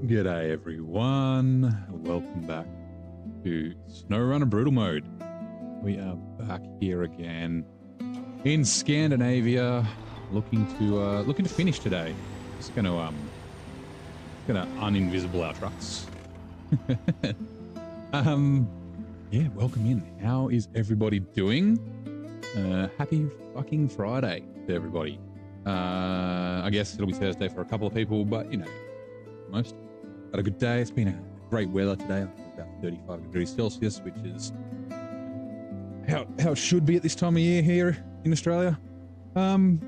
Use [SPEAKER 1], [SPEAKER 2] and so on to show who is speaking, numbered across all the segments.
[SPEAKER 1] G'day everyone, welcome back to SnowRunner Brutal Mode. We are back here again in Scandinavia, looking to finish today. Just gonna uninvisible our trucks. Yeah, welcome in. How is everybody doing? Happy fucking Friday to everybody. I guess it'll be Thursday for a couple of people, but you know, most. Had a good day. It's been a great weather today, about 35 degrees Celsius, which is how it should be at this time of year here in Australia. But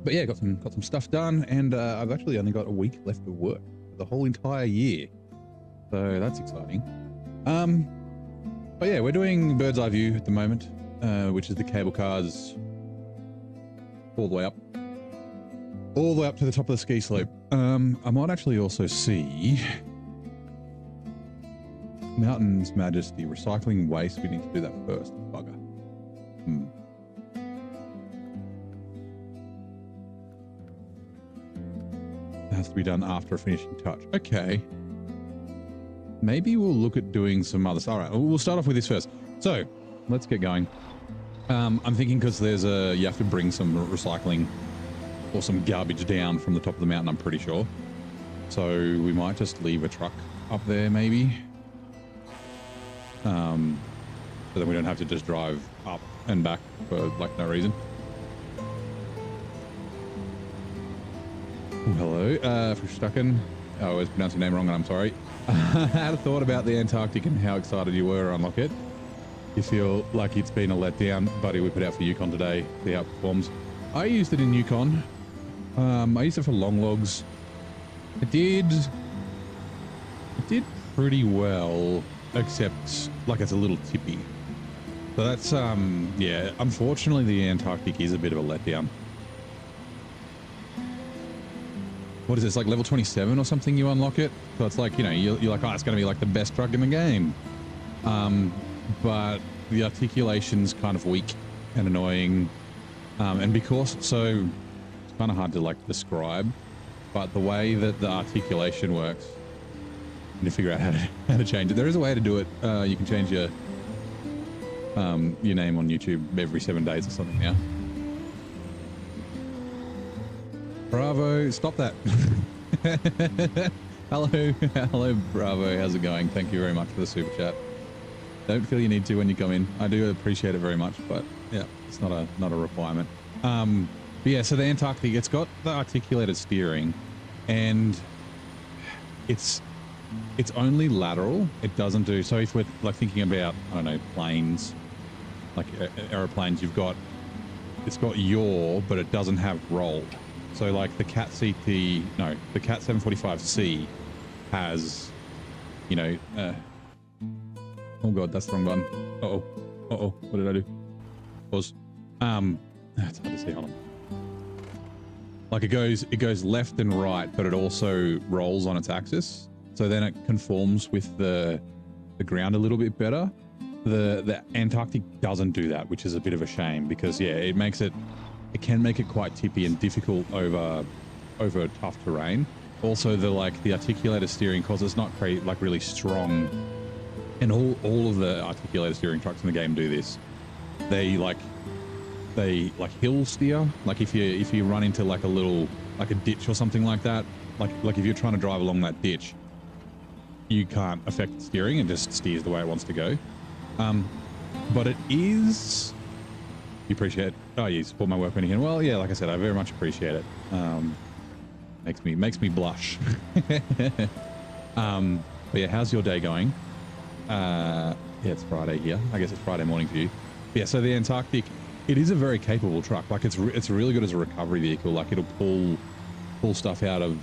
[SPEAKER 1] yeah, got some stuff done, and I've actually only got a week left of work for the whole entire year, so that's exciting. But yeah, we're doing bird's eye view at the moment, which is the cable cars all the way up to the top of the ski slope. I might actually also see Mountains Majesty recycling waste. We need to do that first. Bugger. That has to be done after a finishing touch. Okay. Maybe we'll look at doing some others. All right, we'll start off with this first. So let's get going. I'm thinking because you have to bring some recycling or some garbage down from the top of the mountain, I'm pretty sure. So we might just leave a truck up there, maybe. So then we don't have to just drive up and back for like no reason. Oh, hello, Frustaken. I always pronounce your name wrong, and I'm sorry. I had a thought about the Antarctic and how excited you were to unlock it. You feel like it's been a letdown, buddy. We put out for Yukon today, see how it performs. I used it in Yukon. I used it for long logs. It did pretty well, except like it's a little tippy. So that's yeah. Unfortunately, the Antarctic is a bit of a letdown. What is this, like level 27 or something? You unlock it, so it's like, you know, you're like, oh, it's going to be like the best truck in the game. But the articulation's kind of weak and annoying, and because so. Kind of hard to like describe, but the way that the articulation works, you need to figure out how to change it. There is a way to do it. You can change your name on YouTube every 7 days or something now. Bravo, stop that. hello Bravo, how's it going? Thank you very much for the super chat. Don't feel you need to when you come in. I do appreciate it very much, but yeah, it's not a requirement. But yeah, so the Antarctic, it's got the articulated steering, and it's only lateral. It doesn't do, so if we're like thinking about, I don't know, planes, like aeroplanes, it's got yaw, but it doesn't have roll. So like the Cat 745C has, you know, oh God, that's the wrong button. Uh-oh, what did I do? Pause. It's hard to see, hold on. Like it goes left and right, but it also rolls on its axis. So then it conforms with the ground a little bit better. The Antarctic doesn't do that, which is a bit of a shame because yeah, it can make it quite tippy and difficult over tough terrain. Also the articulated steering, cause it's not like really strong, and all of the articulated steering trucks in the game do this. They hill steer. Like if you run into like a ditch or something like that, like if you're trying to drive along that ditch, you can't affect the steering, and just steers the way it wants to go. But it is, you appreciate, oh, you support my work when you can. Well, yeah, like I said, I very much appreciate it. Makes me blush. But yeah, how's your day going? Yeah, it's Friday here. I guess it's Friday morning for you. But yeah, so the Antarctic, it is a very capable truck. Like it's really good as a recovery vehicle. Like it'll pull stuff out of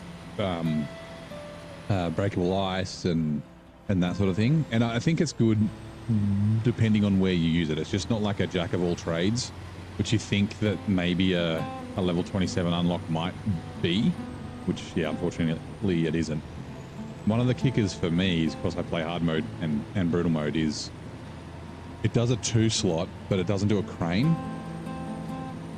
[SPEAKER 1] breakable ice and that sort of thing. And I think it's good depending on where you use it. It's just not like a jack of all trades, which you think that maybe a level 27 unlock might be, which yeah, unfortunately it isn't. One of the kickers for me is, because I play hard mode and brutal mode, is it does a 2 slot, but it doesn't do a crane.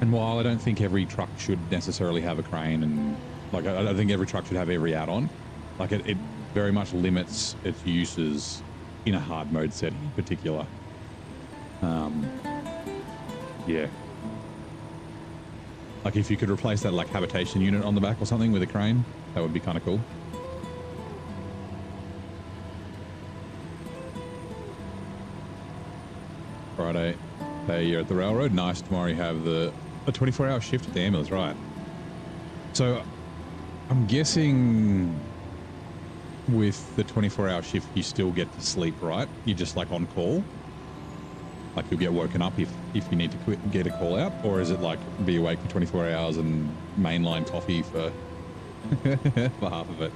[SPEAKER 1] And while I don't think every truck should necessarily have a crane, and like I think every truck should have every add-on, like it very much limits its uses in a hard mode setting in particular. Yeah. Like if you could replace that like habitation unit on the back or something with a crane, that would be kind of cool. Friday, day you're at the railroad. Nice. Tomorrow you have a 24-hour shift at the ambulance, right? So I'm guessing with the 24-hour shift, you still get to sleep, right? You're just like on call. Like you'll get woken up if you need to get a call out, or is it like be awake for 24 hours and mainline coffee for for half of it?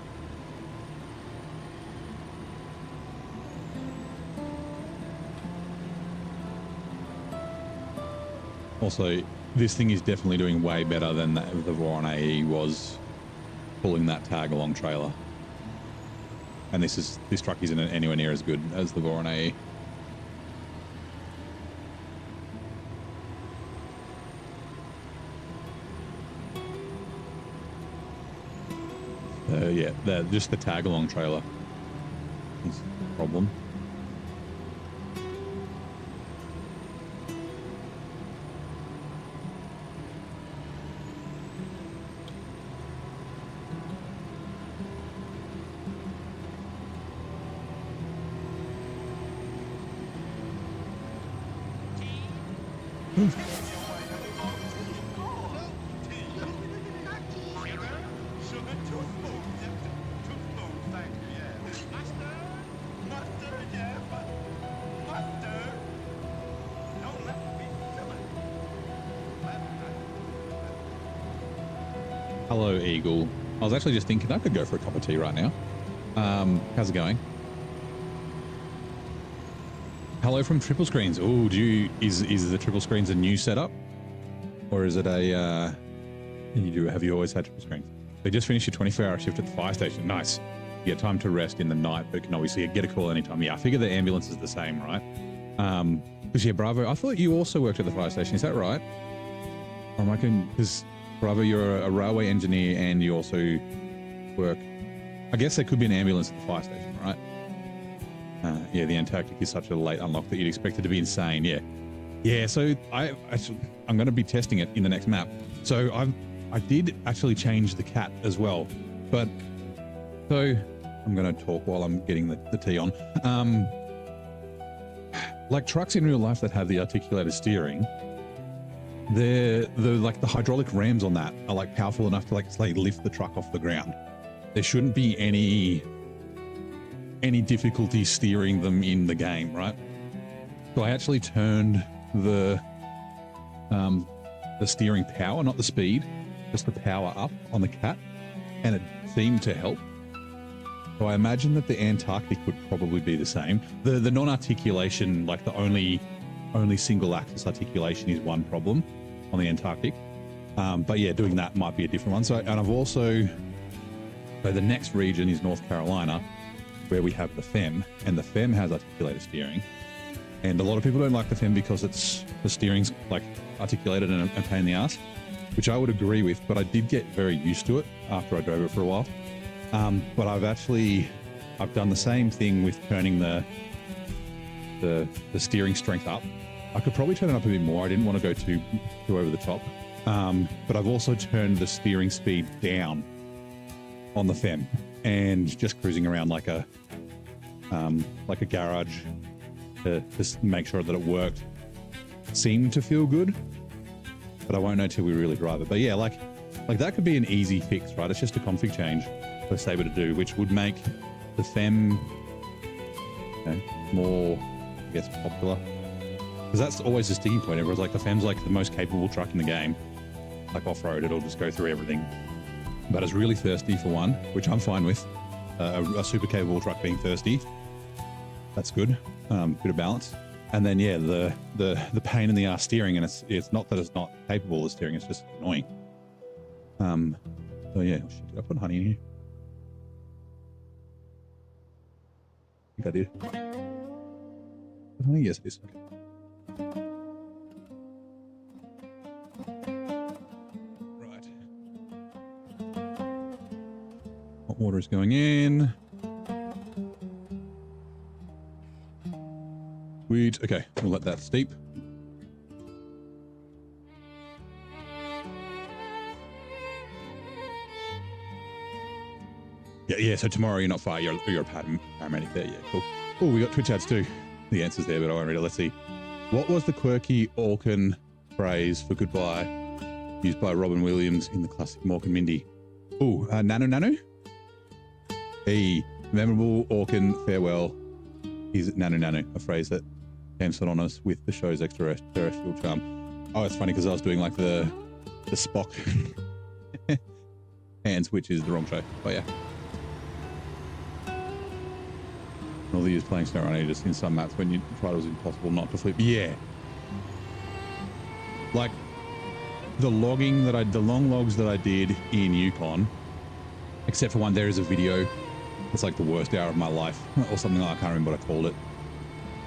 [SPEAKER 1] Also, this thing is definitely doing way better than the Voron AE was pulling that tag along trailer. And this truck isn't anywhere near as good as the Voron AE. Yeah, just the tag along trailer is the problem. Hello, Eagle. I was actually just thinking I could go for a cup of tea right now. How's it going? Hello from Triple Screens. Oh, is the Triple Screens a new setup, or is it a? Have you always had Triple Screens? They just finished your 24-hour shift at the fire station. Nice. You get time to rest in the night, but can obviously get a call anytime. Yeah, I figure the ambulance is the same, right? Because yeah, Bravo. I thought you also worked at the fire station. Is that right? Or am I going? Because Bravo, you're a railway engineer and you also work. I guess there could be an ambulance at the fire station, right? Yeah, the Antarctic is such a late unlock that you'd expect it to be insane. Yeah. So I'm going to be testing it in the next map. So I did actually change the cat as well, but so I'm going to talk while I'm getting the tea on. Like trucks in real life that have the articulated steering, the hydraulic rams on that are like powerful enough to like lift the truck off the ground. There shouldn't be any difficulty steering them in the game, right? So I actually turned the steering power, not the speed, just the power up on the cat, and it seemed to help. So I imagine that the Antarctic would probably be the same. The non-articulation, like the only single axis articulation is one problem on the Antarctic. But yeah, doing that might be a different one. So the next region is North Carolina, where we have the FEM, and the FEM has articulated steering. And a lot of people don't like the FEM because the steering's like articulated and a pain in the ass, which I would agree with, but I did get very used to it after I drove it for a while. But I've done the same thing with turning the steering strength up. I could probably turn it up a bit more. I didn't want to go too over the top. But I've also turned the steering speed down on the FEM and just cruising around like a garage to just make sure that it worked. Seemed to feel good, but I won't know till we really drive it. But yeah, like that could be an easy fix, right? It's just a config change for Sabre to do, which would make the FEM more, I guess, popular. Because that's always the sticking point. Everyone's like, the FEM's like the most capable truck in the game. Like off-road, it'll just go through everything. But it's really thirsty for one, which I'm fine with. A super capable truck being thirsty, that's good. Bit of balance. And then yeah, the pain in the ass steering, and it's not that it's not capable of steering, it's just annoying. So yeah, shit, did I put honey in here? I think I did. Put honey? Yes, it is. Okay. Water is going in. Sweet. Okay, we'll let that steep. Yeah, so tomorrow you're not fire, you're a paramedic there. Yeah, cool. Oh, we got Twitch ads too. The answer's there, but I won't read it. Let's see. What was the quirky Orkin phrase for goodbye used by Robin Williams in the classic Mork and Mindy? Oh, Nanu Nanu? A memorable Orkin farewell is Nanu Nanu, a phrase that came synonymous with the show's extraterrestrial charm. Oh, it's funny because I was doing like the Spock hands, which is the wrong show. But yeah. All the years playing SnowRunner, just in some maps when you tried it was impossible not to flip. Yeah. Like the long logs that I did in Yukon, except for one, there is a video. It's like the worst hour of my life or something like, I can't remember what I called it.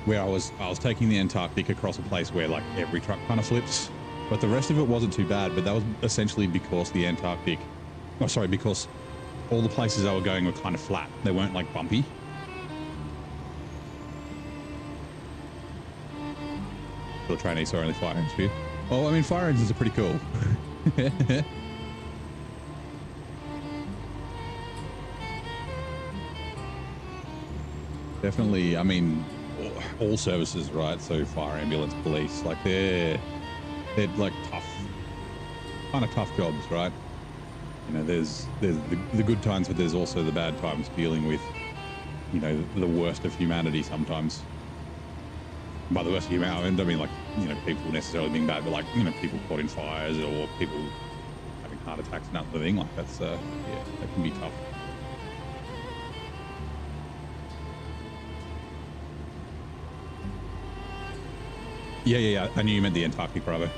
[SPEAKER 1] Where I was taking the Antarctic across a place where like every truck kind of flips, but the rest of it wasn't too bad. But that was essentially because the Antarctic, because all the places I were going were kind of flat. They weren't like bumpy. The trainees are only fire engines for you. Well, I mean, fire engines are pretty cool. Definitely, I mean, all services, right? So fire, ambulance, police, like they're like tough, kind of tough jobs, right? You know, there's the good times, but there's also the bad times dealing with, you know, the worst of humanity sometimes. By the worst of humanity, I don't mean like, you know, people necessarily being bad, but like, you know, people caught in fires or people having heart attacks and that sort of thing. Like that's, yeah, that can be tough. Yeah. I knew you meant the Antarctic, brother.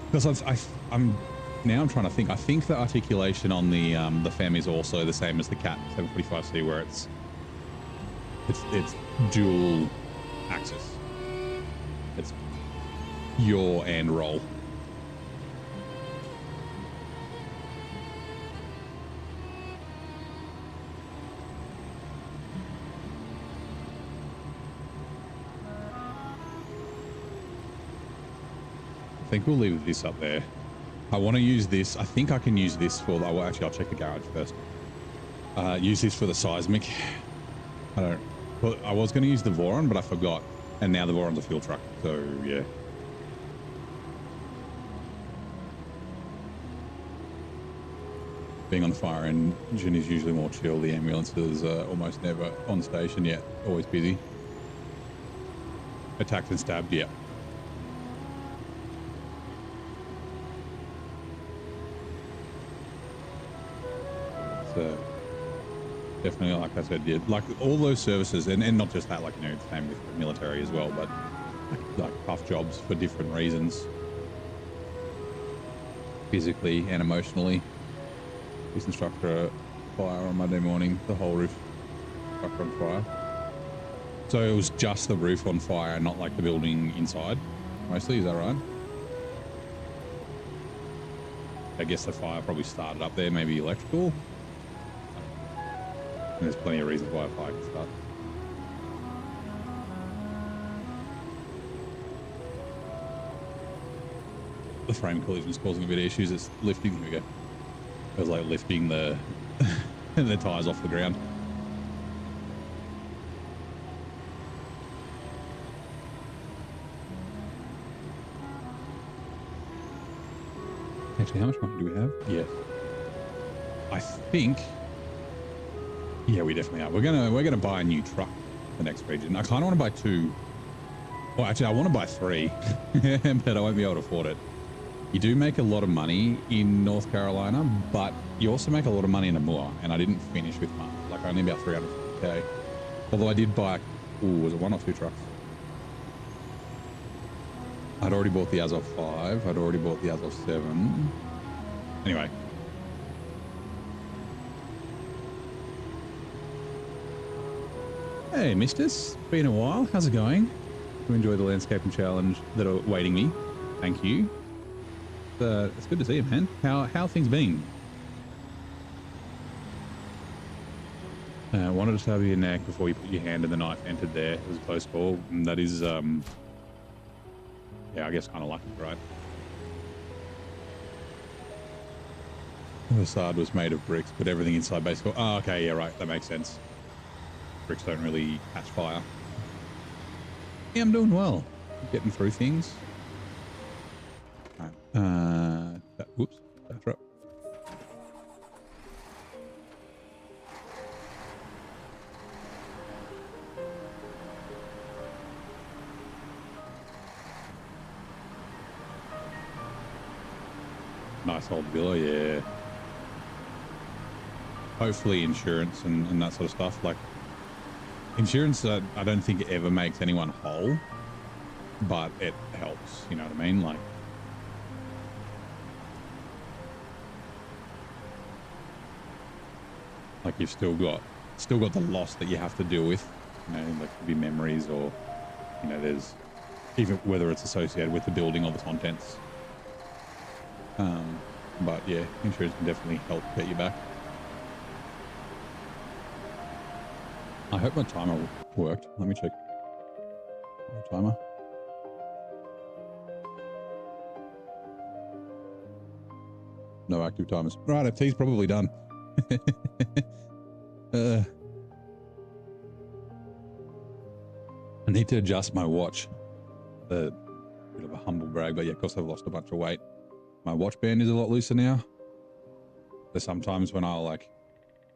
[SPEAKER 1] Because I'm now trying to think. I think the articulation on the FEM is also the same as the Cat 745C, where it's dual axis. It's yaw and roll. I think we'll leave this up there. I want to use this. I think I can use this for the, well, actually I'll check the garage first. Use this for the seismic. I was going to use the Voron, but I forgot. And now the Voron's a fuel truck, so yeah. Being on the fire engine is usually more chill. The ambulance is almost never on station yet, always busy. Attacked and stabbed, yeah. So definitely, like I said, yeah, like all those services, and not just that, like, you know, it's same with the military as well, but like tough jobs for different reasons, physically and emotionally. This instructor fire on Monday morning, the whole roof instructor on fire. So it was just the roof on fire, not like the building inside, mostly, is that right? I guess the fire probably started up there, maybe electrical. And there's plenty of reasons why a fire can start. The frame collision is causing a bit of issues. It's lifting. Here we go. It was like lifting the the tires off the ground. Actually, how much money do we have? Yes. I think. Yeah, we definitely are. We're gonna buy a new truck for the next region. I kind of want to buy 2. Well, actually, I want to buy 3, but I won't be able to afford it. You do make a lot of money in North Carolina, but you also make a lot of money in Amur, and I didn't finish with much, like only about 350k. Although I did buy, was it 1 or 2 trucks? I'd already bought the Azov 5. I'd already bought the Azov 7. Anyway. Hey, misters. Been a while. How's it going? You enjoy the landscaping challenge that are awaiting me. Thank you. It's good to see you, man. How things been? Wanted to stab your neck before you put your hand and the knife entered there. It was a close call. And that is, yeah, I guess kind of lucky, right? The facade was made of bricks, but everything inside basically... Oh, okay, yeah, right. That makes sense. Bricks don't really catch fire. Yeah, I'm doing well. Getting through things. All right. Whoops. That's right. Nice old villa, yeah. Hopefully insurance and that sort of stuff. Like, insurance, I don't think it ever makes anyone whole, but it helps, you know what I mean? Like you've still got the loss that you have to deal with, you know, like could be memories or, you know, there's even whether it's associated with the building or the contents. But yeah, insurance can definitely help get you back. I hope my timer worked. Let me check. My timer. No active timers. Right, FT's probably done. I need to adjust my watch. A bit of a humble brag, but yeah, of course I've lost a bunch of weight. My watch band is a lot looser now. There's sometimes when I'll like,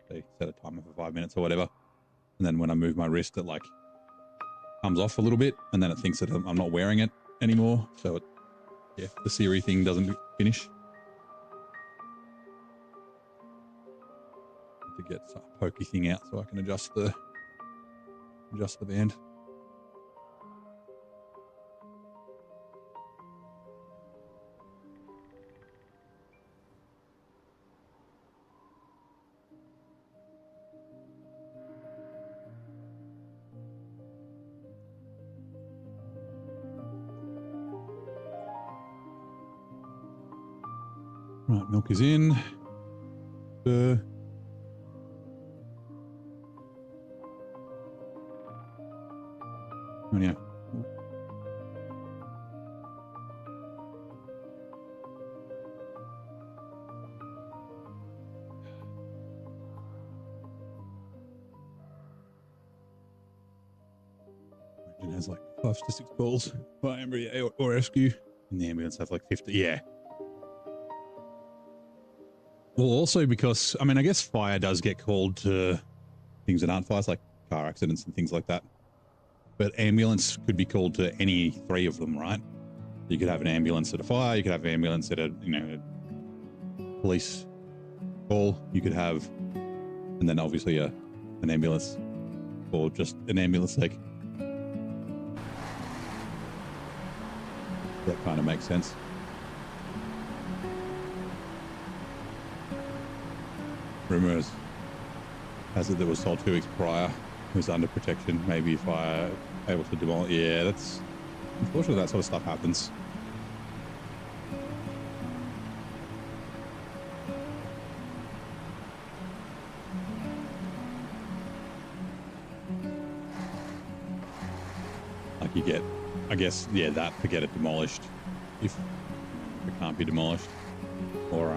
[SPEAKER 1] say, set a timer for 5 minutes or whatever, and then when I move my wrist, it like comes off a little bit, and then it thinks that I'm not wearing it anymore. So it, yeah, the Siri thing doesn't finish. To get a pokey thing out so I can adjust the band. Right, milk is in. Oh yeah. It has like 5 to 6 calls by ambulance or rescue. And the ambulance has like 50. Yeah. Well, also because, I mean, I guess fire does get called to things that aren't fires, like car accidents and things like that. But ambulance could be called to any 3 of them, right? You could have an ambulance at a fire. You could have an ambulance at a, you know, a police call. You could have, and then obviously an ambulance or just an ambulance sake. That kind of makes sense. Rumors has it that was sold 2 weeks prior. It was under protection. Maybe if I able to demolish. Yeah, that's unfortunately that sort of stuff happens. Like you get, I guess, yeah, that to get it demolished if it can't be demolished, or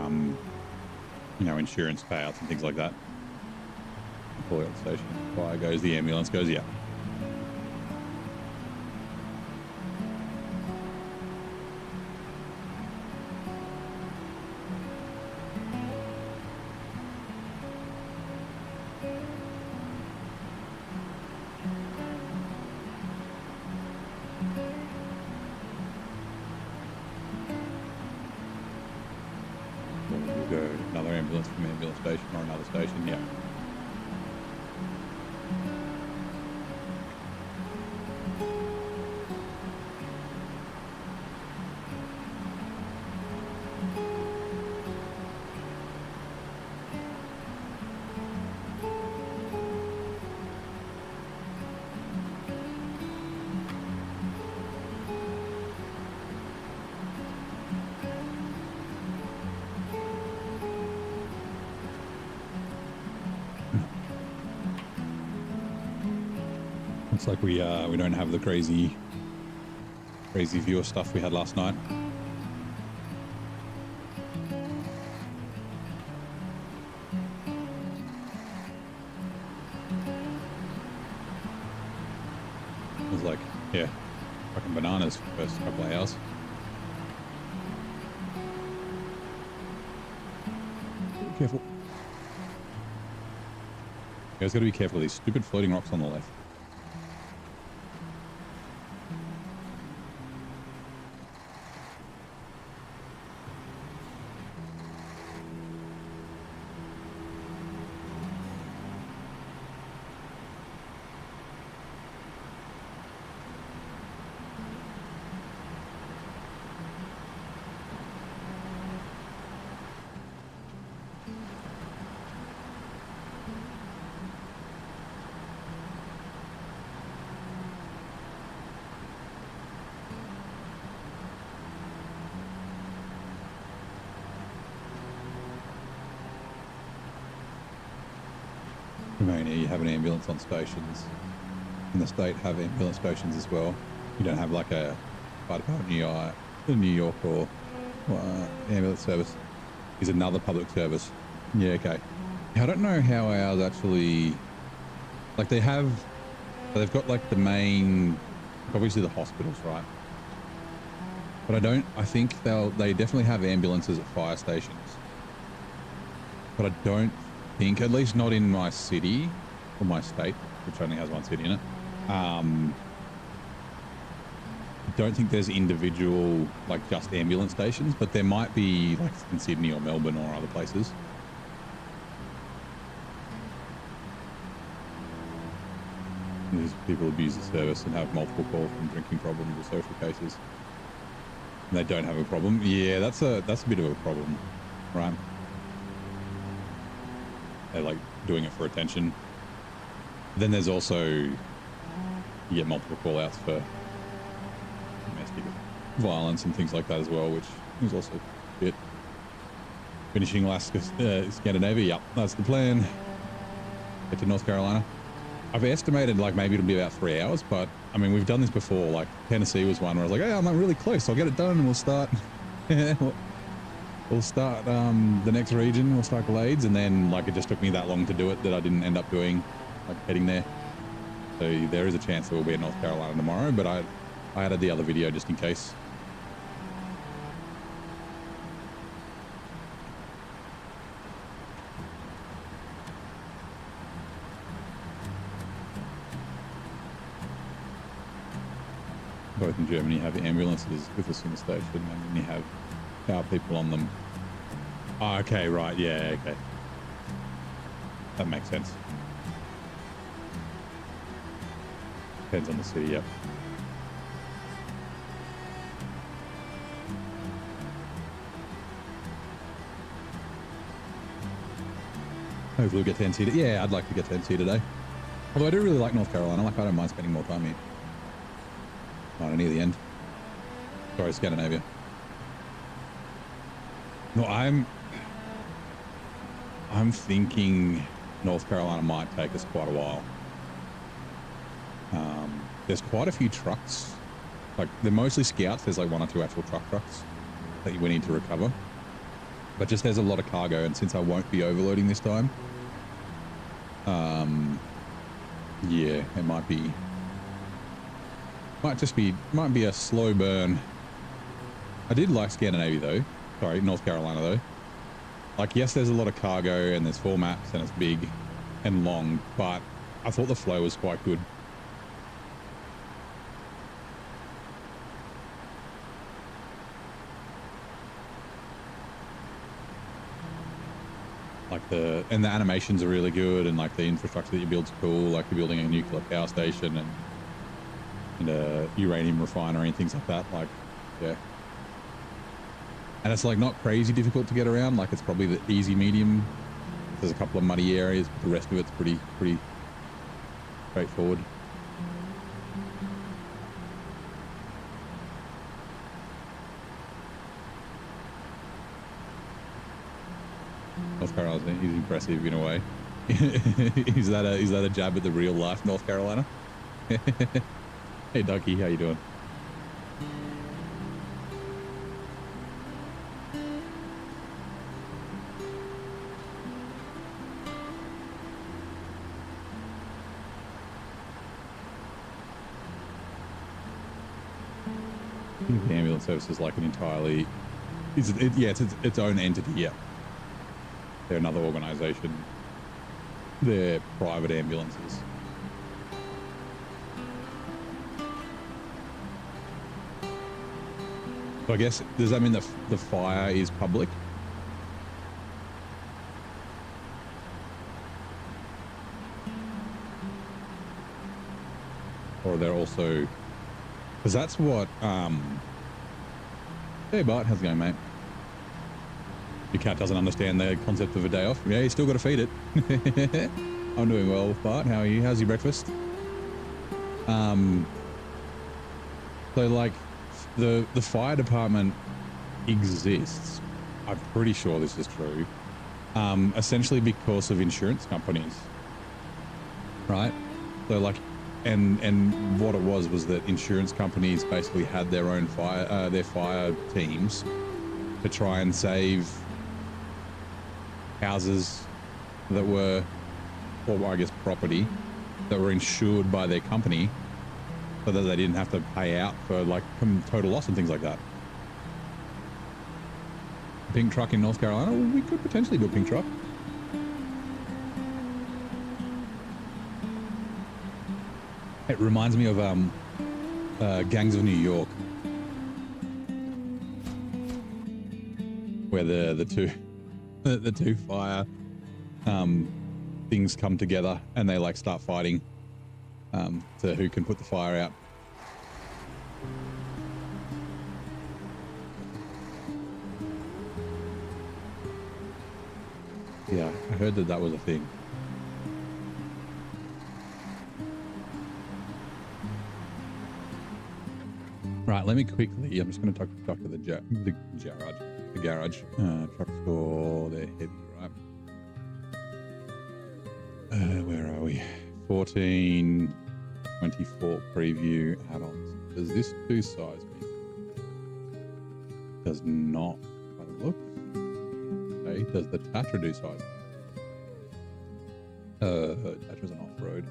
[SPEAKER 1] you know, insurance payouts and things like that. Call out the station. Fire goes, the ambulance goes, yeah. We'll go another ambulance from ambulance station or another station, yeah. Looks like we don't have the crazy viewer stuff we had last night. It was like, yeah, fucking bananas for the first couple of hours. Be careful. You guys gotta be careful of these stupid floating rocks on the left. Romania, you have an ambulance on stations. In the state, have ambulance stations as well. You don't have like a fire department in New York or ambulance service is another public service. Yeah, okay. I don't know how ours actually, like they've got like the main, obviously the hospitals, right? But I think they definitely have ambulances at fire stations. But I don't think, at least not in my city or my state, which only has one city in it. I don't think there's individual, like just ambulance stations, but there might be like in Sydney or Melbourne or other places. These people abuse the service and have multiple calls from drinking problems or social cases. And they don't have a problem. Yeah, that's a bit of a problem, right? They're like doing it for attention. Then there's also, you get multiple call outs for domestic violence and things like that as well, which is also a bit. Finishing Alaska, Scandinavia, yep, that's the plan. Get to North Carolina. I've estimated like maybe it'll be about 3 hours, but I mean, we've done this before. Like Tennessee was one where I was like, hey, I'm not really close. I'll get it done and we'll start. We'll start the next region. We'll start Glades, and then like it just took me that long to do it that I didn't end up doing, like heading there. So there is a chance that we'll be in North Carolina tomorrow, but I added the other video just in case. Both in Germany have ambulances with us in the station, and then you have our people on them. Oh, okay, right, yeah, okay. That makes sense. Depends on the city, yep. Hopefully we'll get to NC today. Yeah, I'd like to get to NC today. Although I do really like North Carolina. Like, I don't mind spending more time here. Right, near the end. Sorry, Scandinavia. No, I'm thinking North Carolina might take us quite a while. There's quite a few trucks. Like, they're mostly scouts. There's like 1 or 2 actual trucks that we need to recover. But just there's a lot of cargo, and since I won't be overloading this time, yeah, it might be a slow burn. I did like Scandinavia though. Sorry, North Carolina though. Like, yes, there's a lot of cargo and there's 4 maps and it's big and long, but I thought the flow was quite good. Like the animations are really good, and like the infrastructure that you build's cool. Like you're building a nuclear power station and a uranium refinery and things like that. Like, yeah. And it's like not crazy difficult to get around. Like it's probably the easy medium. There's a couple of muddy areas, but the rest of it's pretty straightforward. North Carolina is impressive in a way. Is that a jab at the real life North Carolina? Hey, Ducky, how you doing? I think the ambulance service is like an entirely, it's its own entity. Yeah, they're another organization. They're private ambulances. So I guess, does that mean that the fire is public? Or they're also, because that's what, hey Bart, how's it going, mate? Your cat doesn't understand the concept of a day off. Yeah, you still got to feed it. I'm doing well, Bart. How are you? How's your breakfast? So like the fire department exists. I'm pretty sure this is true. Essentially because of insurance companies, right? So like, and what it was that insurance companies basically had their own their fire teams to try and save houses that were, or I guess property that were insured by their company, so that they didn't have to pay out for like total loss and things like that. Pink truck in North Carolina, well, we could potentially do a pink truck. It reminds me of Gangs of New York, where the two fire things come together and they like start fighting to who can put the fire out. Yeah, I heard that was a thing. Right, let me quickly, I'm just going to talk to the garage. Truck score, they're heavy, right? Where are we? 1424 preview add-ons. Does this do size me? Does not, by the looks. Okay, does the Tatra do size me? Tatra's an off-road.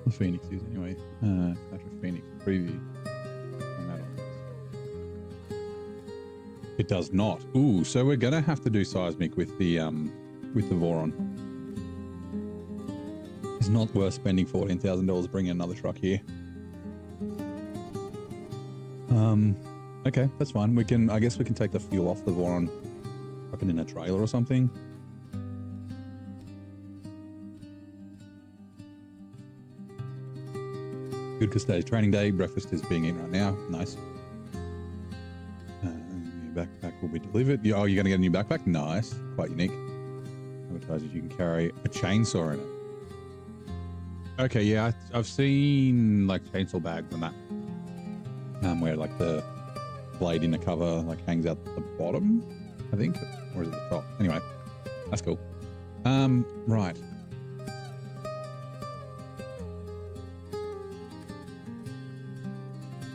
[SPEAKER 1] The Phoenix is anyway. Tatra Phoenix preview. It does not. Ooh, so we're gonna have to do seismic with the Voron. It's not worth spending $14,000 bringing another truck here. Okay, that's fine. I guess we can take the fuel off the Voron, chuck it in a trailer or something. Good, because today's training day. Breakfast is being eaten right now. Nice. Backpack will be delivered. Oh, you're going to get a new backpack? Nice. Quite unique. Advertises you can carry a chainsaw in it. Okay, yeah, I've seen like chainsaw bags and that. Where like the blade in the cover like hangs out the bottom, I think, or is it the top? Anyway, that's cool. Right.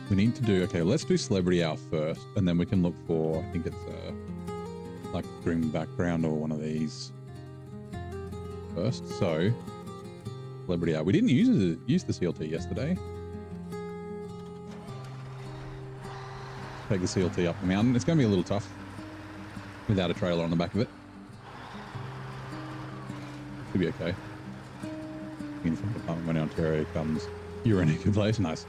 [SPEAKER 1] We need to do, okay, let's do Celebrity Hour first, and then we can look for, I think it's like Grim Background or one of these first. So, Celebrity Hour. We didn't use the CLT yesterday. Take the CLT up the mountain. It's going to be a little tough without a trailer on the back of it. Should be okay. Uniform Department when Ontario comes. You're in a good place. Nice.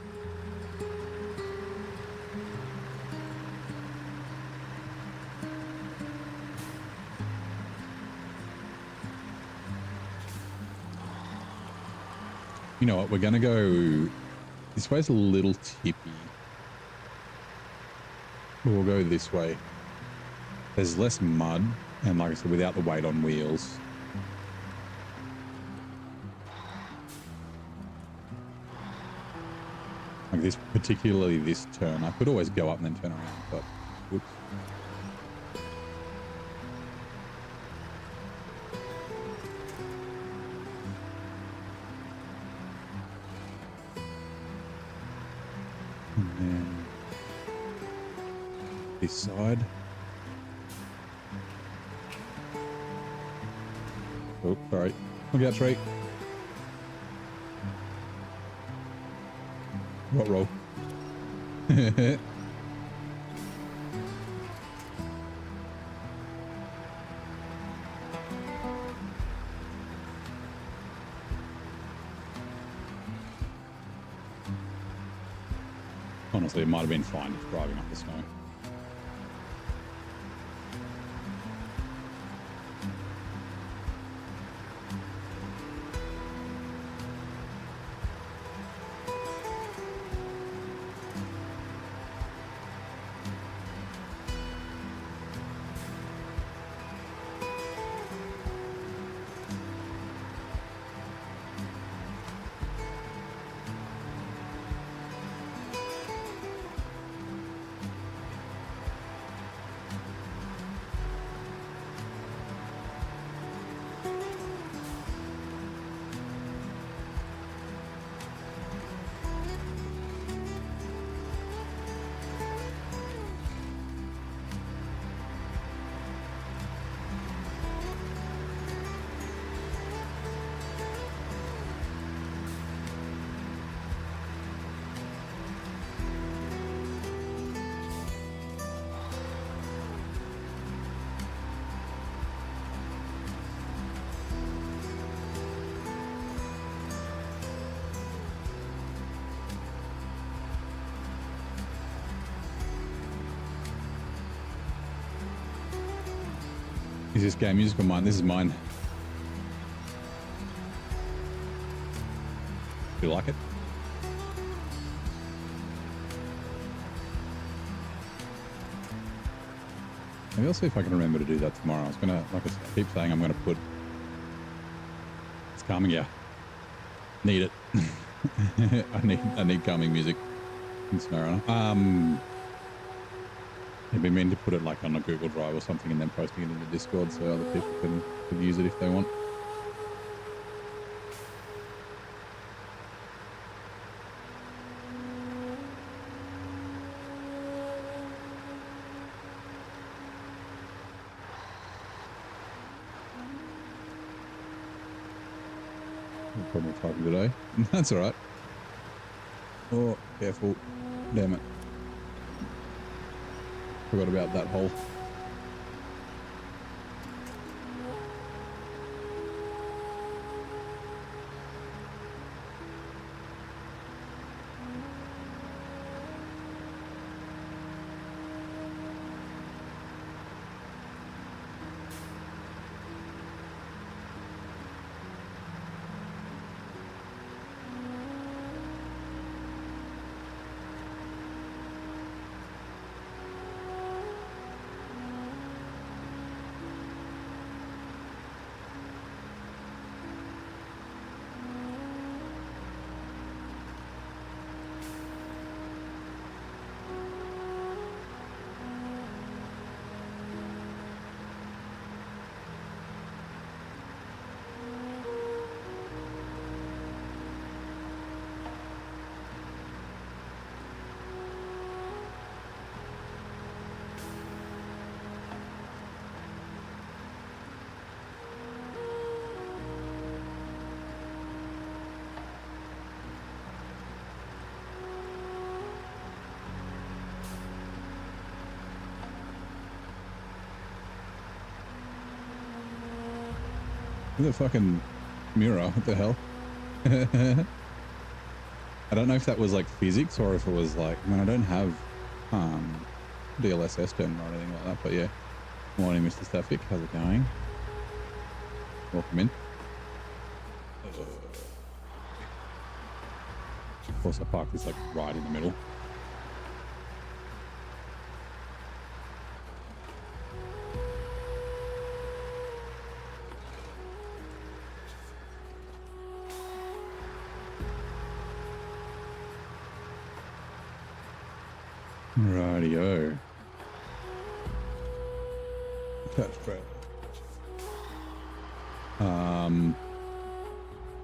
[SPEAKER 1] You know what? We're going to go... This way's a little tippy. We'll go this way. There's less mud, and like I said, without the weight on wheels. Like this, particularly this turn. I could always go up and then turn around, but whoops. this side. Oh, sorry. Look out, tree. What roll? Honestly, it might have been fine just driving up the snow. Is this game music or mine? This is mine. Do you like it? Maybe I'll see if I can remember to do that tomorrow. I was gonna, like I keep saying, I'm gonna put. It's calming, yeah. Need it. I need calming music in SnowRunner. I've been meaning to put it like on a Google Drive or something and then posting it in the Discord so other people can use it if they want. No problem with typing today. That's all right. Oh, careful. Damn it. Forgot about that hole. The fucking mirror, what the hell? I don't know if that was like physics or if it was like, I mean, I don't have DLSS gen or anything like that, but yeah. Morning, Mr. Staffic, how's it going? Welcome in. Of course, I parked this like right in the middle. Rightio. That's great.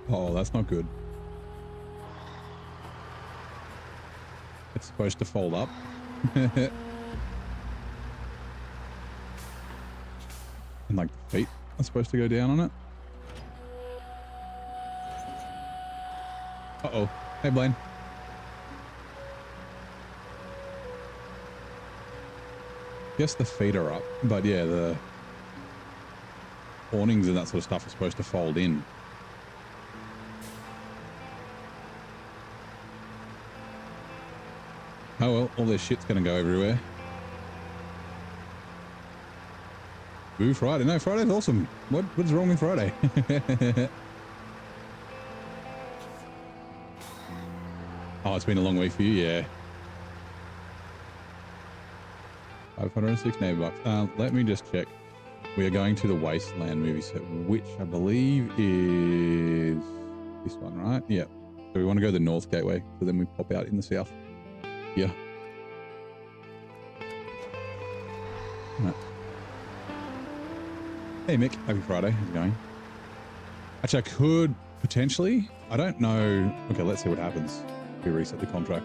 [SPEAKER 1] Oh, that's not good. It's supposed to fold up. And like the feet are supposed to go down on it. Uh-oh. Hey, Blaine. Guess the feet are up, but yeah, the awnings and that sort of stuff are supposed to fold in. Oh well, all this shit's gonna go everywhere. Ooh, Friday. No, Friday's awesome. What's wrong with Friday? Oh, it's been a long week for you, yeah. 506 neighbor bucks. Let me just check. We are going to the Wasteland movie set, which I believe is this one, right? Yeah. So we want to go the North Gateway, so then we pop out in the south. Yeah. Right. Hey Mick, happy Friday. How's it going? Actually, I could potentially. I don't know. Okay, let's see what happens. We reset the contract.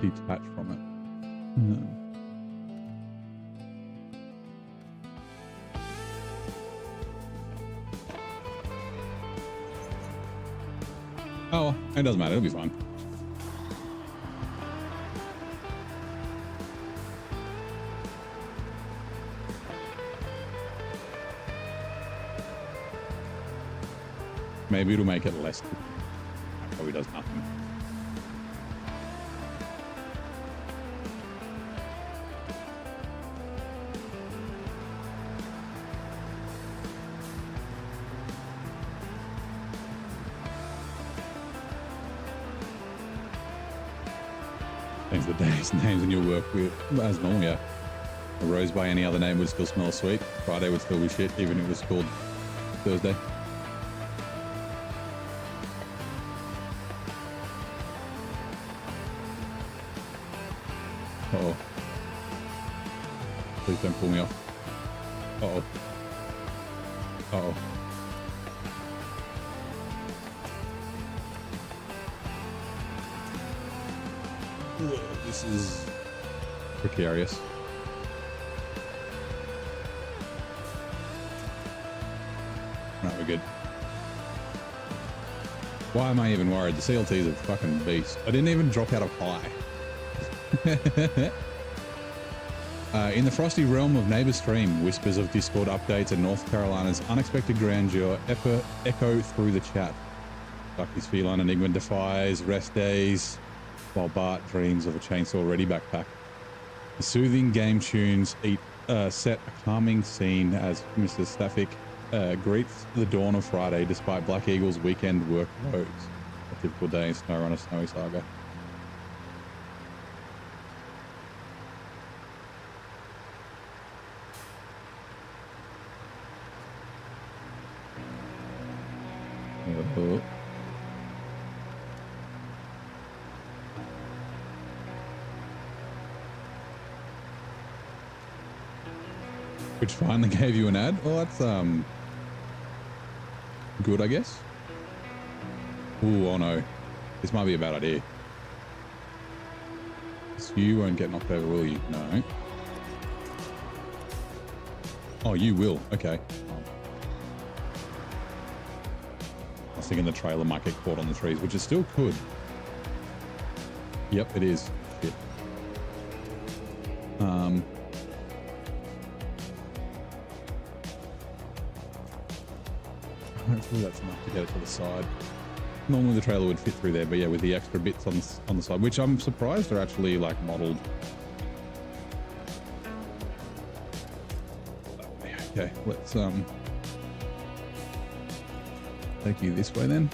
[SPEAKER 1] Detach from it. Oh, it doesn't matter. It'll be fine. Maybe it'll make it less. That probably does nothing. Change the days, names, and you'll work with as normal. Yeah, a rose by any other name would still smell sweet. Friday would still be shit, even if it was called Thursday. Uh-oh. Please don't pull me off. Uh-oh. Uh-oh. This is precarious. Right, we're good. Why am I even worried? The CLT is a fucking beast. I didn't even drop out of high. In the frosty realm of Neighbor Stream, whispers of Discord updates and North Carolina's unexpected grandeur echo through the chat. Bucky's feline enigma defies rest days, while Bart dreams of a chainsaw-ready backpack. The soothing game tunes set a calming scene as Mr. Staffic greets the dawn of Friday despite Black Eagle's weekend workloads. A typical day in SnowRunner Snowy Saga. Which finally gave you an ad? Well, that's good, I guess. Ooh, oh no. This might be a bad idea. So you won't get knocked over, will you? No. Oh, you will. Okay. I was thinking the trailer might get caught on the trees, which it still could. Yep, it is. Shit. Hopefully that's enough to get it to the side. Normally the trailer would fit through there, but yeah, with the extra bits on the side, which I'm surprised are actually like modeled. Okay, let's take you this way then.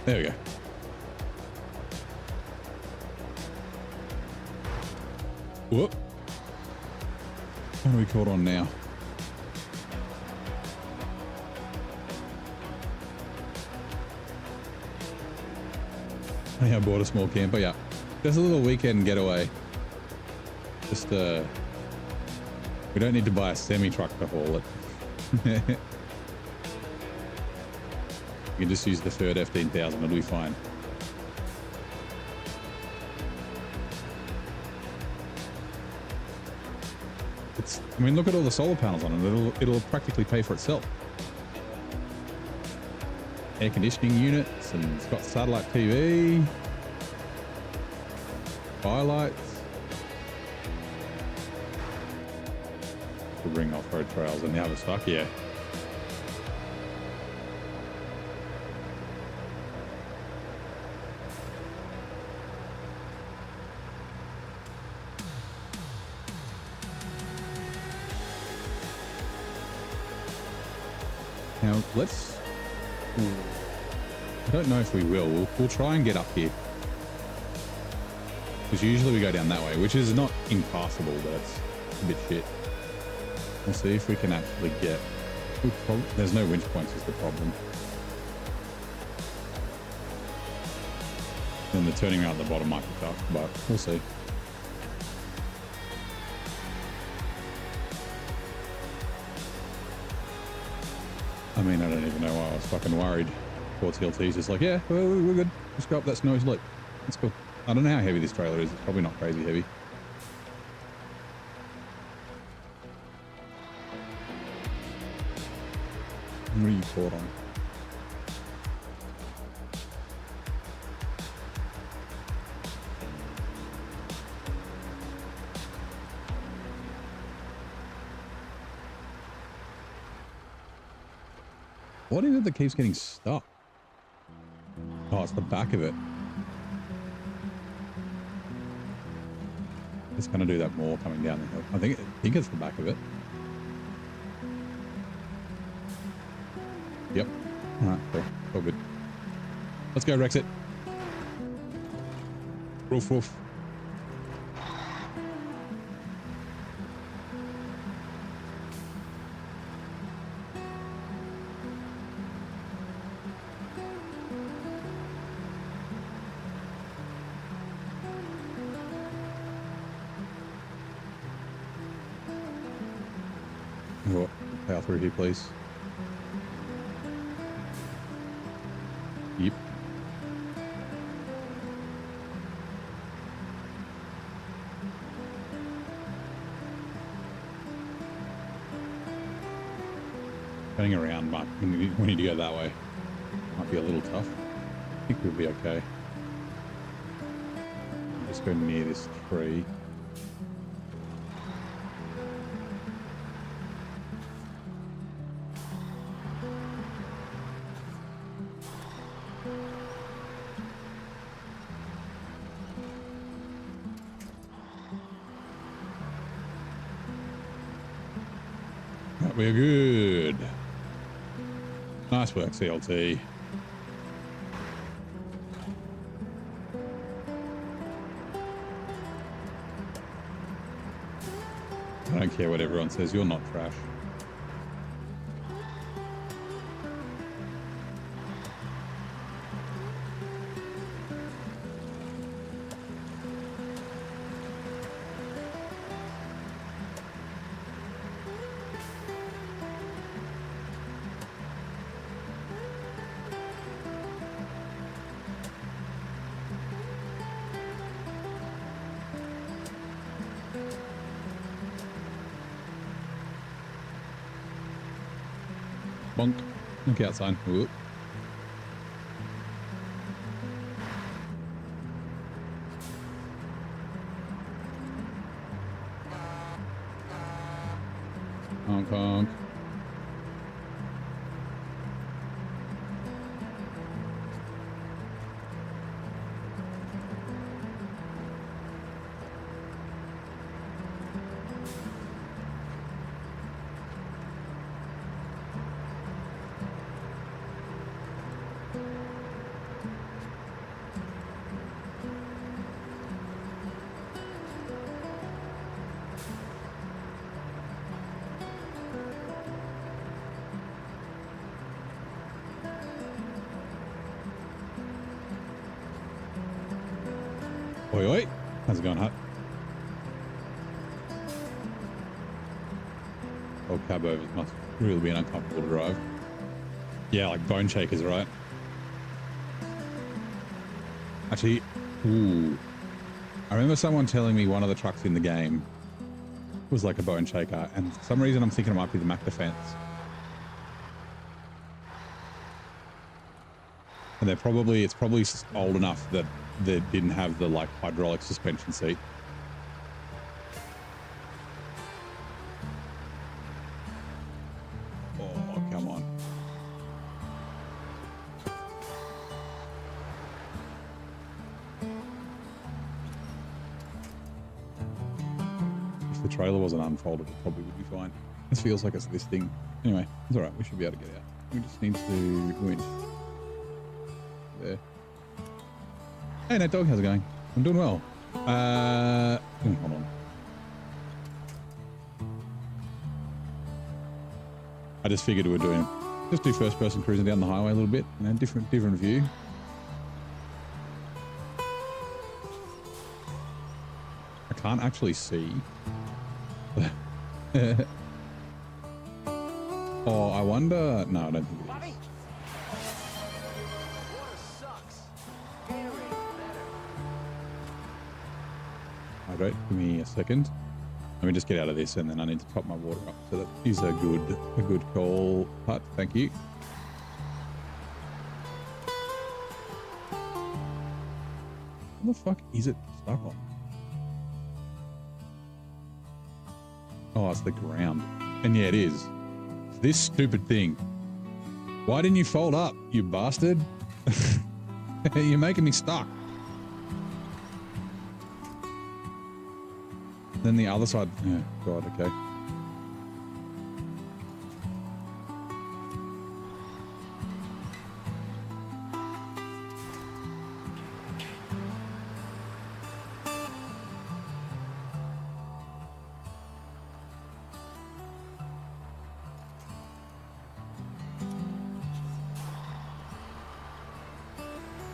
[SPEAKER 1] There we go. Whoop. What are we caught on now? I bought a small camper, yeah. Just a little weekend getaway. Just, we don't need to buy a semi-truck to haul it. You can just use the third F15000, it'll be fine. I mean, look at all the solar panels on it. It'll practically pay for itself. Air conditioning units, and it's got satellite TV, firelights. To bring off-road trails and the other stuff, yeah. Now, let's... I don't know if we will. We'll try and get up here. Because usually we go down that way, which is not impassable, but it's a bit shit. We'll see if we can actually get... There's no winch points is the problem. Then the turning around at the bottom might be tough, but we'll see. I mean, I don't even know why I was fucking worried. 4TLT's just like, yeah, we're good. Just go up that snowy slope. That's cool. I don't know how heavy this trailer is. It's probably not crazy heavy. What are you caught on? What is it that keeps getting stuck? Oh, it's the back of it. It's going to do that more coming down the hill. I think it's the back of it. Yep. All right, cool. All good. Let's go, Rexit. Roof, roof. Oh, power through here, please. Yep. Turning around, Mark, we need to go that way. Might be a little tough. I think we'll be okay. Just go near this tree. We're good. Nice work, CLT. I don't care what everyone says, you're not trash. Bonk. Look outside. Whoop. Honk honk. Oi, oi. How's it going, Hut? Oh, cab overs must really be an uncomfortable to drive. Yeah, like bone shakers, right? Actually, ooh. I remember someone telling me one of the trucks in the game was like a bone shaker, and for some reason I'm thinking it might be the Mac Defense. And it's probably old enough that they didn't have the like hydraulic suspension seat. Oh, come on. If the trailer wasn't unfolded, it probably would be fine. This feels like it's this thing. Anyway, it's all right. We should be able to get out. We just need to winch. There. Hey, Nate Dog, how's it going? I'm doing well. Hold on. I just figured we're doing just do first person cruising down the highway a little bit, you know, different view. I can't actually see. Oh, I wonder. No, I don't think it is. Right, give me a second. Let me just get out of this, and then I need to top my water up. So that is a good call, Hut. Thank you. What the fuck is it stuck on? Oh, it's the ground. And yeah, it is. It's this stupid thing. Why didn't you fold up, you bastard? You're making me stuck. Then the other side. Yeah, God, okay.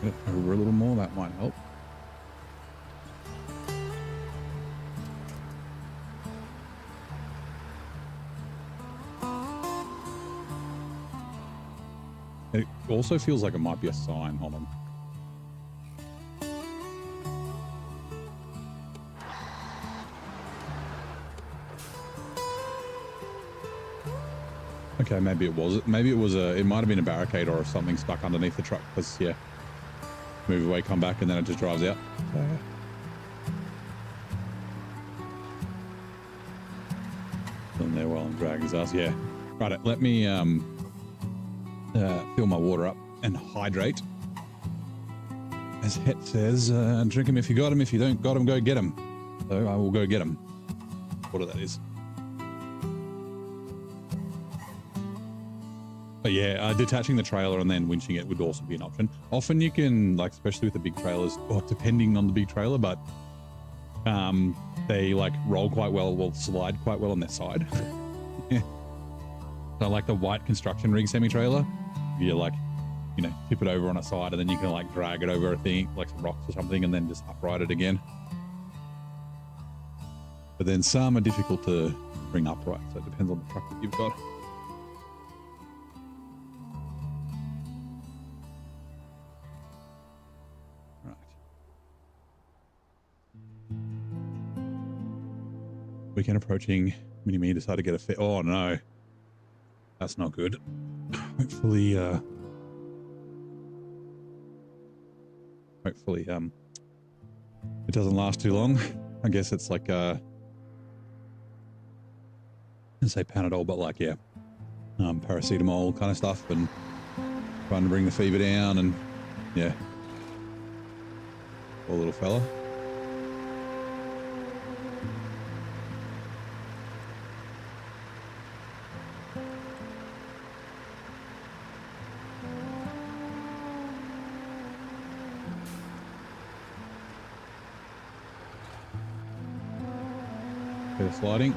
[SPEAKER 1] Get it over a little more, that might help. It also feels like it might be a sign. Hold on. Okay, maybe it was. Maybe it was a. It might have been a barricade or something stuck underneath the truck. Because yeah, move away, come back, and then it just drives out. Sitting there while I'm dragging his ass. Yeah. Right. Let me fill my water up and hydrate. As Het says, drink them if you got them. If you don't got them, go get them. So I will go get them. Water that is. But yeah, detaching the trailer and then winching it would also be an option. Often you can, like, especially with the big trailers, or depending on the big trailer, but they like roll quite well, will slide quite well on their side. Yeah. So like the white construction rig semi-trailer, you like, you know, tip it over on a side and then you can like drag it over a thing, like some rocks or something, and then just upright it again. But then some are difficult to bring upright, so it depends on the truck that you've got. Right. Weekend approaching. Mini-me decided to get a fit. Oh no. That's not good. Hopefully, it doesn't last too long. I guess it's like, I say Panadol, but like, yeah, paracetamol kind of stuff, and trying to bring the fever down, and yeah, poor little fella. Bit of sliding.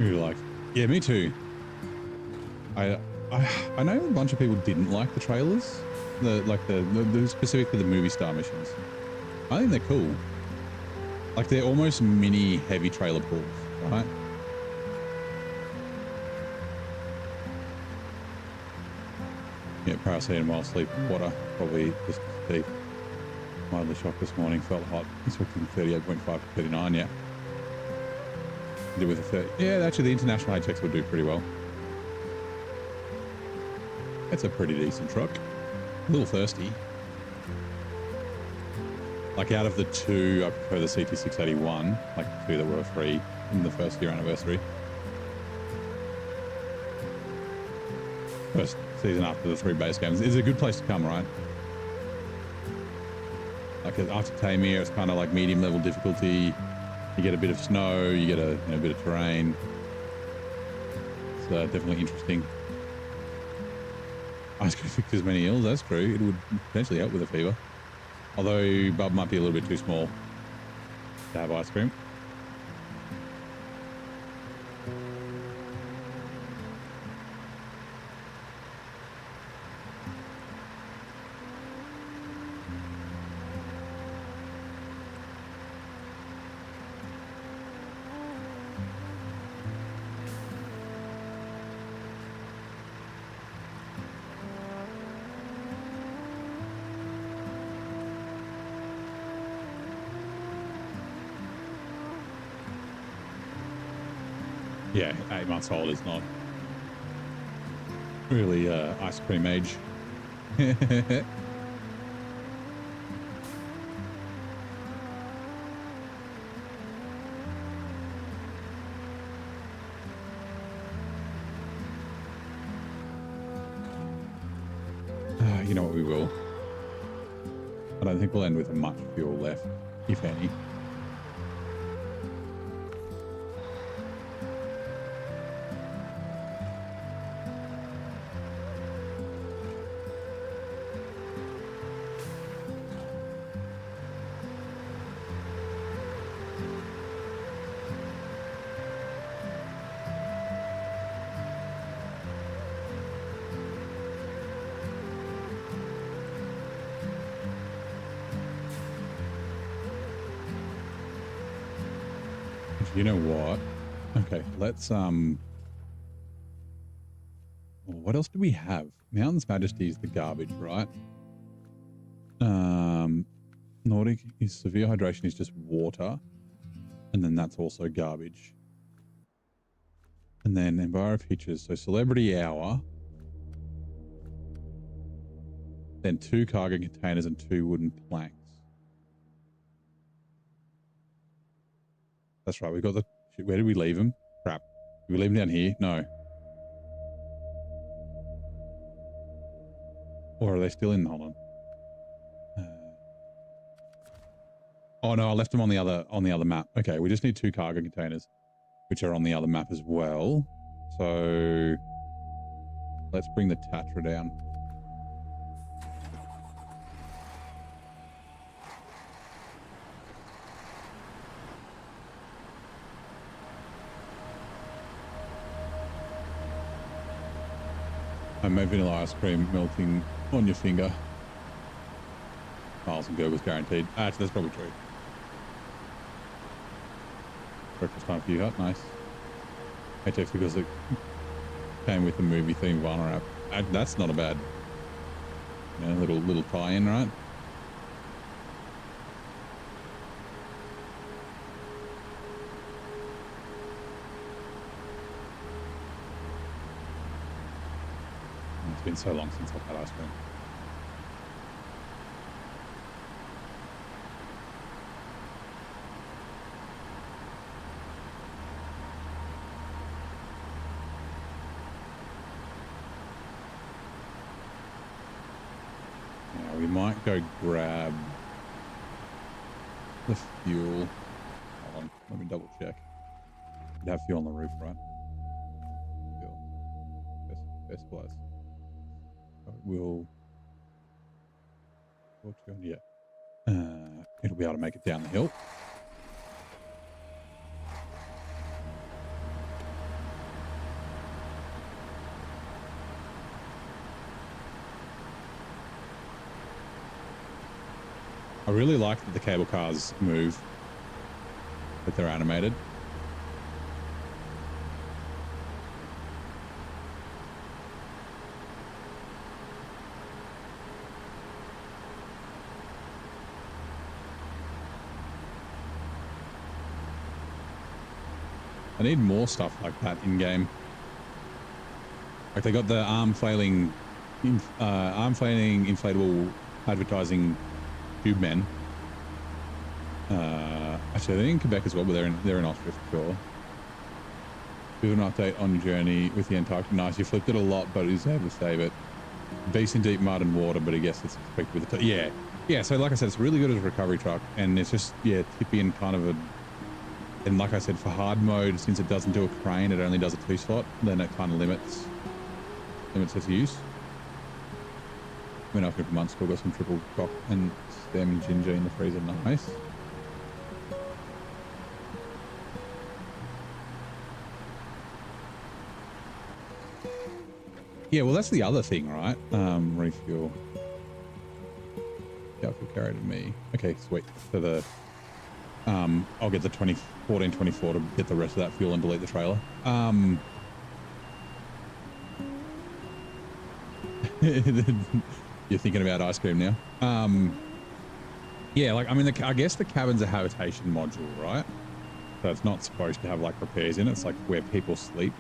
[SPEAKER 1] You're like, yeah, me too. I I know a bunch of people didn't like the trailers, the specifically the movie star missions. I think they're cool. Like they're almost mini heavy trailer pulls, right? Yeah, paracetamol while sleeping, water, probably just deep. Mildly shocked this morning, felt hot. Expecting 38.5 to 39, yeah. Did with a 30. Yeah, actually the international high checks will do pretty well. It's a pretty decent truck. A little thirsty. Like out of the two, I prefer the CT681, like the two that were free in the first year anniversary. First season after the 3 base games. It's a good place to come, right? Like after Tamir, it's kind of like medium level difficulty. You get a bit of snow, you get a bit of terrain. It's definitely interesting. Ice cream fix as many ills, that's true. It would potentially help with a fever. Although Bub might be a little bit too small to have ice cream. Yeah, 8 months old is not really ice cream age. You know what, we will. I don't think we'll end with much fuel left, if any. You know what? Okay, let's what else do we have? Mountains Majesty is the garbage, right? Nordic is severe hydration is just water, and then that's also garbage. And then Enviro features, so Celebrity Hour, then 2 cargo containers and 2 wooden planks. That's right. We've got the. Where did we leave them? Crap. Did we leave them down here? No. Or are they still in? Hold on. Oh no, I left them on the other map. Okay, we just need 2 cargo containers, which are on the other map as well. So let's bring the Tatra down. I made vanilla ice cream melting on your finger. Miles and gurgles guaranteed. Actually, that's probably true. Breakfast time for you, hut. Nice. HX because it came with the movie theme Varna app. That's not a bad, little tie-in, right? It's been so long since I've had ice cream. Now we might go grab the fuel. Hold on, let me double check. We'd have fuel on the roof, right? Fuel. Best place. We'll yeah. It'll be able to make it down the hill. I really like that the cable cars move, that they're animated. I need more stuff like that in game. Like they got the arm flailing inflatable advertising tube men. Actually, they're in Quebec as well, but they're in Austria for sure. Do an update on your journey with the Antarctic. Nice, you flipped it a lot, but he's able to save it. Beast in deep mud and water, but I guess it's expected with the yeah. So like I said, it's really good as a recovery truck, and it's just tippy and kind of a. And like I said, for hard mode, since it doesn't do a crane, it only does a 2-slot, then it kind of limits its use. Went after a month, still got some triple cock and stem ginger in the freezer. Nice. Yeah, well, that's the other thing, right? Refuel. Yeah, for carried to me. Okay, sweet. So the I'll get the 1424 to get the rest of that fuel and delete the trailer. You're thinking about ice cream now. Yeah, like I mean, I guess the cabin's a habitation module, right? So it's not supposed to have like repairs in it. It's like where people sleep.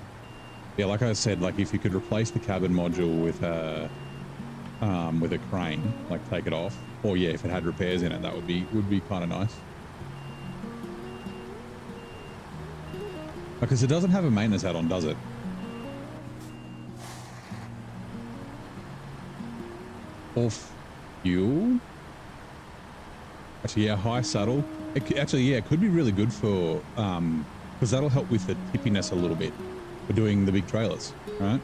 [SPEAKER 1] Yeah, like I said, like if you could replace the cabin module with a crane, like take it off, or yeah, if it had repairs in it, that would be kind of nice. Because it doesn't have a maintenance add-on, does it? Or fuel? Actually, yeah, high saddle. It could be really good for because that'll help with the tippiness a little bit. For doing the big trailers, right?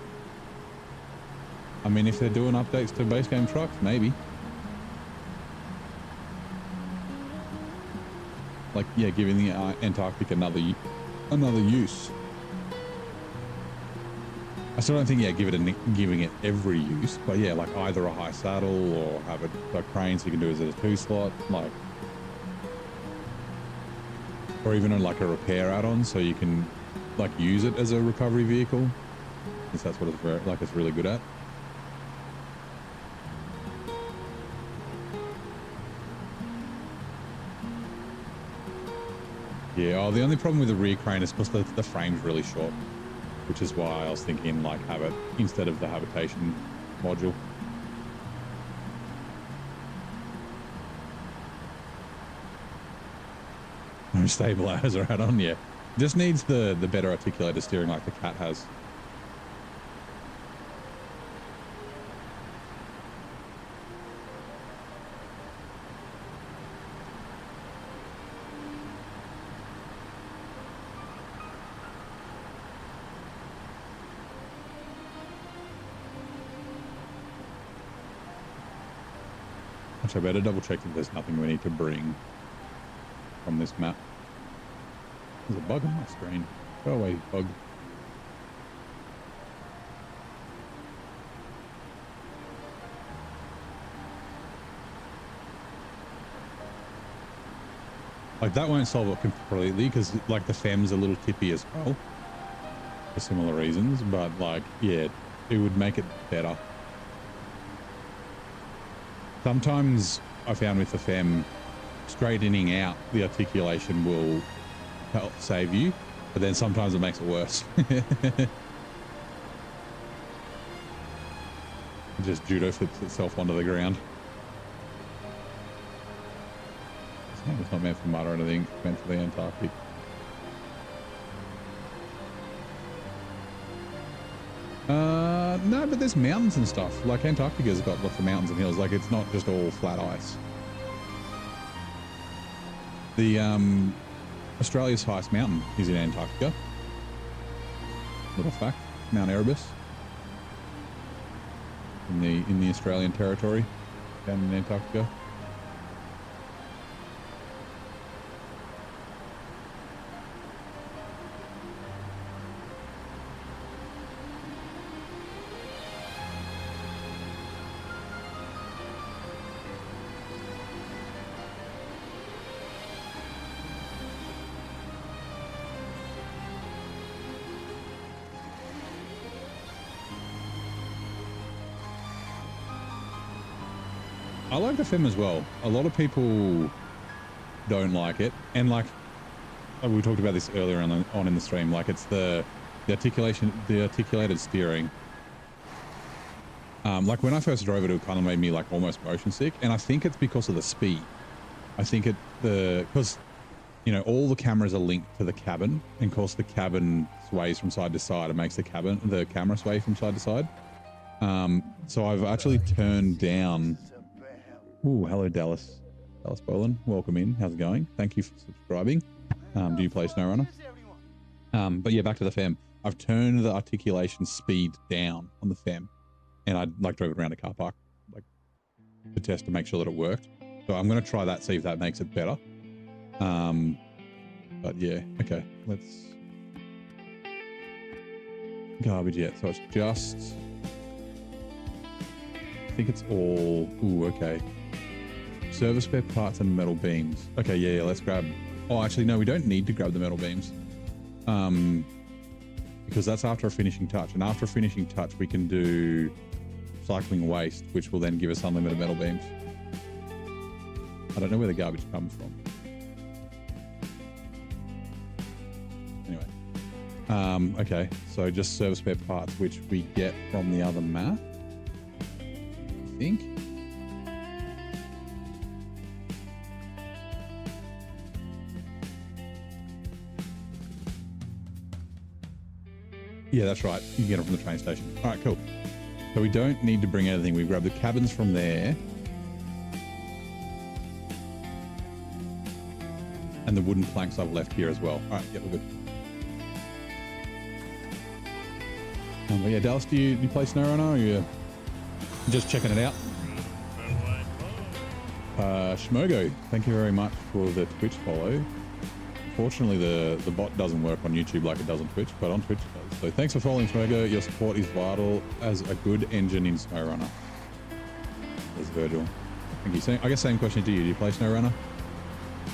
[SPEAKER 1] I mean, if they're doing updates to base game trucks, maybe. Like, yeah, giving the Antarctic another use. I still don't think, giving it every use, but yeah, like either a high saddle or have it like crane so you can do it as a 2-slot, like, or even like a repair add-on so you can like use it as a recovery vehicle, because that's what it's really good at. Yeah, the only problem with the rear crane is because the frame's really short, which is why I was thinking like have it instead of the habitation module. No stabilizer add-on, yeah. Just needs the better articulated steering like the Cat has. Actually, I better double check if there's nothing we need to bring from this map. There's a bug on my screen. Go away, bug. Like that won't solve it completely because like the fem's a little tippy as well for similar reasons, but like, yeah, it would make it better. Sometimes I found with the fem, straightening out the articulation will help save you, but then sometimes it makes it worse. It just judo flips itself onto the ground. It's not meant for mud or anything, it's meant for the Antarctic. No, but there's mountains and stuff. Like Antarctica's got lots of mountains and hills. Like it's not just all flat ice. The Australia's highest mountain is in Antarctica. Little fact, Mount Erebus. In the Australian territory, down in Antarctica. I like the FEM as well. A lot of people don't like it, and like we talked about this earlier on in the stream. Like it's the articulated steering. Like when I first drove it, it kind of made me like almost motion sick, and I think it's because of the speed. I think because you know all the cameras are linked to the cabin, and of course the cabin sways from side to side. It makes the camera sway from side to side. So I've actually turned down. Ooh, hello Dallas Boland, welcome in. How's it going? Thank you for subscribing. Do you play SnowRunner? But yeah, back to the FEM. I've turned the articulation speed down on the FEM, and I like drove it around a car park, like to test to make sure that it worked. So I'm going to try that, see if that makes it better. But yeah, okay, let's garbage yet. So it's just, I think it's all, ooh, okay. Service spare parts and metal beams. Okay, yeah, let's grab, oh, actually, no, we don't need to grab the metal beams. Because that's after a finishing touch. And after a finishing touch, we can do cycling waste, which will then give us unlimited metal beams. I don't know where the garbage comes from. Anyway. Okay, so just service spare parts, which we get from the other map, I think. Yeah, that's right. You can get them from the train station. All right, cool. So we don't need to bring anything. We grab the cabins from there. And the wooden planks I've left here as well. All right, yeah, we're good. But yeah, Dallas, do you play SnowRunner, or are you just checking it out? Schmogo, thank you very much for the Twitch follow. Unfortunately, the bot doesn't work on YouTube like it does on Twitch, but on Twitch it does. So thanks for following, Schmogo. Your support is vital as a good engine in SnowRunner. There's Virgil. Thank you. I guess same question to you. Do you play SnowRunner?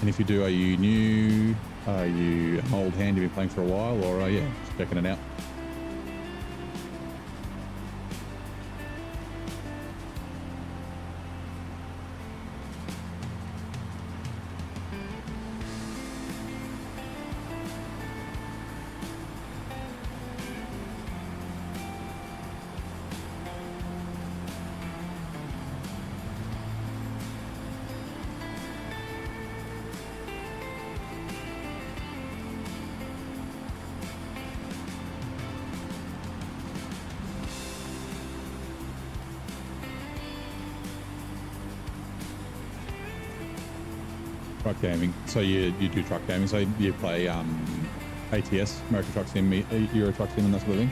[SPEAKER 1] And if you do, are you new? Are you an old hand you've been playing for a while, or are you just checking it out? Truck gaming. So you do truck gaming. So you play ATS, American Truck Sim, Euro Truck Sim, and that sort of thing.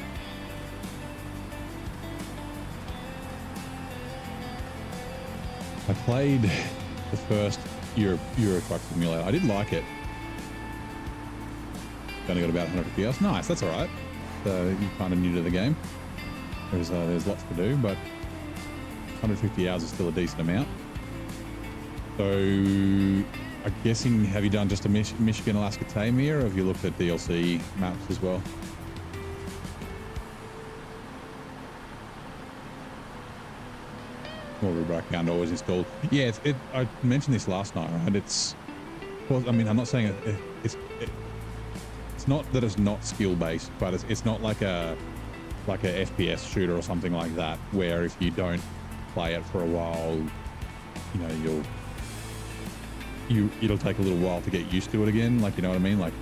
[SPEAKER 1] I played the first Euro Truck Simulator. I did like it. Only got about 150 hours. Nice, that's all right. So you're kind of new to the game. There's lots to do, but 150 hours is still a decent amount. So I'm guessing, have you done just a Michigan, Alaska, Tamir, or have you looked at DLC maps as well? More of a background always installed. Yeah, I mentioned this last night, right? Well, I mean, I'm not saying it's not that it's not skill based, but it's not like a FPS shooter or something like that, where if you don't play it for a while, you know, it'll take a little while to get used to it again, like, you know what I mean, like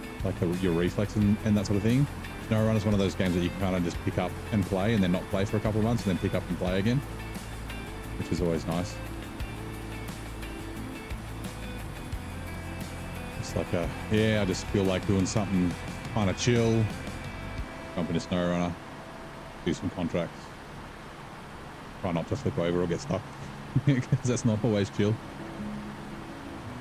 [SPEAKER 1] your reflex and that sort of thing. SnowRunner is one of those games that you can kind of just pick up and play, and then not play for a couple of months, and then pick up and play again, which is always nice. It's like I just feel like doing something kind of chill, jump into SnowRunner, do some contracts, try not to flip over or get stuck, because that's not always chill.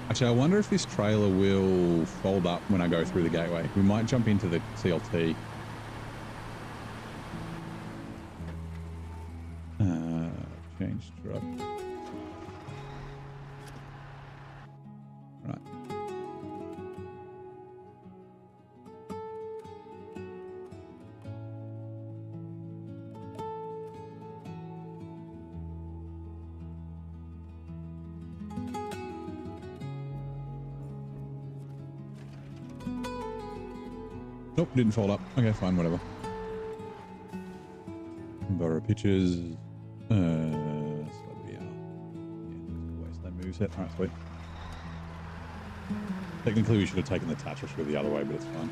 [SPEAKER 1] Actually, I wonder if this trailer will fold up when I go through the gateway. We might jump into the CLT. Change truck. Right. Nope, didn't fold up. Okay, fine, whatever. Borrow pictures. So yeah, wasteland moveset. Alright, sweet. Technically, we should have taken the Tatris the other way, but it's fine.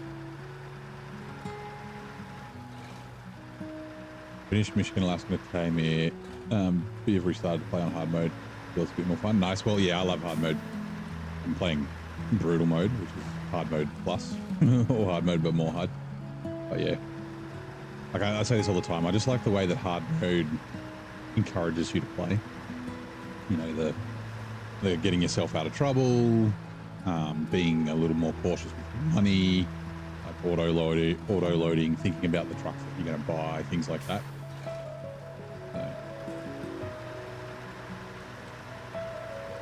[SPEAKER 1] Finished Michigan, Alaska, Tamir. You've restarted to play on hard mode. Feels a bit more fun. Nice. Well, yeah, I love hard mode. I'm playing brutal mode, which is hard mode plus, or hard mode but more hard. But yeah, like I say this all the time. I just like the way that hard mode encourages you to play. You know, the getting yourself out of trouble, being a little more cautious with your money, like auto loading, thinking about the trucks that you're going to buy, things like that.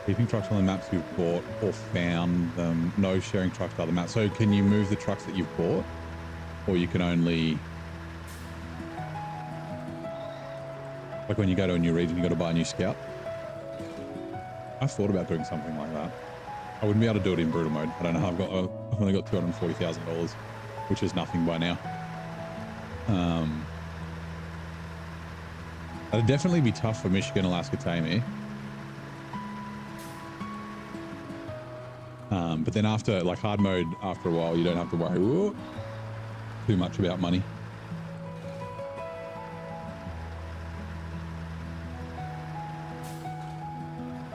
[SPEAKER 1] Keeping trucks on the maps you've bought or found, no sharing trucks to other maps. So can you move the trucks that you've bought, or you can only, like when you go to a new region, you got to buy a new scout? I thought about doing something like that. I wouldn't be able to do it in brutal mode. I don't know. I've only got $240,000, which is nothing by now. That'd definitely be tough for Michigan, Alaska, Tamir. But then after, like hard mode, after a while, you don't have to worry too much about money.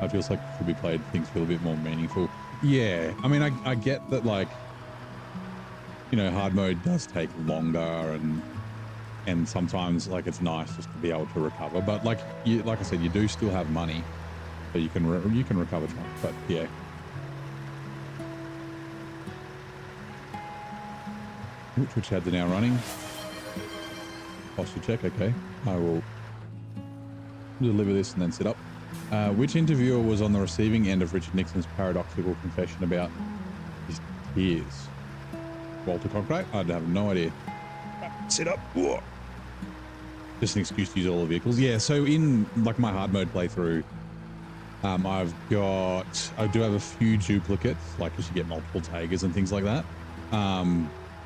[SPEAKER 1] I feels like it should be played, things feel a bit more meaningful. Yeah, I mean, I get that, like, you know, hard mode does take longer and sometimes, like, it's nice just to be able to recover. But like I said, you do still have money, so you can recover trucks. But yeah. Which ads are now running? Posture check, okay. I will deliver this and then sit up. Which interviewer was on the receiving end of Richard Nixon's paradoxical confession about his tears? Walter Conkright? I have no idea. Sit up. Whoa. Just an excuse to use all the vehicles. Yeah, so in like my hard mode playthrough, I do have a few duplicates, like because you get multiple Tigers and things like that.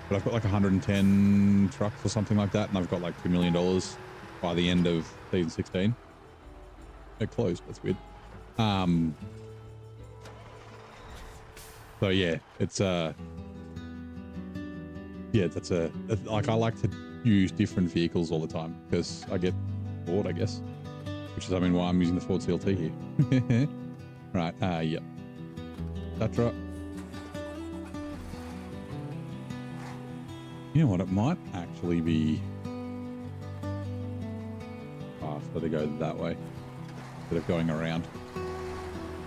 [SPEAKER 1] But I've got like 110 trucks or something like that, and I've got like $2 million by the end of season 16. It closed. That's weird. So yeah, it's like I like to use different vehicles all the time because I get bored, I guess. Which is, I mean, why I'm using the Ford CLT here. Right. Yep. Tatra. You know what? It might actually be faster to go that way instead of going around,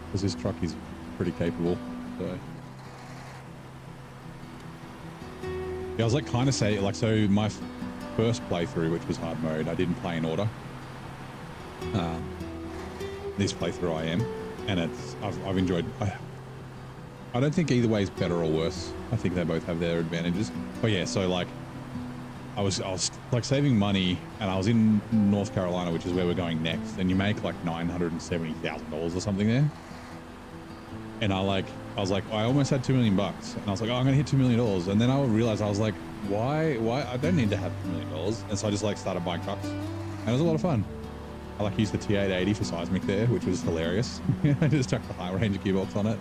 [SPEAKER 1] because this truck is pretty capable. So yeah, I was like kind of say like, so my first playthrough, which was hard mode, I didn't play in order. This playthrough I am, and I've enjoyed. I don't think either way is better or worse. I think they both have their advantages. But yeah, so like I was like saving money, and I was in North Carolina, which is where we're going next, and you make like $970,000 or something there. And I was like, I almost had $2 million, and I was like, oh, I'm gonna hit $2 million. And then I realized, I was like, why? I don't need to have $2 million. And so I just like started buying trucks, and it was a lot of fun. I like used the T880 for seismic there, which was hilarious. I just chucked the high range gearbox on it,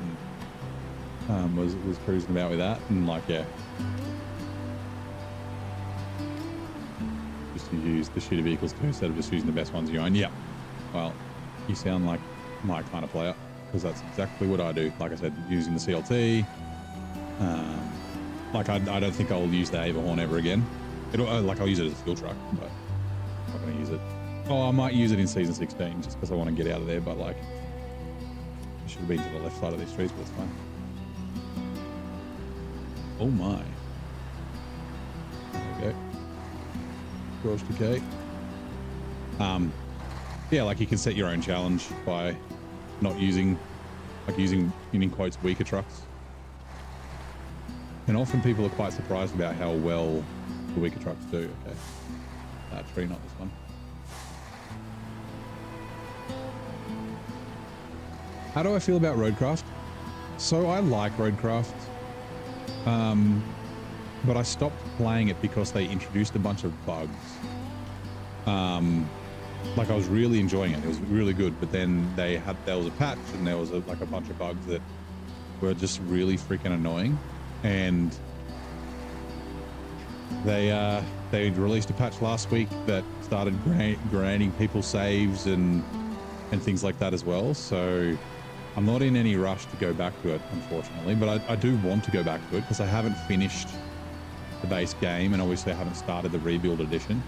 [SPEAKER 1] and was cruising about with that, and like, yeah, just to use the shitty vehicles too instead of just using the best ones you own. Yeah, well, you sound like my kind of player, because that's exactly what I do. Like I said, using the CLT. Like I don't think I'll use the Averhorn ever again. I'll use it as a fuel truck, but I'm not going to use it. Oh, I might use it in season 16 just because I want to get out of there, but like, I should have been to the left side of these trees, but it's fine. Oh my. There we go. Garage decay. Yeah, like you can set your own challenge by not using, like using, in quotes, weaker trucks. And often people are quite surprised about how well the weaker trucks do. Okay. That tree, not this one. How do I feel about Roadcraft? So I like Roadcraft. but I stopped playing it because they introduced a bunch of bugs. Like I was really enjoying it. It was really good, but then there was a patch and there was like a bunch of bugs that were just really freaking annoying. And they released a patch last week that started granting people saves and things like that as well. So I'm not in any rush to go back to it, unfortunately, but I do want to go back to it because I haven't finished the base game, and obviously I haven't started the rebuild edition.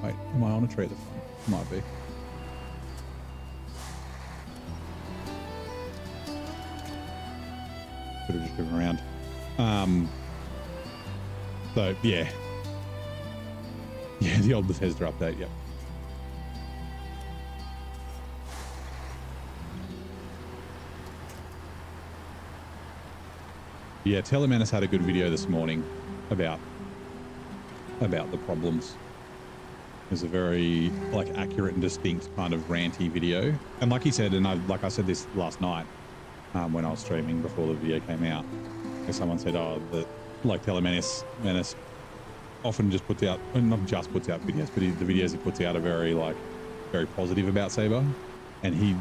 [SPEAKER 1] Wait, am I on a tree at the front? Might be. Could have just driven around. So yeah, the old Bethesda update. Yep. Yeah, Telemanus had a good video this morning about the problems. It was a very like accurate and distinct kind of ranty video, and like he said, and I said this last night when I was streaming before the video came out. Someone said, "Oh, like Telemanus often just puts out, not just puts out videos, but the videos he puts out are very positive about Saber, and he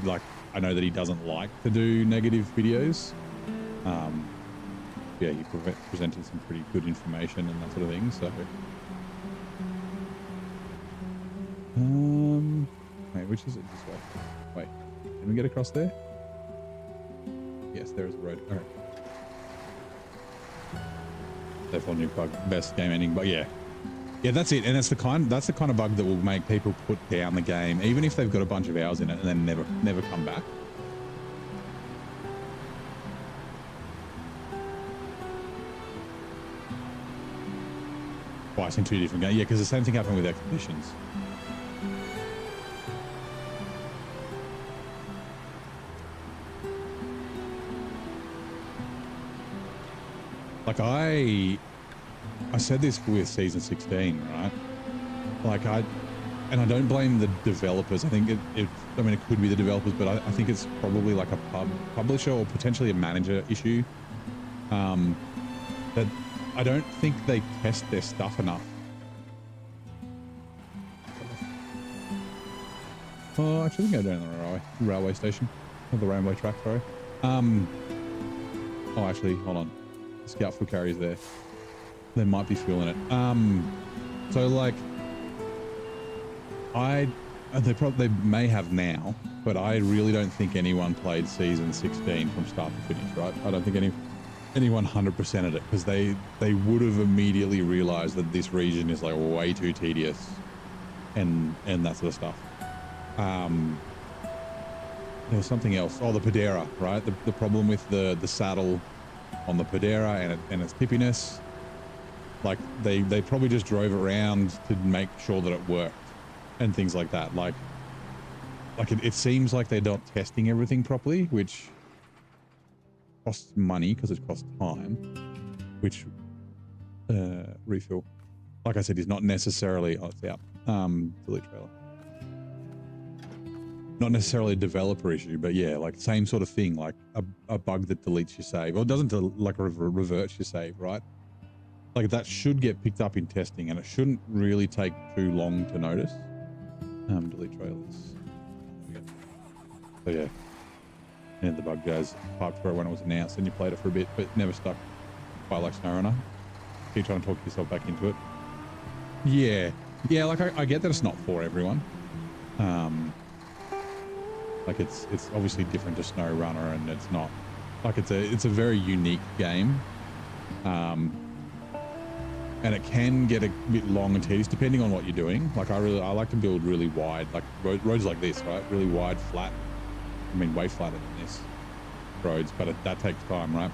[SPEAKER 1] I know that he doesn't like to do negative videos." Yeah, he presented some pretty good information and that sort of thing. So, wait, which is it this way? Wait, can we get across there? Yes, there is a road. All right. Definitely new bug, best game ending, but yeah, that's it. And that's the kind of bug that will make people put down the game, even if they've got a bunch of hours in it, and then never come back. Twice in two different games. Yeah, because the same thing happened with Expeditions. Like I said this with season 16, right? Like I don't blame the developers. I think it could be the developers, but I think it's probably like a publisher or potentially a manager issue. That I don't think they test their stuff enough. Oh, actually, we can go down the railway station, or the railway track. Sorry. Oh, actually, hold on. The scout foot carrier's there. They might be fueling it. So like, they may have now, but I really don't think anyone played season 16 from start to finish. Right? I don't think anyone 100%ed it, because they would have immediately realized that this region is like way too tedious and that sort of stuff. There was something else. Oh, the Pedera, right? The problem with the saddle on the Pedera and its tippiness. Like they probably just drove around to make sure that it worked and things like that. Like it seems like they're not testing everything properly, which costs money because it costs time, which refill, like I said, is not necessarily it's out. Delete trailer. Not necessarily a developer issue, but yeah, like same sort of thing, like a bug that deletes your save, or doesn't reverts your save, right? Like that should get picked up in testing, and it shouldn't really take too long to notice. Delete trailers. So yeah. And the bug goes piped for it when it was announced, and you played it for a bit, but never stuck. Quite like SnowRunner. Keep trying to talk yourself back into it. Yeah, like I get that it's not for everyone. Like it's obviously different to SnowRunner, and it's not like it's a very unique game. And it can get a bit long and tedious depending on what you're doing. Like I like to build really wide, like roads like this, right? Really wide, flat. I mean, way flatter than this roads, but that takes time, right?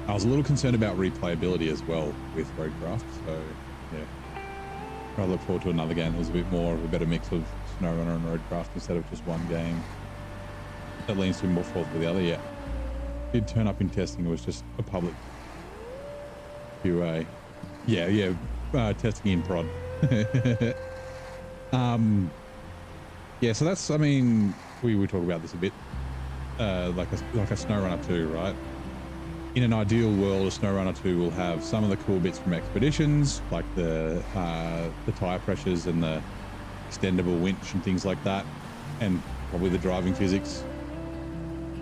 [SPEAKER 1] I was a little concerned about replayability as well with Roadcraft, so yeah. I look forward to another game that was a bit more of a better mix of SnowRunner and Roadcraft instead of just one game that leans to more forward with the other. Yeah, did turn up in testing. It was just a public QA. Yeah, testing in prod. Yeah, so that's, I mean, we talk about this a bit. like a SnowRunner 2, right? In an ideal world, a SnowRunner 2 will have some of the cool bits from expeditions, like the tire pressures and the extendable winch and things like that, and probably the driving physics,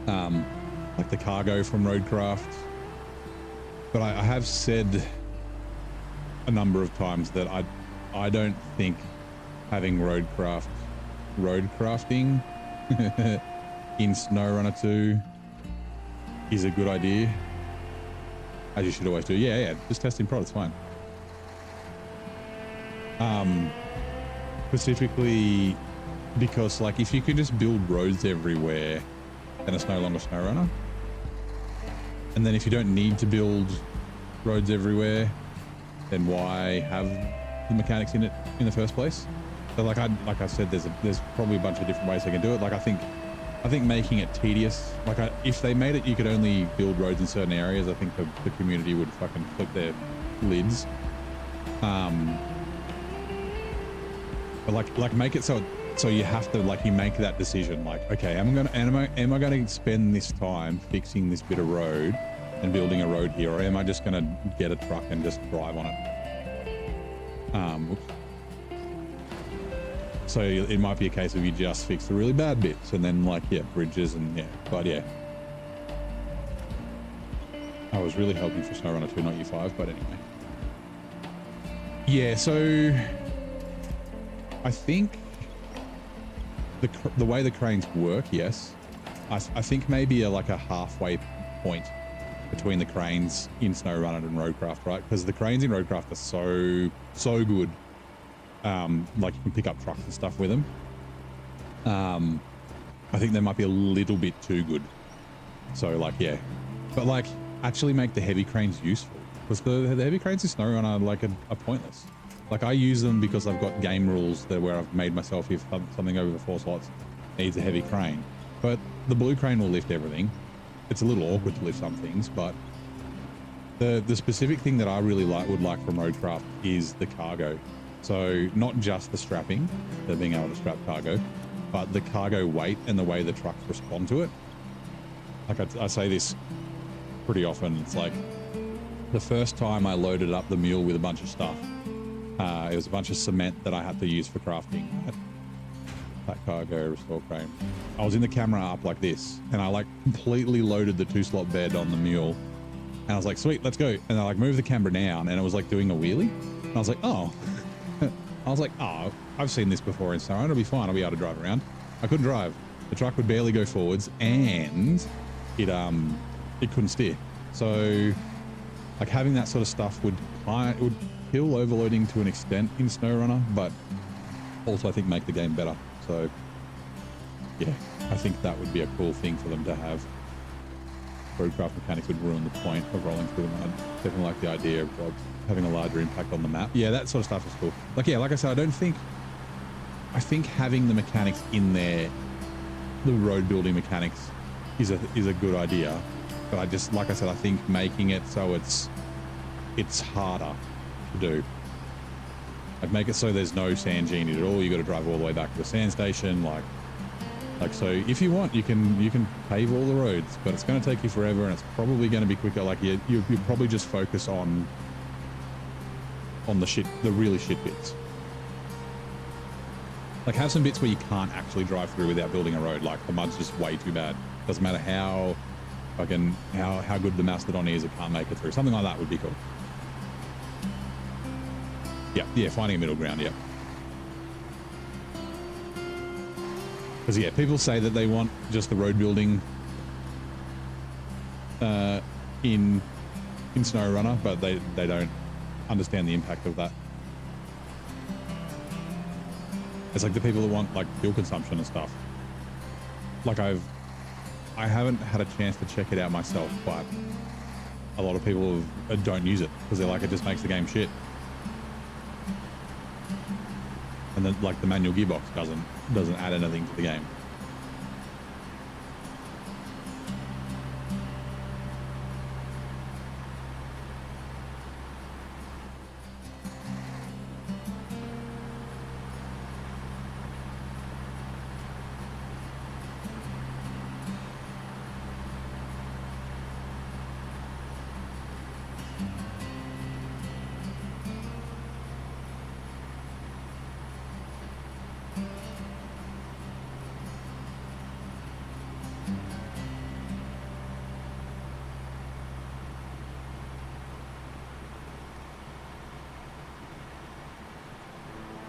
[SPEAKER 1] like the cargo from Roadcraft. But I have said a number of times that I don't think having roadcrafting in SnowRunner 2 is a good idea, as you should always do. Yeah, just testing prod, it's fine. Specifically because, like, if you can just build roads everywhere, then it's no longer SnowRunner. And then if you don't need to build roads everywhere, then why have the mechanics in it in the first place? So like I said, there's probably a bunch of different ways they can do it. Like I think making it tedious, like if they made it you could only build roads in certain areas, I think the community would fucking flip their lids. But like make it so you have to, like, you make that decision, like, okay, am I going to spend this time fixing this bit of road and building a road here, or am I just going to get a truck and just drive on it? So it might be a case of you just fix the really bad bits and then, like, yeah, bridges and yeah, but yeah. I was really hoping for SnowRunner 2, not U5, but anyway. Yeah, so I think the way the cranes work, yes. I think maybe like a halfway point between the cranes in SnowRunner and Roadcraft, right? Because the cranes in Roadcraft are so good. Like you can pick up trucks and stuff with them. I think they might be a little bit too good. So like, yeah, but like actually make the heavy cranes useful, because the heavy cranes in SnowRunner like are pointless. Like I use them because I've got game rules that where I've made myself, if something over 4 slots needs a heavy crane, but the blue crane will lift everything. It's a little awkward to lift some things, but the specific thing that I really would like from Roadcraft is the cargo. So not just the strapping, the being able to strap cargo, but the cargo weight and the way the trucks respond to it. Like I say this pretty often. It's like the first time I loaded up the mule with a bunch of stuff, it was a bunch of cement that I had to use for crafting. That cargo restore crane. I was in the camera up like this, and I like completely loaded the 2-slot bed on the mule, and I was like, sweet, let's go. And I like moved the camera down, and it was like doing a wheelie. And I was like, oh. I was like, oh, I've seen this before in SnowRunner. It'll be fine. I'll be able to drive around. I couldn't drive. The truck would barely go forwards, and it couldn't steer. So like having that sort of stuff would kill overloading to an extent in SnowRunner, but also I think make the game better. So yeah, I think that would be a cool thing for them to have. Roadcraft mechanics would ruin the point of rolling through them. I definitely like the idea of having a larger impact on the map. Yeah, that sort of stuff is cool. Like, yeah, like I said, I think having the mechanics in there, the road building mechanics is a good idea. But I just, like I said, I think making it so it's harder to do. I'd make it so there's no sand genie at all. You got to drive all the way back to the sand station. Like so if you want, you can pave all the roads, but it's going to take you forever, and it's probably going to be quicker. Like you probably just focus on the really shit bits. Like have some bits where you can't actually drive through without building a road. Like the mud's just way too bad. Doesn't matter how good the Mastodon is, it can't make it through. Something like that would be cool. Yeah, finding a middle ground, yeah. Because yeah, people say that they want just the road building in SnowRunner, but they don't understand the impact of that. It's like the people that want like fuel consumption and stuff. Like I haven't had a chance to check it out myself, but a lot of people don't use it because they're like, it just makes the game shit. And then like the manual gearbox doesn't add anything to the game.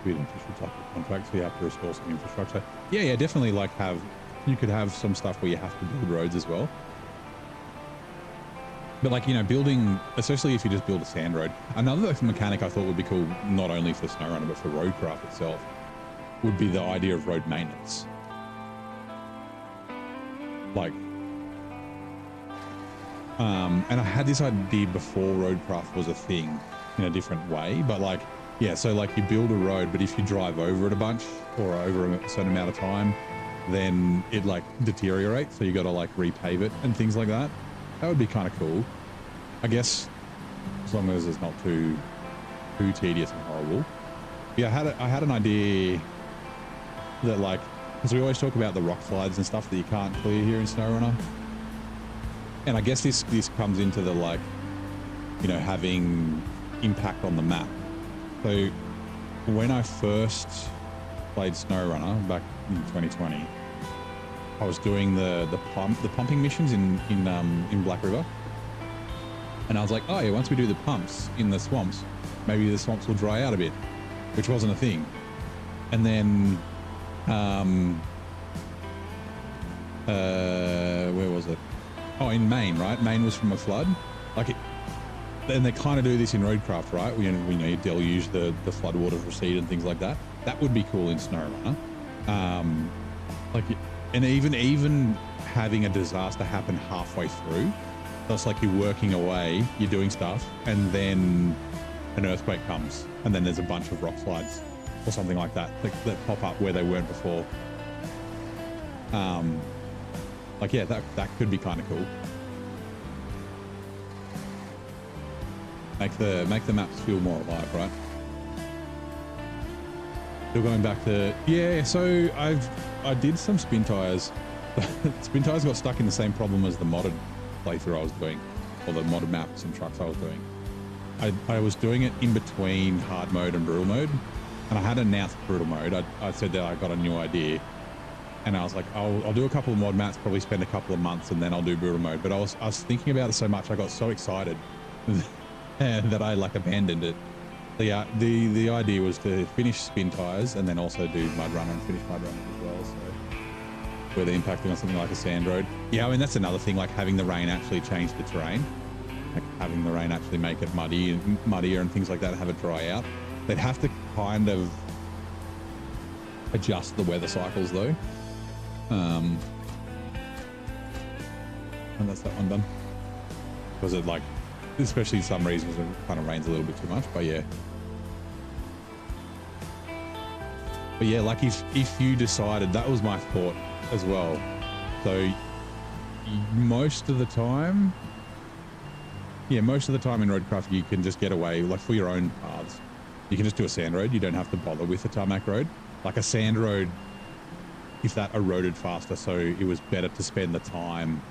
[SPEAKER 1] be an official type of contract, so you have to restore some infrastructure. Yeah, definitely. Like you could have some stuff where you have to build roads as well. But like, building, especially if you just build a sand road. Another mechanic I thought would be cool, not only for SnowRunner but for roadcraft itself, would be the idea of road maintenance. Like, and I had this idea before roadcraft was a thing in a different way, but like, yeah, so like you build a road, but if you drive over it a bunch or over a certain amount of time, then it like deteriorates. So you got to like repave it and things like that. That would be kind of cool, I guess, as long as it's not too tedious and horrible. Yeah, I had an idea that, like, because we always talk about the rock slides and stuff that you can't clear here in SnowRunner, and I guess this comes into the, like, having impact on the map. So when I first played SnowRunner back in 2020. I was doing the pumping missions in Black River, and I was like, oh yeah, once we do the pumps in the swamps, maybe the swamps will dry out a bit, which wasn't a thing. And then where was it? Oh, in Maine, right? Maine was from a flood. Like, and they kind of do this in roadcraft, right? We deluge the floodwaters recede and things like that. That would be cool in SnowRunner. Like. And even having a disaster happen halfway through, that's like you're working away, you're doing stuff, and then an earthquake comes, and then there's a bunch of rock slides or something like that that pop up where they weren't before. Like, yeah, that could be kind of cool. Make the maps feel more alive, right? Still going back to, yeah, so I did some spin tires. Spin tires got stuck in the same problem as the modded playthrough I was doing, or the modded maps and trucks I was doing. I was doing it in between hard mode and brutal mode, and I had announced brutal mode. I said that I got a new idea, and I was like, I'll do a couple of mod maps, probably spend a couple of months, and then I'll do brutal mode. But I was thinking about it so much, I got so excited that I like abandoned it. The idea was to finish spin tires and then also do mud runner and finish mud runner as well. So where they're impacting on something like a sand road. Yeah, I mean, that's another thing, like having the rain actually change the terrain, like having the rain actually make it muddier and things like that, have it dry out. They'd have to kind of adjust the weather cycles though. And that's that one done. Was it like, especially some reasons it kind of rains a little bit too much, but yeah. But yeah, like if you decided, that was my thought as well. So most of the time in roadcraft, you can just get away, like for your own paths, you can just do a sand road. You don't have to bother with a tarmac road. Like a sand road, if that eroded faster, so it was better to spend the time,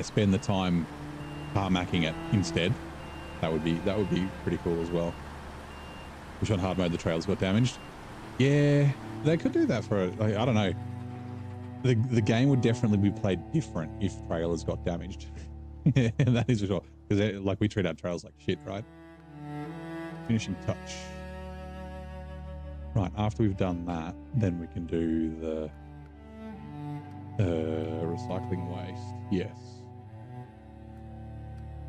[SPEAKER 1] spend the time tarmacking it instead. That would be pretty cool as well. Which on hard mode the trails got damaged. Yeah, they could do that for, like, I don't know. The game would definitely be played different if trailers got damaged. That is for sure. Because like we treat our trails like shit, right? Finishing touch. Right, after we've done that, then we can do the recycling waste. Yes.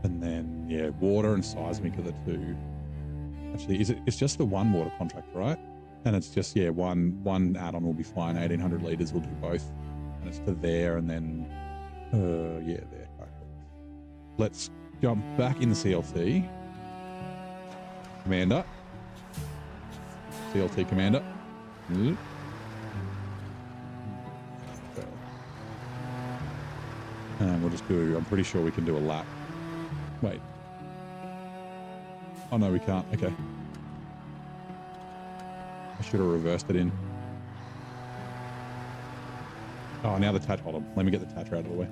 [SPEAKER 1] And then, yeah, water and seismic are the two. Actually, it's just the one water contract, right? And it's just, yeah, one add-on will be fine. 1800 liters will do both. And it's for there, and then, yeah, there. Right. Let's jump back in the CLT. Commander. CLT Commander. And we'll just do, I'm pretty sure we can do a lap. Wait. Oh no, we can't. Okay. I should have reversed it in. Oh, now the Tatch. Hold on. Let me get the Tatch out of the way.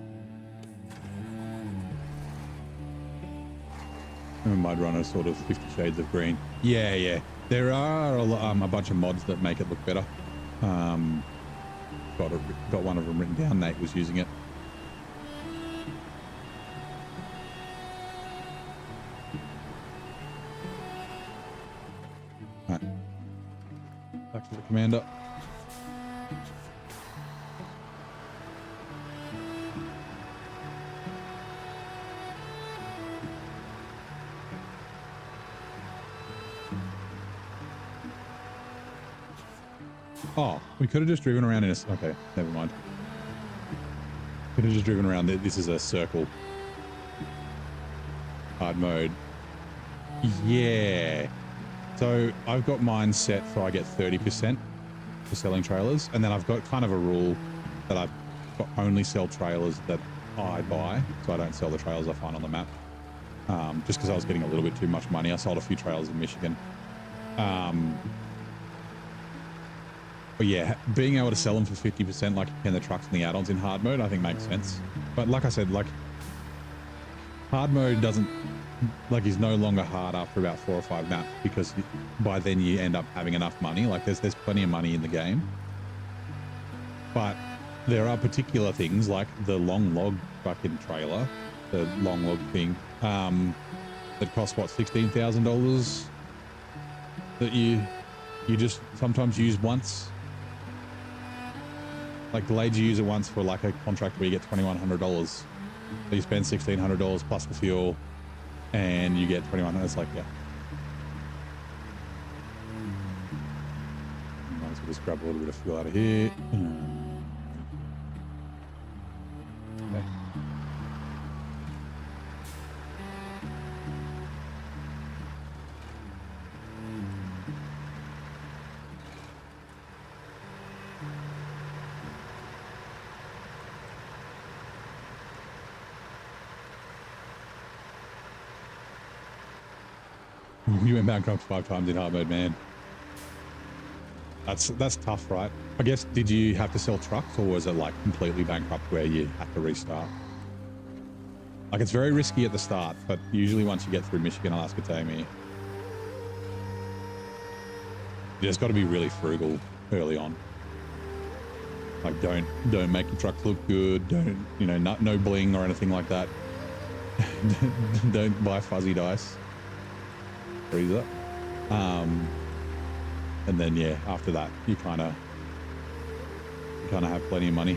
[SPEAKER 1] Mud Runner, sort of 50 shades of green. Yeah, yeah. There are a bunch of mods that make it look better. Got one of them written down. Nate was using it. Right. Back to the commander. Oh, we could have just driven around in a... Okay, never mind. Could have just driven around. This is a circle. Hard mode. Yeah. So I've got mine set so I get 30% for selling trailers. And then I've got kind of a rule that I've got only sell trailers that I buy. So I don't sell the trailers I find on the map. Just because I was getting a little bit too much money. I sold a few trailers in Michigan. But yeah, being able to sell them for 50% like you can the trucks and the add-ons in hard mode, I think makes sense. But like I said, like hard mode doesn't, like is no longer hard after about 4 or 5 maps because by then you end up having enough money. Like there's plenty of money in the game. But there are particular things like the long log fucking trailer, the long log thing, that costs what, $16,000 that you just sometimes use once. Like delayed you use it once for like a contract where you get $2,100. So you spend $1,600 plus the fuel and you get $2,100. It's like, yeah. Might as well just grab a little bit of fuel out of here. Okay. You went bankrupt 5 times in hard mode, man. That's tough, right? I guess, did you have to sell trucks or was it like completely bankrupt where you had to restart? Like it's very risky at the start, but usually once you get through Michigan, Alaska, Tammy, you just got to be really frugal early on. Like don't make your truck look good. Don't, you know, no bling or anything like that. Don't buy fuzzy dice. Freezer. And then yeah, after that you kind of have plenty of money.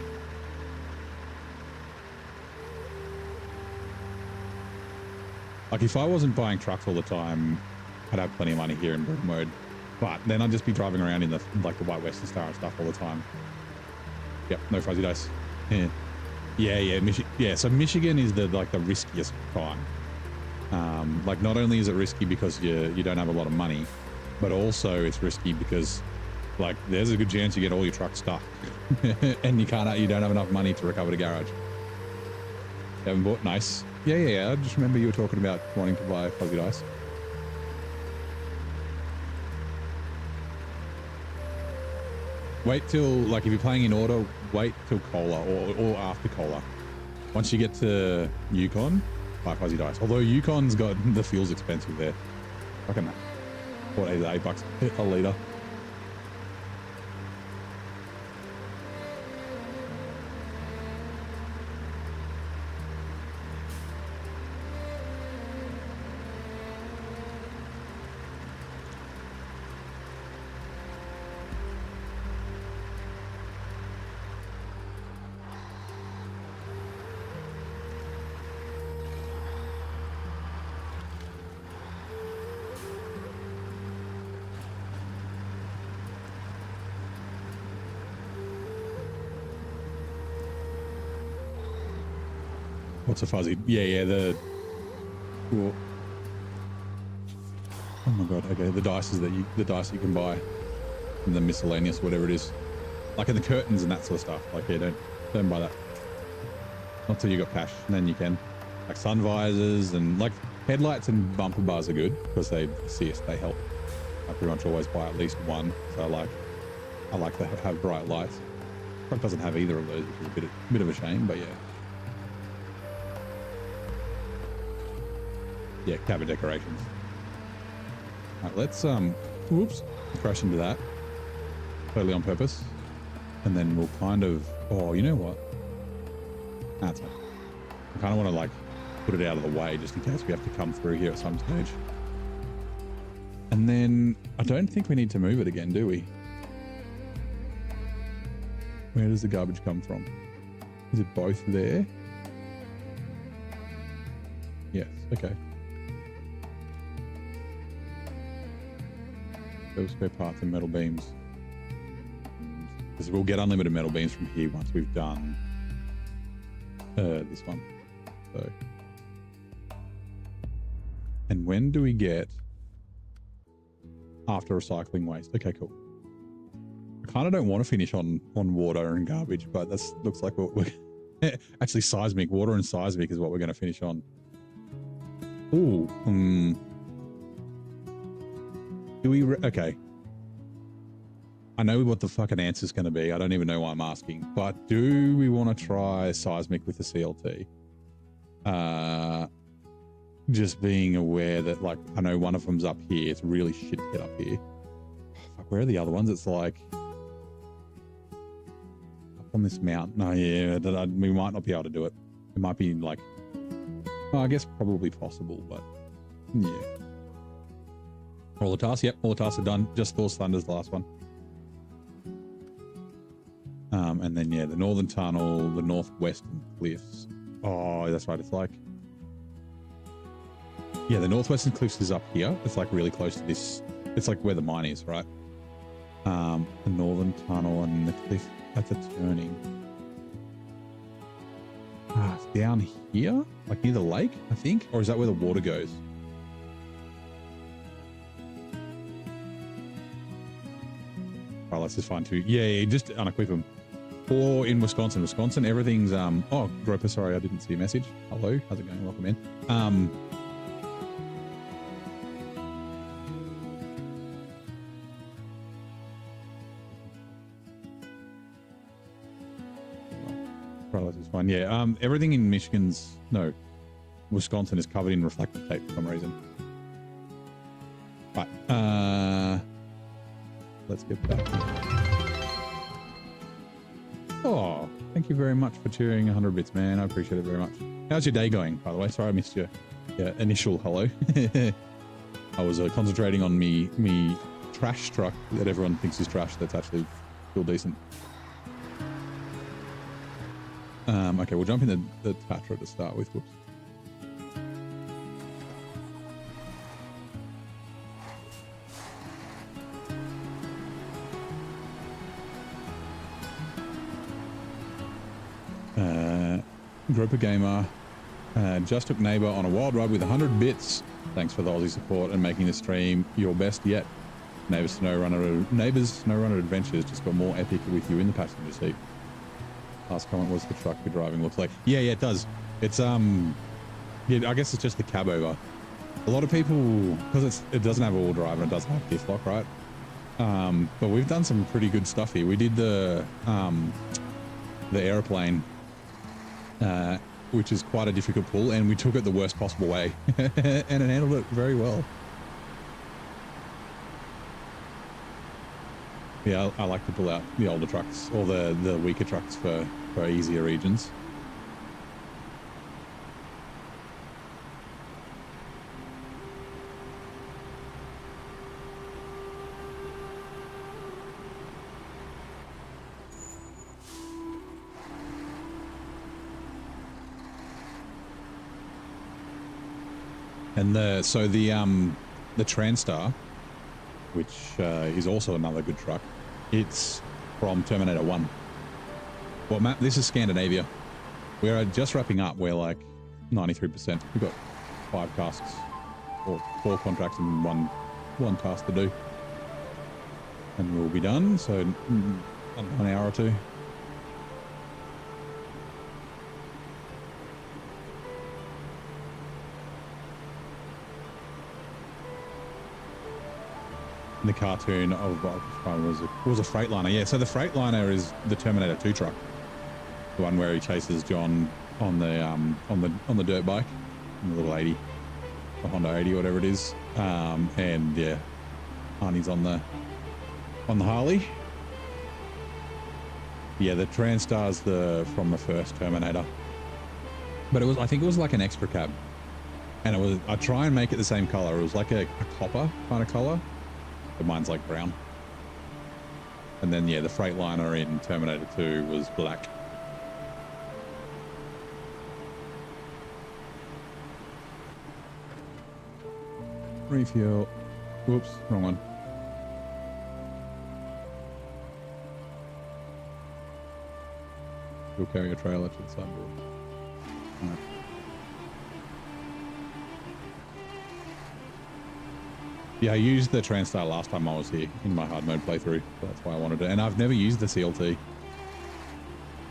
[SPEAKER 1] Like if I wasn't buying trucks all the time, I'd have plenty of money here in Broom mode, but then I'd just be driving around in the like the White Western Star and stuff all the time. Yep, no fuzzy dice. Yeah. So Michigan is the riskiest time. Like not only is it risky because you don't have a lot of money, but also it's risky because like there's a good chance you get all your trucks stuck and you don't have enough money to recover the garage. You haven't bought? Nice. Yeah. I just remember you were talking about wanting to buy fuzzy dice. Wait till, like if you're playing in order, wait till Cola or after Cola. Once you get to Yukon, buy fuzzy dice. Although Yukon's got, the fuel's expensive there. Fucking, what is it, $8 a litre? What's a fuzzy? Yeah, cool. Oh my god, okay, the dice you can buy. And the miscellaneous, whatever it is. Like in the curtains and that sort of stuff. Like, yeah, don't buy that. Not till you got cash, and then you can. Like sun visors and like headlights and bumper bars are good because they assist, they help. I pretty much always buy at least one. So I like to have bright lights. Truck doesn't have either of those, which is a bit of a shame, but yeah. Yeah, cabin decorations. All right, let's whoops, crash into that. Totally on purpose. And then we'll kind of, oh, you know what? That's fine. I kind of want to like put it out of the way just in case we have to come through here at some stage. And then I don't think we need to move it again, do we? Where does the garbage come from? Is it both there? Yes, okay. Those spare parts and metal beams. Because we'll get unlimited metal beams from here once we've done this one. So, and when do we get after recycling waste? Okay, cool. I kind of don't want to finish on water and garbage, but that looks like what we're actually seismic. Water and seismic is what we're going to finish on. Ooh, do we? Okay. I know what the fucking answer is going to be. I don't even know why I'm asking, but do we want to try seismic with the CLT? Just being aware that, like, I know one of them's up here. It's really shit to get up here. Fuck, where are the other ones? It's like up on this mountain. No, yeah, we might not be able to do it. It might be like, oh, I guess probably possible, but yeah. All the tasks, yep, all the tasks are done. Just Thor's Thunder's the last one. And then, yeah, the northern tunnel, the northwestern cliffs. Oh, that's right. It's like, yeah, the northwestern cliffs is up here. It's like really close to this. It's like where the mine is, right? The northern tunnel and the cliff, that's a turning. It's down here, like near the lake, I think. Or is that where the water goes? Oh, that's just fine too. Yeah, just unequip them. Or in Wisconsin. Wisconsin, everything's oh, Groper, sorry, I didn't see your message. Hello, how's it going? Welcome in. That's fine. Yeah, everything in Wisconsin is covered in reflective tape for some reason. Right. Let's get back. Oh, thank you very much for cheering 100 bits, man. I appreciate it very much. How's your day going, by the way? Sorry I missed your initial hello. I was concentrating on me trash truck that everyone thinks is trash. That's actually still decent. Okay, we'll jump in the Patra to start with. Whoops. Groper Gamer just took neighbor on a wild ride with 100 bits. Thanks for the Aussie support and making the stream your best yet. Neighbors SnowRunner Adventures just got more epic with you in the passenger seat. Last comment was the truck you're driving looks like. Yeah, it does. It's yeah, I guess it's just the cab over. A lot of people, because it doesn't have all drive and it doesn't have diff lock, right? But we've done some pretty good stuff here. We did the airplane, which is quite a difficult pull, and we took it the worst possible way, and it handled it very well. Yeah, I like to pull out the older trucks or the weaker trucks for easier regions. And the Transtar, which is also another good truck, it's from Terminator 1. Well, Matt, this is Scandinavia. We're just wrapping up. We're like 93%. We've got 5 tasks, or 4 contracts and one task to do, and we'll be done. So an hour or 2. The cartoon of was a Freightliner. Yeah, so the Freightliner is the Terminator 2 truck, the one where he chases John on the dirt bike, on the little 80, the Honda 80, whatever it is. And yeah, Arnie's on the Harley. Yeah, the Transtar's from the first Terminator, but I think it was like an extra cab, And it was, I try and make it the same color. It was like a copper kind of color, but mine's like brown. And then, yeah, the Freightliner in Terminator 2 was black. Refuel. Whoops, wrong one. You'll carry a trailer to the sideboard. Right. Yeah, I used the TransStar last time I was here in my hard mode playthrough. So that's why I wanted it. And I've never used the CLT.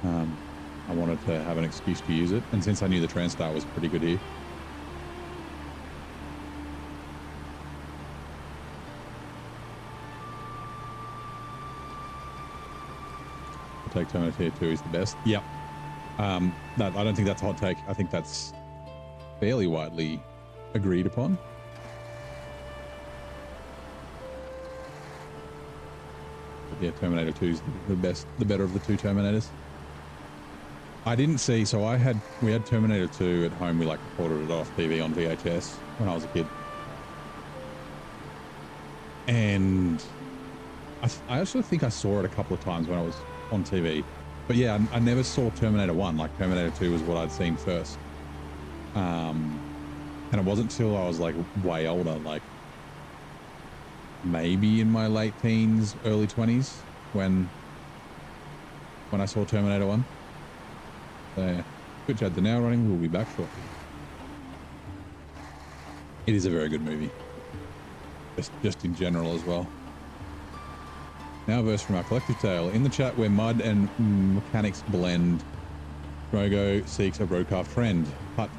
[SPEAKER 1] I wanted to have an excuse to use it. And since I knew the TransStar was pretty good here. I'll take Terminator 2 is the best. Yep. I don't think that's a hot take. I think that's fairly widely agreed upon. Yeah, Terminator 2 is the better of the two Terminators. I didn't see, so we had Terminator 2 at home. We like recorded it off TV on VHS when I was a kid. And I actually think I saw it a couple of times when I was on TV. But yeah, I never saw Terminator 1. Like Terminator 2 was what I'd seen first. And it wasn't until I was like way older, like maybe in my late teens, early 20s, when I saw Terminator 1. So yeah, good chat. Now running. We'll be back shortly. It is a very good movie, just in general as well. Now a verse from our collective tale. In the chat where mud and mechanics blend, Drogo seeks a roadcraft friend. Hut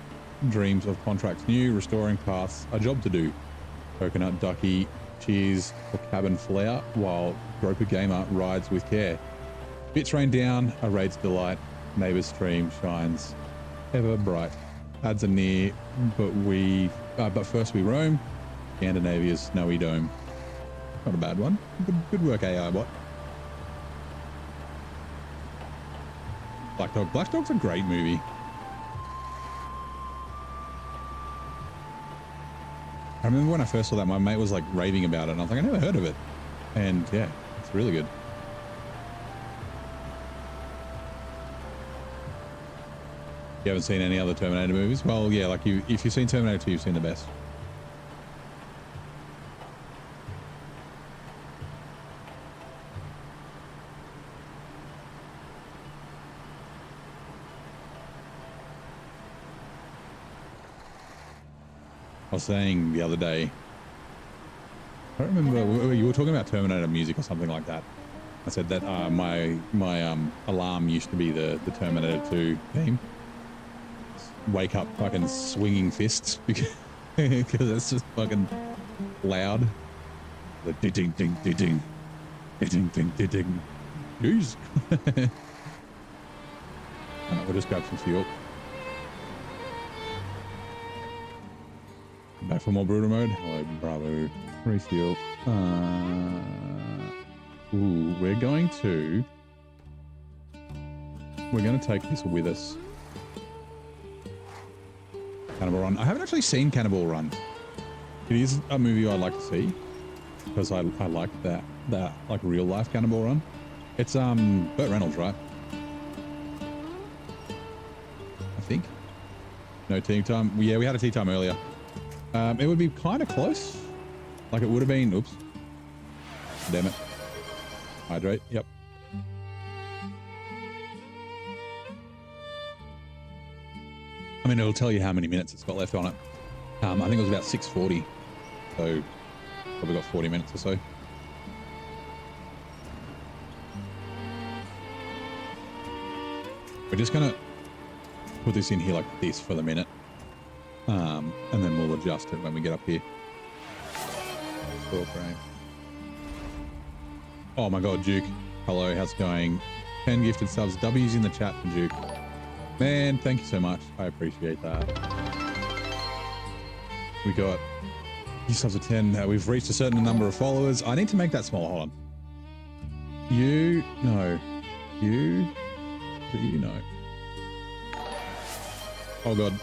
[SPEAKER 1] dreams of contracts new, restoring paths, a job to do. Coconut Ducky cheers for cabin flare, while Groper Gamer rides with care. Bits rain down, a raid's delight. Neighbour's stream shines ever bright. Ads are near, but first we roam. Scandinavia's snowy dome. Not a bad one. Good work, AI bot. Black Dog. Black Dog's a great movie. I remember when I first saw that, my mate was like raving about it, and I was like, I never heard of it. And yeah, it's really good. You haven't seen any other Terminator movies? Well, yeah, like if you've seen Terminator 2, you've seen the best. I was saying the other day, I don't remember, you were talking about Terminator music or something like that. I said that my alarm used to be the Terminator 2 theme. Wake up fucking swinging fists because it's just fucking loud. The ding ding ding ding ding ding ding ding. Jeez. We'll just grab some fuel. Back for more brutal mode. Hello, Bravo. Refuel. We're going to take this with us. Cannibal Run. I haven't actually seen Cannibal Run. It is a movie I'd like to see because I like that like real life Cannibal Run. It's Burt Reynolds, right? I think. No team time. Yeah, we had a tea time earlier. It would be kind of close. Like it would have been. Oops. Damn it. Hydrate. Yep. I mean, it'll tell you how many minutes it's got left on it. I think it was about 6:40. So probably got 40 minutes or so. We're just going to put this in here like this for the minute. And then we'll adjust it when we get up here. Store frame. Oh my God, Duke. Hello, how's it going? 10 gifted subs. W's in the chat for Duke. Man, thank you so much. I appreciate that. We got you subs of 10. We've reached a certain number of followers. I need to make that smaller. Hold on. You know. You. Do you know? Oh God.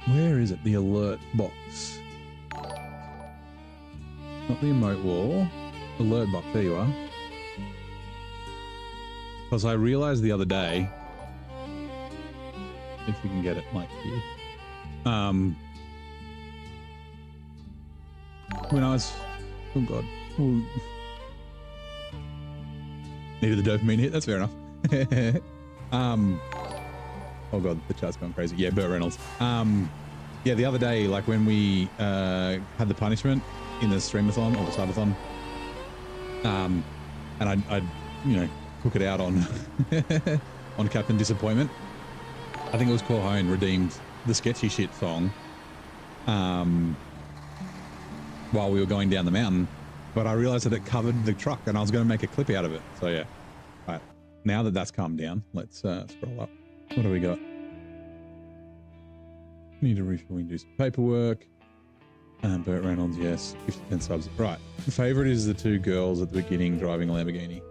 [SPEAKER 1] Where is it? The alert box. Not the emote wall. Alert box. There you are. Because I realized the other day, if we can get it like here, when I was, oh god, ooh. Needed the dopamine hit. That's fair enough. Oh god, the chat's gone crazy. Yeah, Burt Reynolds. Yeah, the other day, like when we had the punishment in the streamathon or the subathon, and I you know, took it out on on Captain Disappointment. I think it was Corhone redeemed the sketchy shit song while we were going down the mountain, but I realized that it covered the truck and I was going to make a clip out of it. So yeah, all right. Now that that's calmed down, let's scroll up. What do we got? Need to refill and do some paperwork. Burt Reynolds, yes. 50 subs. Right. The favorite is the two girls at the beginning driving a Lamborghini.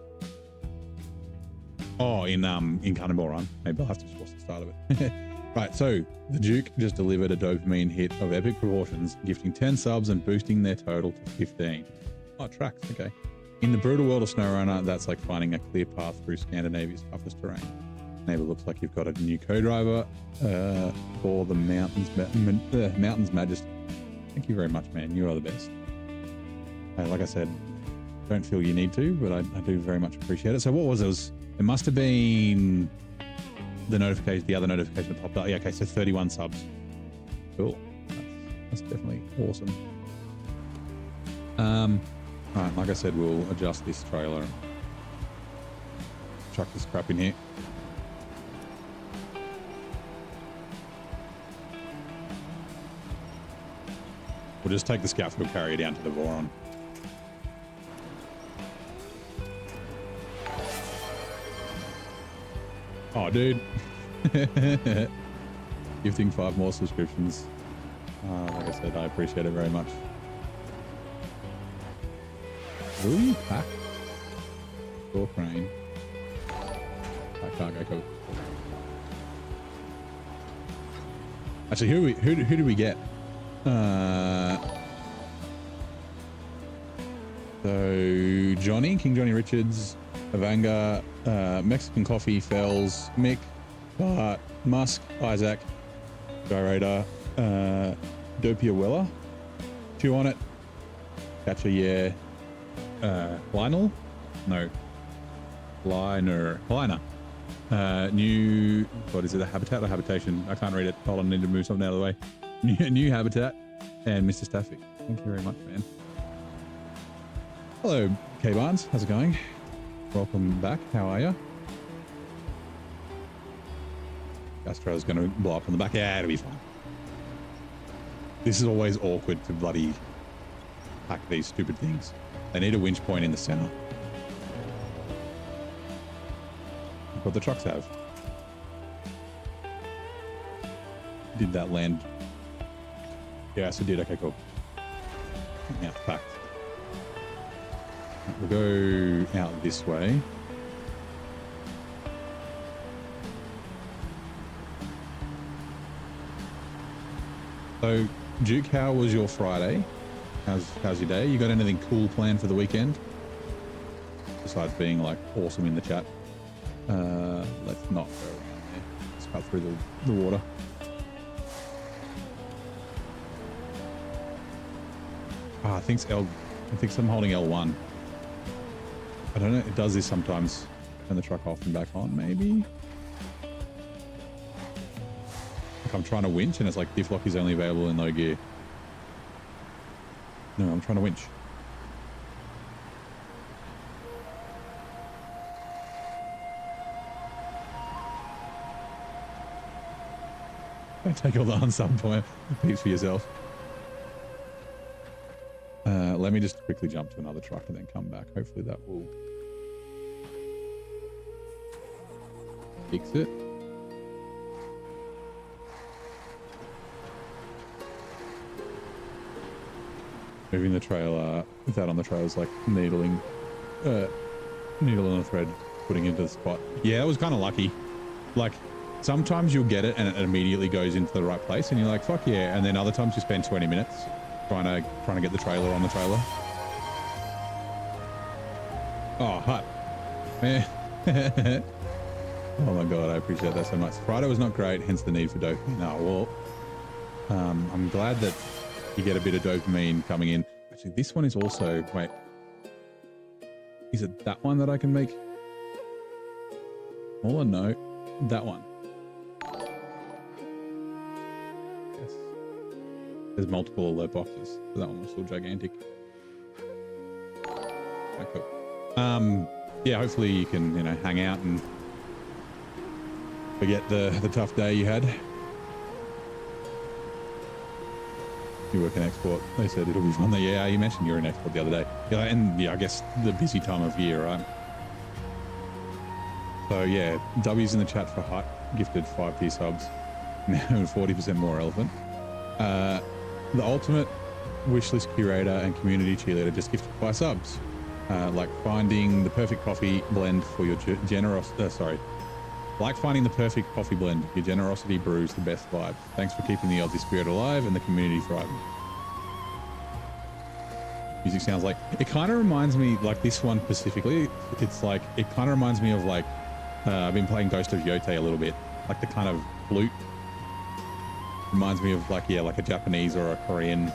[SPEAKER 1] Oh, in Cannonball Run. Maybe I'll have to just watch the start of it. Right, so the Duke just delivered a dopamine hit of epic proportions, gifting 10 subs and boosting their total to 15. Oh, tracks, okay. In the brutal world of SnowRunner, that's like finding a clear path through Scandinavia's toughest terrain. Neighbor, looks like you've got a new co-driver for the Mountain's Majesty. Thank you very much, man. You are the best. Like I said, don't feel you need to, but I do very much appreciate it. So what was it? It must have been the notification, the other notification that popped up. Yeah, okay, so 31 subs. Cool. That's definitely awesome. All right, like I said, we'll adjust this trailer and chuck this crap in here. We'll just take the scaffold carrier down to the Voron. Oh, dude. Gifting 5 more subscriptions. Like I said, I appreciate it very much. Will you pack? Door crane. Pack cargo. Cool. Actually, who do we get? So Johnny, King Johnny Richards, Avanga, Mexican Coffee, Fells, Mick, Bart, Musk, Isaac, Gyrator, Dopia Weller, Chew on it, Catcher, yeah, Lionel, no, Liner, new, what is it, a habitat or habitation? I can't read it. Hold on, I need to move something out of the way. New habitat, and Mr. Staffy. Thank you very much, man. Hello, K Barnes. How's it going? Welcome back. How are you? Gastro's going to blow up on the back. Yeah, it'll be fine. This is always awkward to bloody pack these stupid things. They need a winch point in the center. What the trucks have. Did that land? Yes, it did. Okay, cool. Now, packed. We'll go out this way. So, Duke, how was your Friday? How's your day? You got anything cool planned for the weekend? Besides being like awesome in the chat. Let's not go around there. Let's cut through the water. I think I'm holding L1. I don't know. It does this sometimes. Turn the truck off and back on, maybe. Like I'm trying to winch and it's like diff lock is only available in low gear. No, I'm trying to winch. Don't take all the unsub point piece for yourself. Let me just quickly jump to another truck and then come back. Hopefully that will fix it. Moving the trailer with that on the trailer is like needle in the thread, putting into the spot. Yeah, it was kind of lucky. Like sometimes you'll get it and it immediately goes into the right place and you're like, fuck yeah. And then other times you spend 20 minutes trying to get the trailer on the trailer. Oh, hut. Oh my God, I appreciate that so much. Friday was not great, hence the need for dopamine. No, well, I'm glad that you get a bit of dopamine coming in. Actually, this one is also, wait, is it that one that I can make? Oh no, that one. Yes. There's multiple alert boxes, so that one was still gigantic. Okay, cool. Yeah, hopefully you can, you know, hang out and forget the tough day you had. You work in export. They said it'll be fun. Yeah, you mentioned you're in export the other day. Yeah, and yeah, I guess the busy time of year, right? So yeah, W's in the chat for Hut, gifted 5 tier subs, now 40% more relevant. The ultimate wishlist curator and community cheerleader just gifted 5 subs. Like finding the perfect coffee blend for your like finding the perfect coffee blend. Your generosity brews the best vibe. Thanks for keeping the Aussie spirit alive and the community thriving. Music sounds like, it kind of reminds me, like this one specifically, it's like, it kind of reminds me of like, I've been playing Ghost of Yotei a little bit. Like the kind of flute reminds me of like, yeah, like a Japanese or a Korean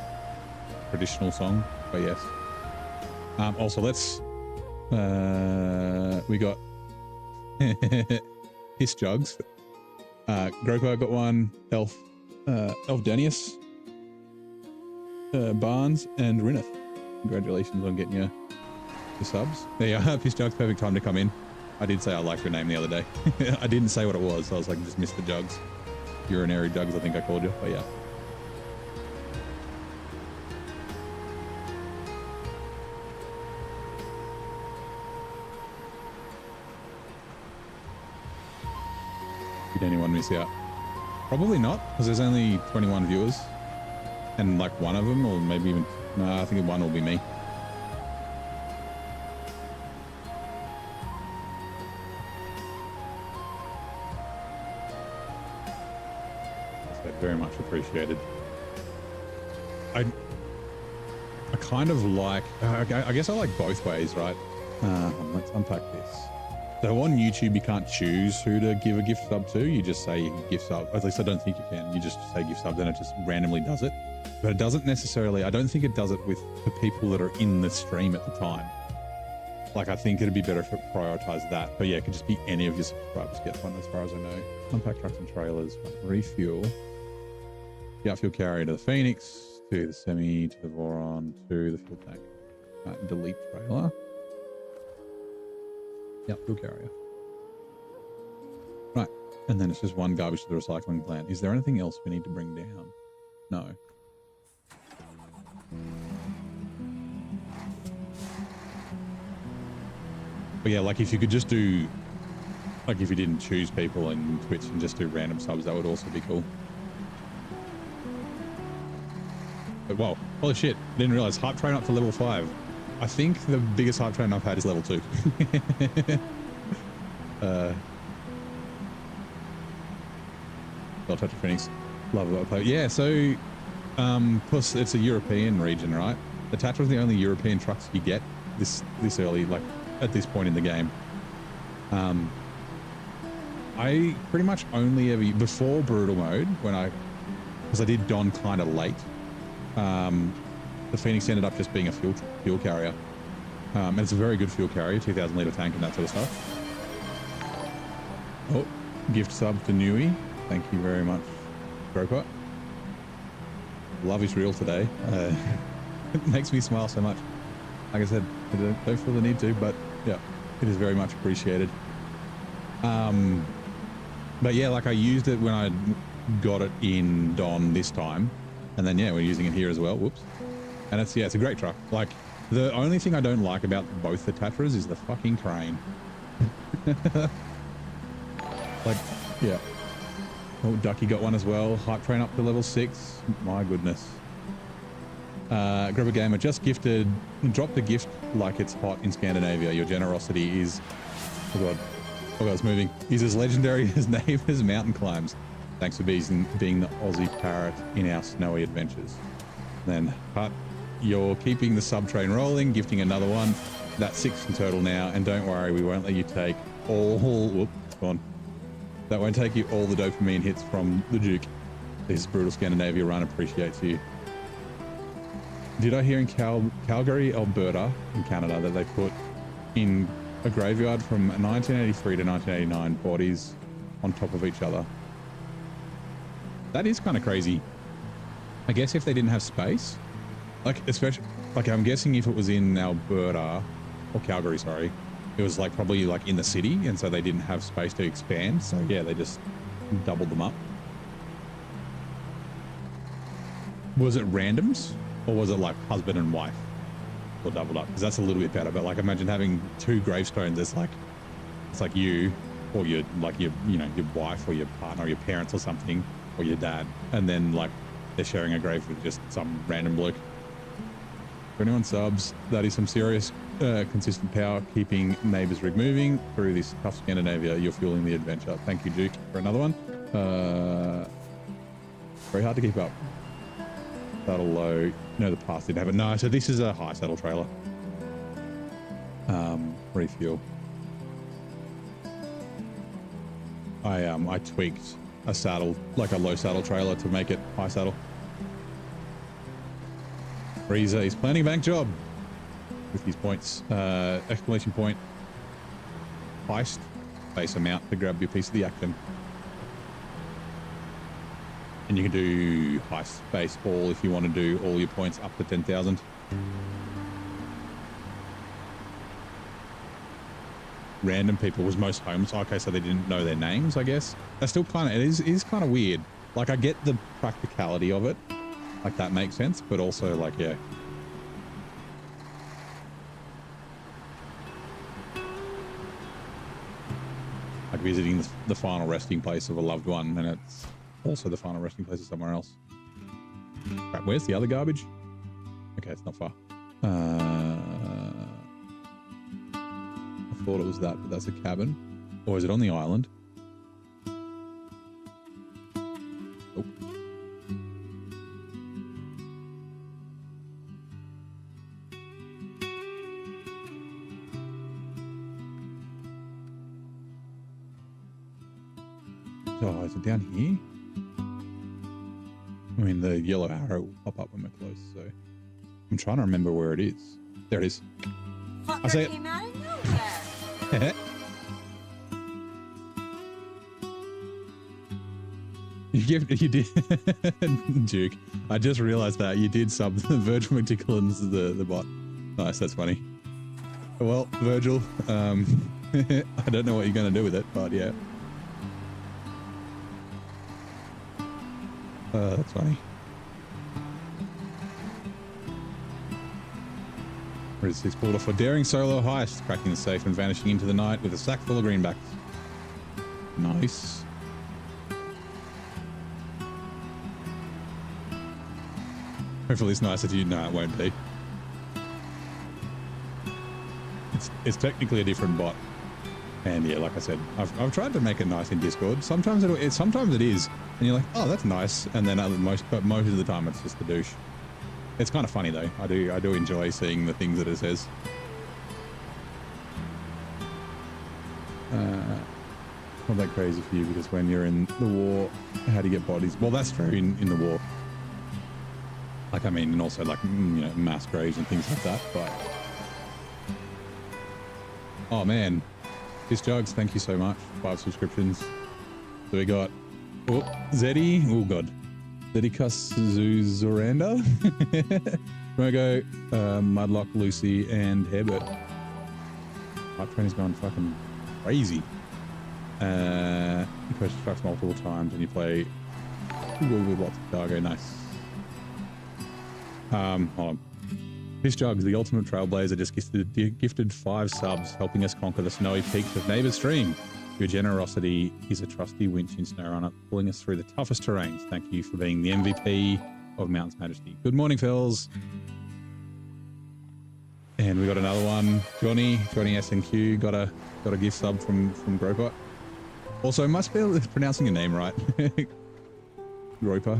[SPEAKER 1] traditional song, but yes. Also, let's, we got Hiss Jugs. Gropo got one, Elf Danius, Barnes, and Rinnith. Congratulations on getting your subs. There you are, Piss Jugs, perfect time to come in. I did say I liked your name the other day. I didn't say what it was, so I was like, just Mr. Jugs. Urinary Jugs, I think I called you, but yeah. Did anyone miss out? Probably not, because there's only 21 viewers. And like one of them, or maybe even, no, I think one will be me. So very much appreciated. I kind of like, I guess I like both ways, right? Let's unpack this. So on YouTube, you can't choose who to give a gift sub to. You just say gift sub. At least I don't think you can. You just say gift sub, then it just randomly does it. But it doesn't necessarily, I don't think it does it with the people that are in the stream at the time. Like, I think it'd be better if it prioritized that. But yeah, it could just be any of your subscribers get one, as far as I know. Unpack trucks and trailers, refuel. The outfield carrier to the Phoenix, to the Semi, to the Voron, to the fuel tank. Delete trailer. Yep, fuel carrier. Right, and then it's just one garbage to the recycling plant. Is there anything else we need to bring down? No. But yeah, like if you could just do, like if you didn't choose people in Twitch and just do random subs, that would also be cool. But whoa, holy shit, didn't realize hype train up to level 5. I think the biggest hype train I've had is level 2. I'll touch a Phoenix. Love it. Play. Yeah, so plus it's a European region, right? The Tatra's the only European trucks you get this early, like at this point in the game. I pretty much only ever, before brutal mode, because I did Don kind of late, the Phoenix ended up just being a fuel carrier. And it's a very good fuel carrier, 2,000 litre tank and that sort of stuff. Oh, gift sub to Nui. Thank you very much, Groper. Love is real today. It makes me smile so much. Like I said, I don't feel the need to, but yeah, it is very much appreciated. But yeah, like I used it when I got it in Don this time. And then yeah, we're using it here as well. Whoops. And it's, yeah, it's a great truck. Like, the only thing I don't like about both the Tatras is the fucking crane. Like, yeah. Oh, Ducky got one as well. Hype train up to level 6. My goodness. Grubber Gamer just gifted, drop the gift like it's hot in Scandinavia. Your generosity is, oh God, Oh god, it's moving. He's as legendary as name as mountain climbs. Thanks for being the Aussie parrot in our snowy adventures. Then, Hut, you're keeping the sub train rolling, gifting another one. That's 6 in total now, and don't worry, we won't let you take all... Whoop, it's gone. That won't take you all the dopamine hits from the Duke. This brutal Scandinavia run appreciates you. Did I hear in Calgary, Alberta, in Canada, that they put in a graveyard from 1983 to 1989 bodies on top of each other? That is kind of crazy. I guess if they didn't have space, like especially, like I'm guessing if it was in Alberta or Calgary, sorry, it was like probably like in the city, and so they didn't have space to expand. So yeah, they just doubled them up. Was it randoms or was it like husband and wife or doubled up? Because that's a little bit better. But like imagine having 2 gravestones. It's like you or your you know your wife or your partner or your parents or something, or your dad, and then like they're sharing a grave with just some random bloke. For anyone subs, that is some serious consistent power keeping neighbours rig moving through this tough Scandinavia. You're fueling the adventure. Thank you, Duke, for another one. Very hard to keep up. Saddle low. No, the past didn't have it. No, so this is a high saddle trailer. Refuel. I tweaked a saddle, like a low saddle trailer, to make it high saddle. Breezer is planning a bank job with his points. Exclamation point. Heist. Base amount to grab your piece of the action. And you can do heist base all if you want to do all your points up to 10,000. Random people was most homes. Okay, so they didn't know their names, I guess. That's still kind of, it is kind of weird. Like, I get the practicality of it. Like, that makes sense, but also, like, yeah. Like visiting the final resting place of a loved one, and it's also the final resting place of somewhere else. Right, where's the other garbage? Okay, it's not far. I thought it was that, but that's a cabin. Or is it on the island? Oh. Oh, is it down here? I mean, the yellow arrow will pop up when we're close, so I'm trying to remember where it is. There it is. I say it.
[SPEAKER 2] Came out of nowhere.
[SPEAKER 1] You did, Duke. I just realized that you did sub Virgil McTicklin's the bot. Nice, that's funny. Well, Virgil, I don't know what you're going to do with it, but yeah. That's funny. He's pulled off a daring solo heist, cracking the safe and vanishing into the night with a sack full of greenbacks. Nice. Hopefully it's nicer to you. No, it won't be. It's technically a different bot. And yeah, like I said, I've tried to make it nice in Discord. Sometimes it is, and you're like, oh, that's nice, and then most of the time it's just a douche. It's kind of funny though. I do enjoy seeing the things that it says. Not that crazy for you because when you're in the war, how do you get bodies? Well, that's true in the war. Like I mean, and also like you know, mass graves and things like that. But oh man. This Jugs, thank you so much. 5 subscriptions. So we got Zeddy. Oh god. Zedicus Zuzoranda. Mogo, Mudlock, Lucy, and Herbert. Hype train has gone fucking crazy. You push trucks multiple times and you play with lots of cargo. Nice. Hold on. This Jugs, the ultimate trailblazer, just gifted 5 subs, helping us conquer the snowy peaks of Neighbours Stream. Your generosity is a trusty winch in SnowRunner, pulling us through the toughest terrains. Thank you for being the MVP of Mountain's Majesty. Good morning, fellas. And we got another one. Johnny SNQ got a gift sub from Gropot. Also, must be pronouncing your name right. Groper.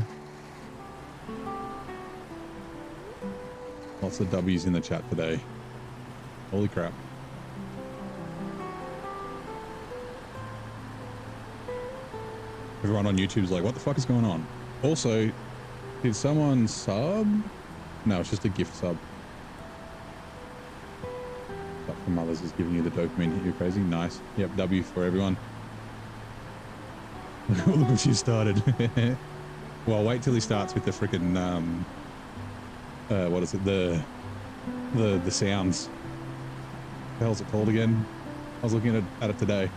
[SPEAKER 1] Lots of W's in the chat today. Holy crap. Everyone on YouTube's like, what the fuck is going on? Also, did someone sub? No, it's just a gift sub. Stuff from others is giving you the dopamine hit. You're crazy. Nice. Yep, W for everyone. Look what you started. Well, wait till he starts with the freaking what is it? The sounds. What the hell's it called again? I was looking at it today.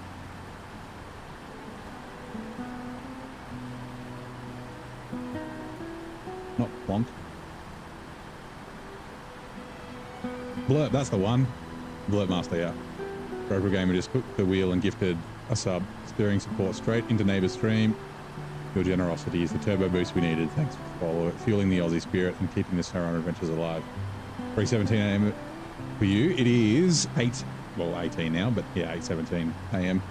[SPEAKER 1] Not plonk. Blurp, that's the one. Blurp Master, yeah. Broker Gamer just took the wheel and gifted a sub. Steering support straight into neighbor's stream. Your generosity is the turbo boost we needed. Thanks for fueling the Aussie spirit and keeping the SnowRunner adventures alive. 3:17 a.m. for you. It is 18 now, but yeah, 8:17 a.m.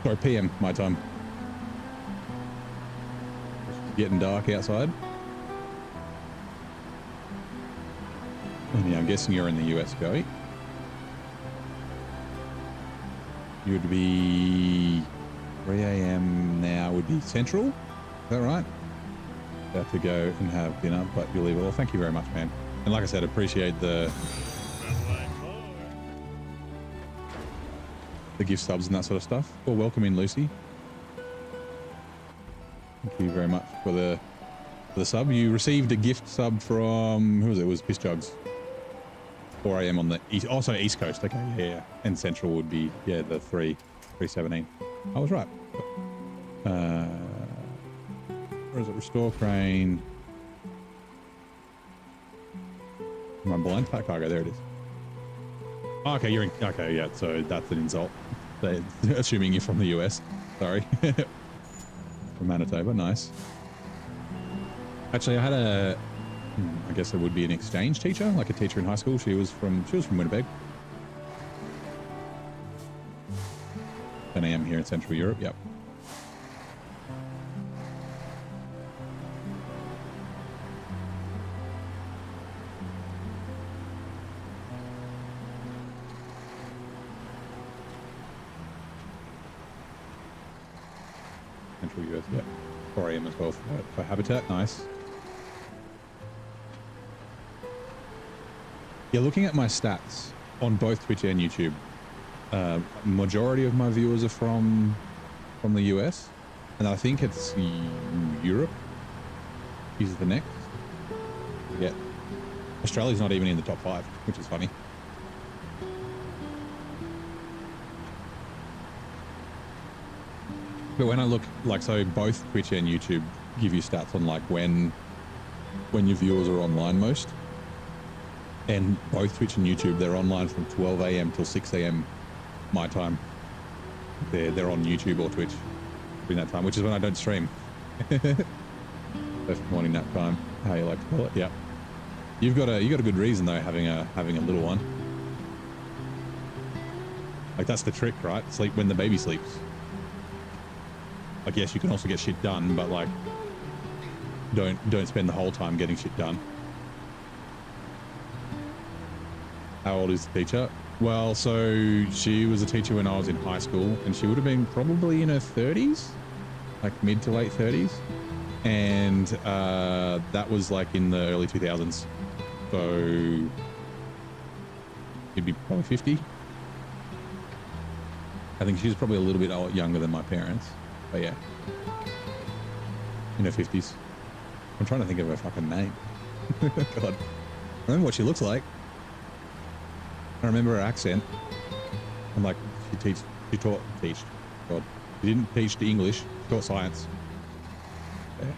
[SPEAKER 1] Sorry, p.m. my time. It's getting dark outside. And yeah, I'm guessing you're in the US, Joey. You would be 3 a.m. now would be Central. Is that right? About to go and have dinner, but you'll leave it all. Thank you very much, man. And like I said, appreciate the gift subs and that sort of stuff. Well, welcome in, Lucy. Thank you very much for the sub. You received a gift sub from, who was it? It was Piss Jugs. 4 a.m. on the east, also East Coast. Okay, yeah. And Central would be, yeah, the 3:17. I was right. Where is it? Restore crane. Am I blind? Pack cargo. There it is. Oh, okay, you're in. Okay, yeah. So that's an insult. Assuming you're from the US. Sorry. From Manitoba. Nice. Actually, I had I guess it would be an exchange teacher, like a teacher in high school. She was from Winnipeg. 10 a.m. here in Central Europe. Yep. Central US. Yep. 4 a.m. as well for Habitat. Nice. Yeah, looking at my stats on both Twitch and YouTube, majority of my viewers are from the US, and I think it's Europe is the next. Yeah, Australia's not even in the top 5, which is funny. But when I look, like, so both Twitch and YouTube give you stats on like when your viewers are online most. And both Twitch and YouTube, they're online from 12 a.m. till 6 a.m. my time. They're on YouTube or Twitch during that time, which is when I don't stream. Perfect morning nap time, how you like to call it. Yeah. You got a good reason though, having a little one. Like that's the trick, right? Sleep when the baby sleeps. Like yes, you can also get shit done, but like don't spend the whole time getting shit done. How old is the teacher? Well, so she was a teacher when I was in high school, and she would have been probably in her 30s, like mid to late 30s. And that was like in the early 2000s. So she'd be probably 50. I think she's probably a little bit younger than my parents, but yeah, in her 50s. I'm trying to think of her fucking name. God, I remember what she looks like. I remember her accent. I'm like, she taught. God, she didn't teach the English. She taught science. Yeah.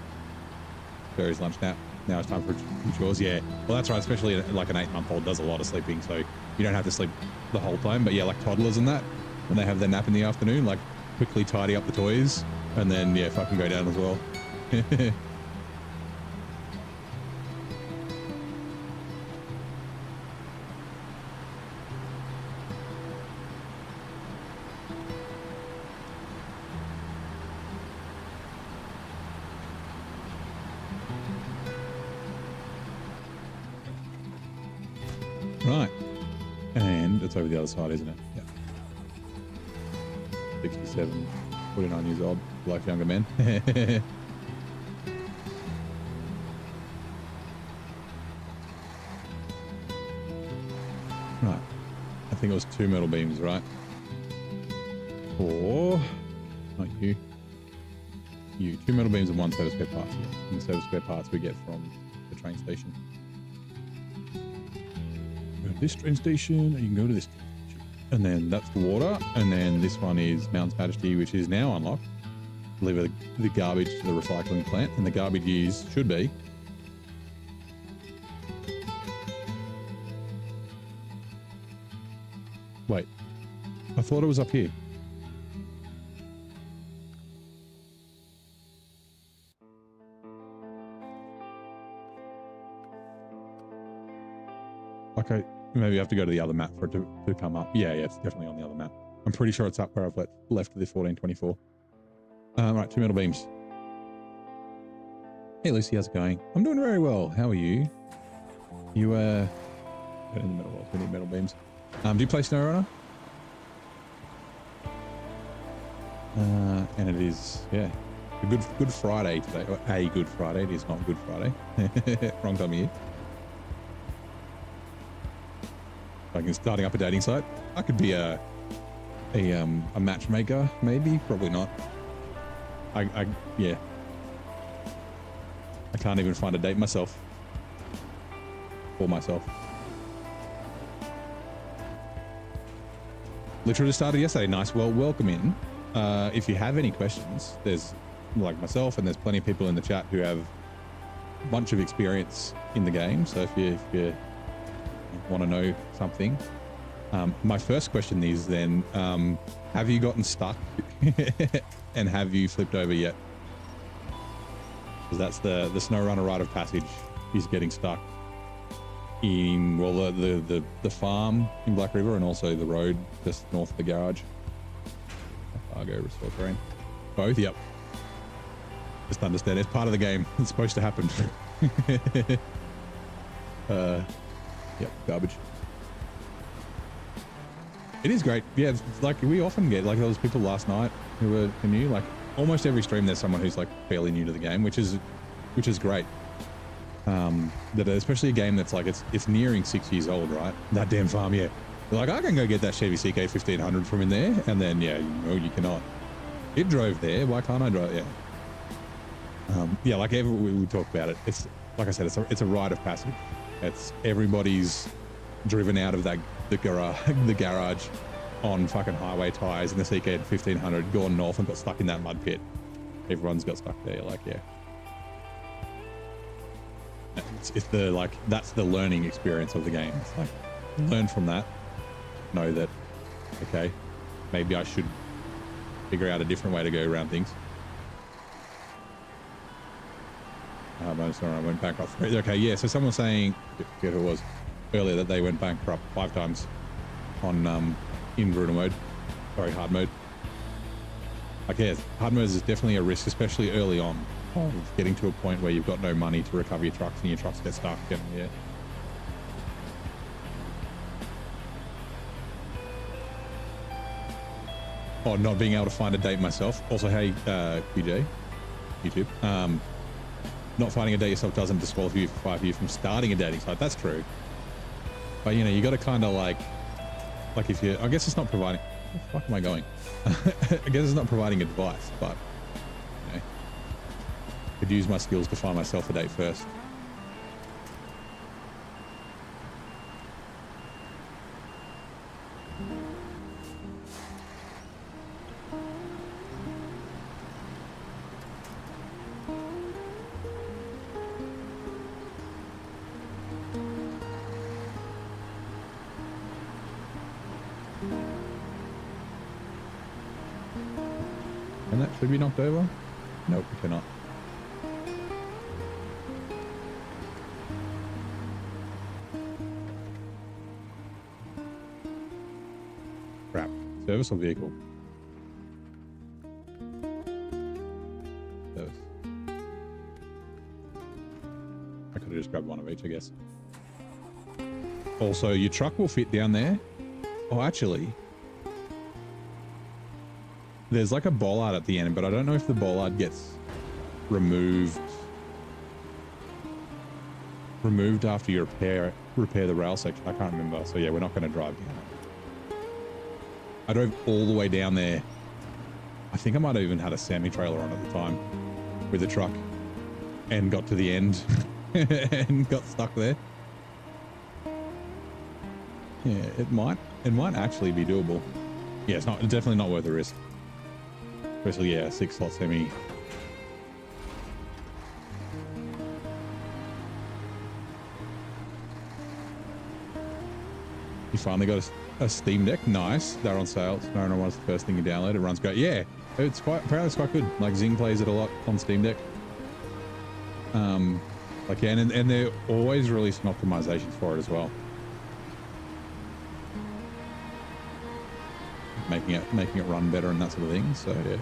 [SPEAKER 1] Jerry's lunch now. Now it's time for chores. Yeah. Well, that's right. Especially like an 8-month-old does a lot of sleeping, so you don't have to sleep the whole time. But yeah, like toddlers and that, when they have their nap in the afternoon, like quickly tidy up the toys and then yeah, fucking go down as well. Right. And it's over the other side, isn't it? Yeah. 67, 49 years old, like younger men. Right. I think it was 2 metal beams, right? Or, not you. You. 2 metal beams and 1 set of spare parts. Yes. And the set of spare parts we get from the train station. Go to this train station, and you can go to this train station. And then that's the water. And then this one is Mount's Majesty, which is now unlocked. Deliver the garbage to the recycling plant. And the garbage should be wait, I thought it was up here. Okay, maybe I have to go to the other map for it to come up. Yeah, it's definitely on the other map. I'm pretty sure it's up where I've left the 1424. Right, 2 metal beams. Hey Lucy, how's it going? I'm doing very well. How are you? You in the middle. We need metal beams. Do you play SnowRunner? And it is, yeah, a good Friday today. Or a good Friday. It is not Good Friday. Wrong time of year. Like starting up a dating site. I could be a matchmaker, maybe. Probably not. Yeah. I can't even find a date myself. For myself. Literally started yesterday. Nice. Well, welcome in. If you have any questions, there's like myself and there's plenty of people in the chat who have a bunch of experience in the game. So if you want to know something, my first question is then, have you gotten stuck and have you flipped over yet? Because that's the SnowRunner rite of passage is getting stuck in, well, the farm in Black River and also the road just north of the garage. Fargo, restore terrain. Both, yep. Just understand, it's part of the game. It's supposed to happen. Yep, garbage. It is great. Yeah, it's like we often get, like there was people last night who were new, like almost every stream there's someone who's like fairly new to the game, which is great. That especially a game that's like, it's nearing 6 years old, right? That damn farm, yeah. Like, I can go get that Chevy CK 1500 from in there, and then, yeah, no, you cannot. It drove there. Why can't I drive? Yeah. Yeah, like we talked about it. It's, like I said, it's a rite of passage. It's everybody's driven out of the garage on fucking highway tires in the CK 1500, gone north and got stuck in that mud pit. Everyone's got stuck there. Like, yeah. It's the, like, that's the learning experience of the game. It's like, learn from that. Know that, okay, maybe I should figure out a different way to go around things. I'm sorry, I went bankrupt. Okay, yeah, so someone was saying, I forget who it was, earlier that they went bankrupt 5 times on in brutal mode, sorry, hard mode. Okay, hard mode is definitely a risk, especially early on, of getting to a point where you've got no money to recover your trucks and your trucks get stuck, and yeah. Oh, not being able to find a date myself. Also, hey, QJ, YouTube. Not finding a date yourself doesn't disqualify you from starting a dating site. That's true. But, you know, you got to kind of like if you, I guess it's not providing, where the fuck am I going? I guess it's not providing advice, but, you know, I could use my skills to find myself a date first. Can that should be knocked over? Nope, we cannot. Crap. Service or vehicle? Service. I could have just grabbed one of each, I guess. Also, your truck will fit down there. Oh, actually, there's like a bollard at the end, but I don't know if the bollard gets removed after you repair the rail section. I can't remember. So yeah, we're not going to drive down it. I drove all the way down there. I think I might have even had a semi-trailer on at the time with the truck and got to the end and got stuck there. Yeah, it might actually be doable. Yeah, it's definitely not worth the risk. Especially, yeah, 6-slot semi. You finally got a Steam Deck. Nice. They're on sale. SnowRunner was the first thing you download. It runs great. Yeah, apparently it's quite good. Like Zing plays it a lot on Steam Deck. Like yeah, and they're always releasing optimizations for it as well. Making it run better and that sort of thing. So yeah.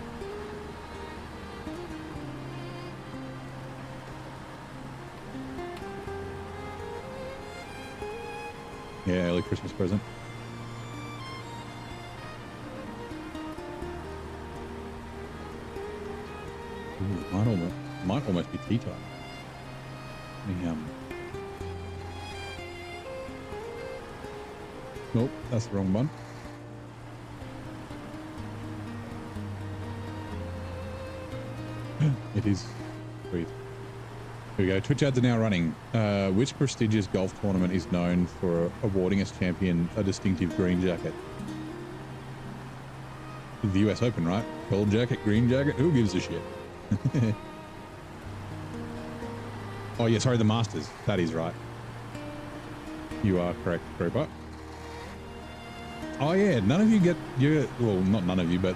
[SPEAKER 1] Yeah, early Christmas present. Ooh, might almost be tea time. Nope, that's the wrong one. It is. Sweet. Here we go. Twitch ads are now running. Which prestigious golf tournament is known for awarding its champion a distinctive green jacket? The US Open, right? Gold jacket, green jacket. Who gives a shit? Oh yeah, sorry, the Masters. That is right. You are correct, Creeper. Oh yeah, none of you get well, not none of you, but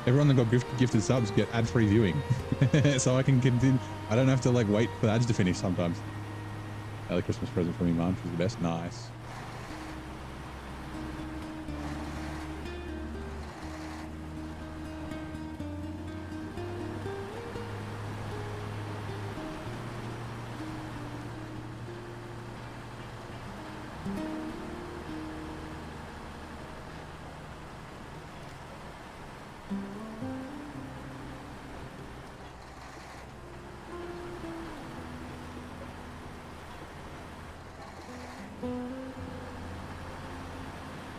[SPEAKER 1] everyone that got gifted subs get ad-free viewing. So I can continue. I don't have to like wait for the ads to finish sometimes. Early Christmas present for me, Mum. She's the best. Nice.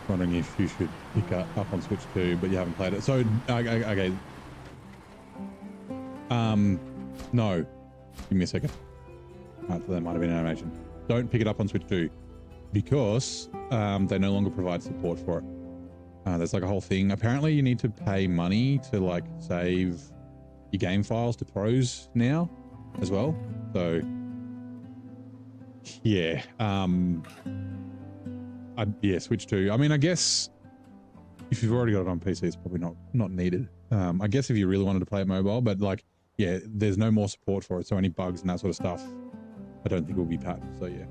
[SPEAKER 1] Wondering if you should pick up on Switch 2, but you haven't played it. So, okay. No. Give me a second. So that might have been an animation. Don't pick it up on Switch 2 because they no longer provide support for it. There's like a whole thing. Apparently, you need to pay money to like save your game files to pros now as well. So, yeah. Yeah, Switch 2. I mean, I guess if you've already got it on PC, it's probably not needed. I guess if you really wanted to play it mobile, but like, yeah, there's no more support for it. So any bugs and that sort of stuff, I don't think will be patched. So yeah.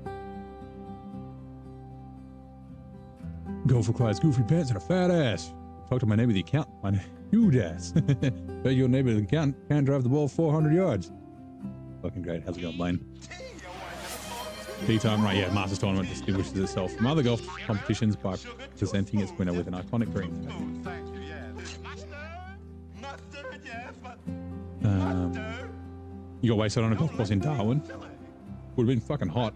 [SPEAKER 1] Golf requires goofy pants and a fat ass. Talk to my neighbor, the accountant. My huge ass. Bet your neighbor, the accountant, can't drive the ball 400 yards. Fucking great. How's it going, Blaine? Tea time, right? Yeah, Masters Tournament distinguishes itself from other golf competitions by presenting its winner with an iconic green. You got wasted on a golf course in Darwin. Would have been fucking hot.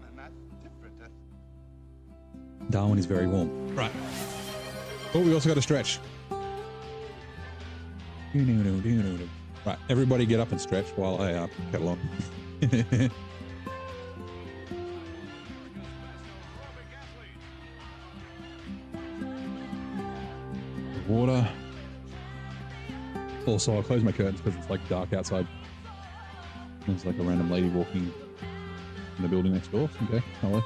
[SPEAKER 1] Darwin is very warm. Right. Oh, we also got a stretch. Right, everybody get up and stretch while I get along. Water. Also, I'll close my curtains because it's like dark outside. There's like a random lady walking in the building next door. Okay, hello.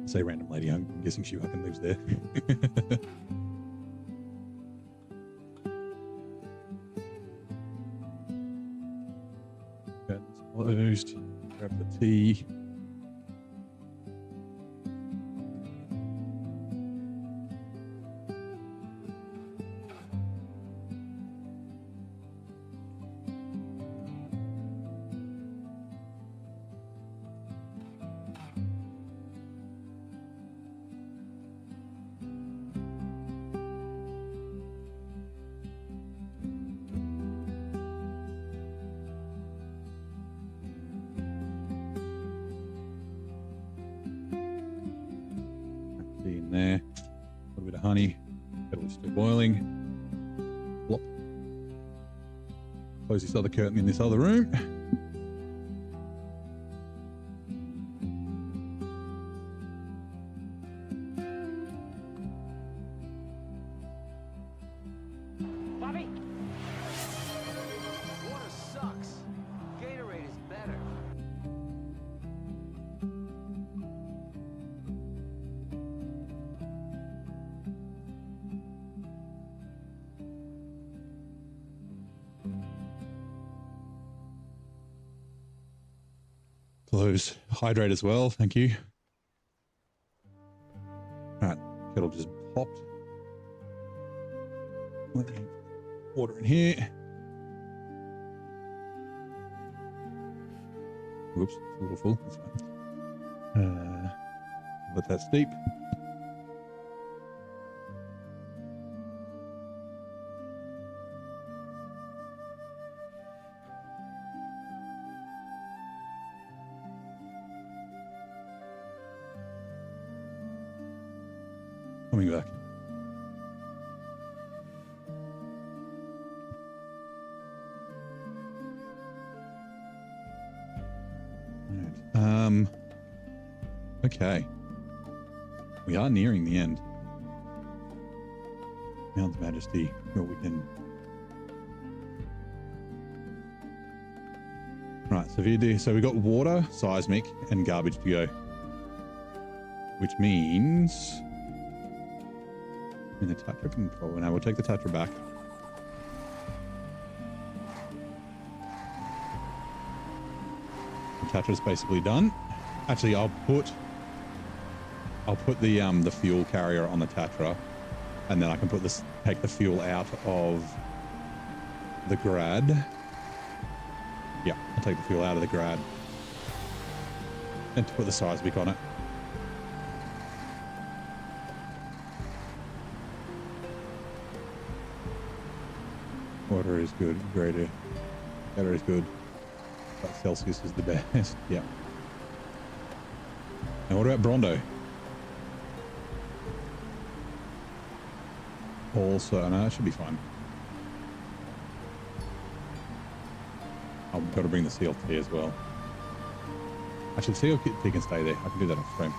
[SPEAKER 1] Say random lady, I'm guessing she fucking lives there. Curtains closed. Grab the tea. in there. A little bit of honey. Kettle is still boiling. Plop. Close this other curtain in this other room.
[SPEAKER 3] Bobby! Water sucks. Gatorade is better.
[SPEAKER 1] Close. Hydrate as well. Thank you. Alright. Kettle just popped. Water in here. Whoops. It's a little full. That's fine. Let that steep. Coming back. Right. Okay. We are nearing the end. Mount Majesty, where we can. Right, so if you do, so we got water, seismic, and garbage to go, which means. In the Tatra control. Now we'll take the Tatra back. The Tatra's basically done. Actually, I'll put the fuel carrier on the Tatra, and then I can take the fuel out of the Grad. Yeah, I'll take the fuel out of the Grad and to put the seismic on it. Water is good. Greater. Water is good. But Celsius is the best. Yeah. And what about Brondo? Also, no, that should be fine. I've got to bring the CLT as well. Actually, the CLT can stay there. I can do that off frame.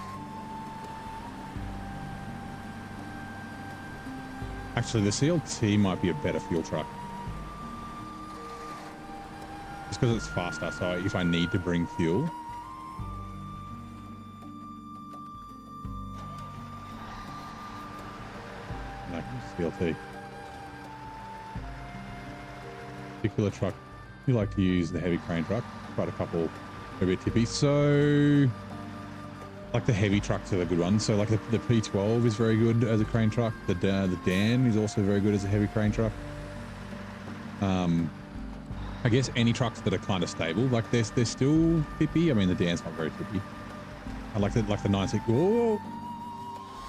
[SPEAKER 1] Actually, the CLT might be a better fuel truck. Just because it's faster, so if I need to bring fuel. No, CLT. Particular truck, you like to use the heavy crane truck. Quite a couple, maybe a tippy. So, like the heavy trucks are the good ones. So like the P12 is very good as a crane truck. The Dan is also very good as a heavy crane truck. I guess any trucks that are kind of stable, like they're still tippy. I mean, the Dan's not very tippy. I like the 96. Oh,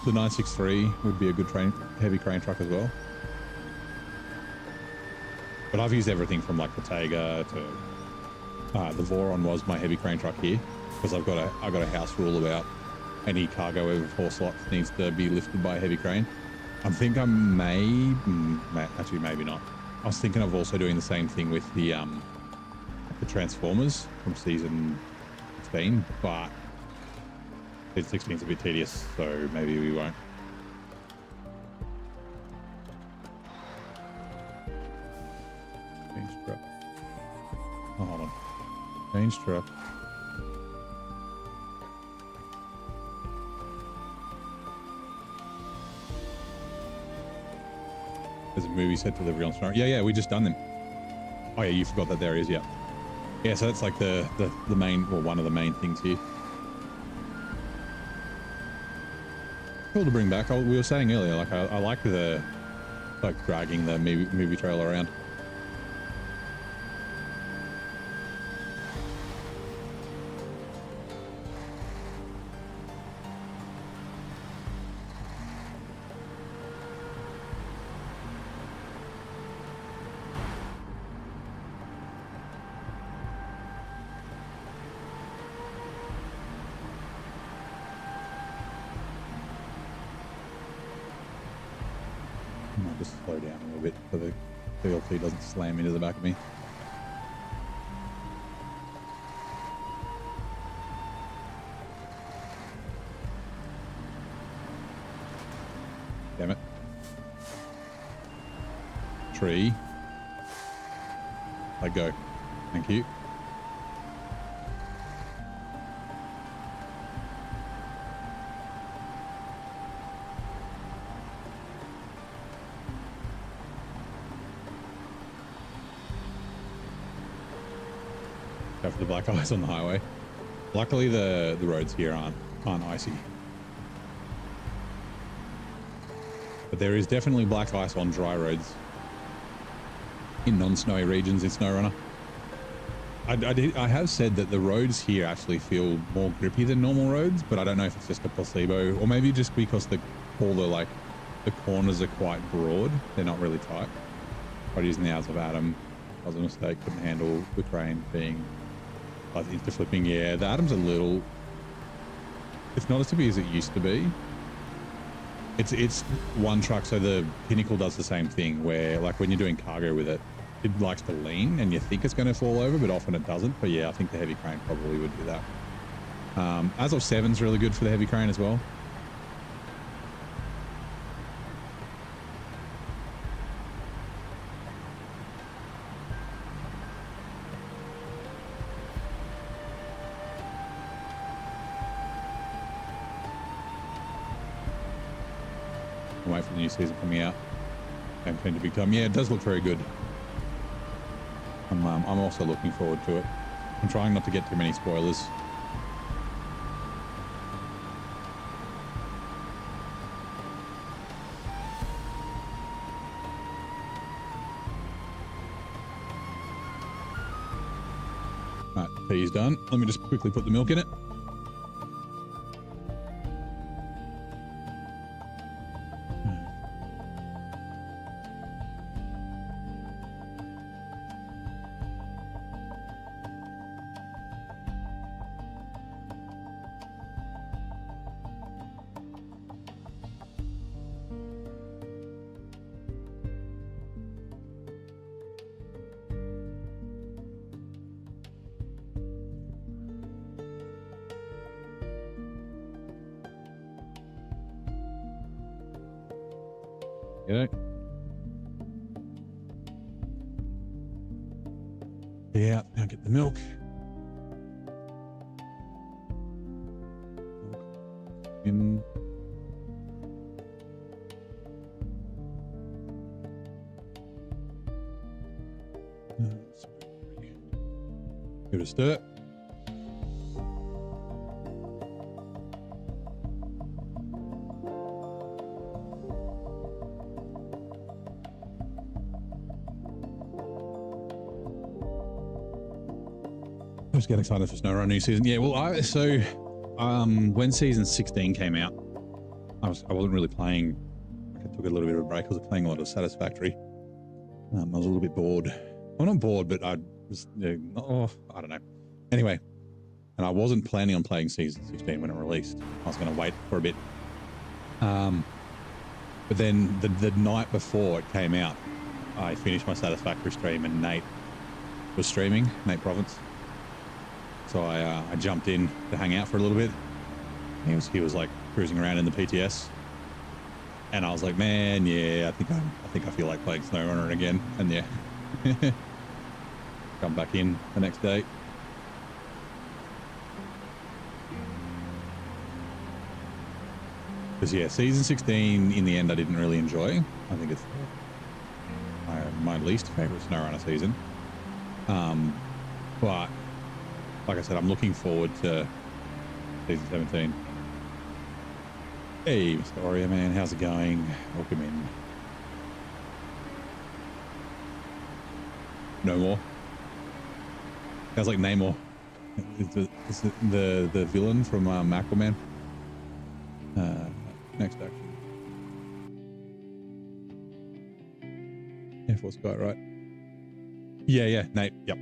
[SPEAKER 1] the 963 would be a good heavy crane truck as well. But I've used everything from like the Tega to the Voron was my heavy crane truck here, because I've got a house rule about any cargo over 4 slots needs to be lifted by a heavy crane. I think I actually maybe not. I was thinking of also doing the same thing with the Transformers from season 16, but season 16 is a bit tedious, so maybe we won't. Change truck. Oh, hold on. Change truck. There's a movie set delivery on SnowRunner. Yeah, we just done them. Oh yeah, you forgot that there is, yeah. Yeah, so that's like the main, well, one of the main things here. Cool to bring back. We were saying earlier, like I like dragging the movie trailer around. just slow down a little bit so the VLT doesn't slam into the back of me. Damn it. Tree. Let go. Thank you. Go for the black ice on the highway. Luckily the roads here aren't icy. But there is definitely black ice on dry roads in non-snowy regions in SnowRunner. I have said that the roads here actually feel more grippy than normal roads, but I don't know if it's just a placebo or maybe just because the corners are quite broad. They're not really tight. But using the Hours of Adam, that was a mistake. Couldn't handle the crane being into flipping. Yeah, the Adam's a little. It's not as heavy as it used to be. It's one truck, so the Pinnacle does the same thing where, like, when you're doing cargo with it, it likes to lean and you think it's going to fall over, but often it doesn't. But yeah, I think the heavy crane probably would do that. Azov 7's really good for the heavy crane as well. Wait for the new season coming out. Campaign to big time. Yeah, it does look very good. I'm also looking forward to it. I'm trying not to get too many spoilers. Right, tea's done. Let me just quickly put the milk in it. Yeah, now get the milk. In. Give it a stir. I just get excited for SnowRunner new season. Yeah, well, when season 16 came out, I wasn't really playing. I took a little bit of a break. I was playing a lot of Satisfactory. I was a little bit bored. Well, not bored, but I was, I don't know. Anyway, and I wasn't planning on playing season 16 when it released. I was going to wait for a bit. But then the night before it came out, I finished my Satisfactory stream and Nate was streaming, Nate Province. So I jumped in to hang out for a little bit. He was like cruising around in the PTS, and I was like, man, yeah, I think I feel like playing SnowRunner again. And yeah, come back in the next day. Because yeah, season 16 in the end I didn't really enjoy. I think it's my least favorite SnowRunner season. But like I said, I'm looking forward to season 17. Hey, Mr. Oreo man, how's it going? Welcome in. No more. Sounds like Namor. Is the villain from Aquaman? Next action. Air Force guy, right? Yeah, Nate. Yep.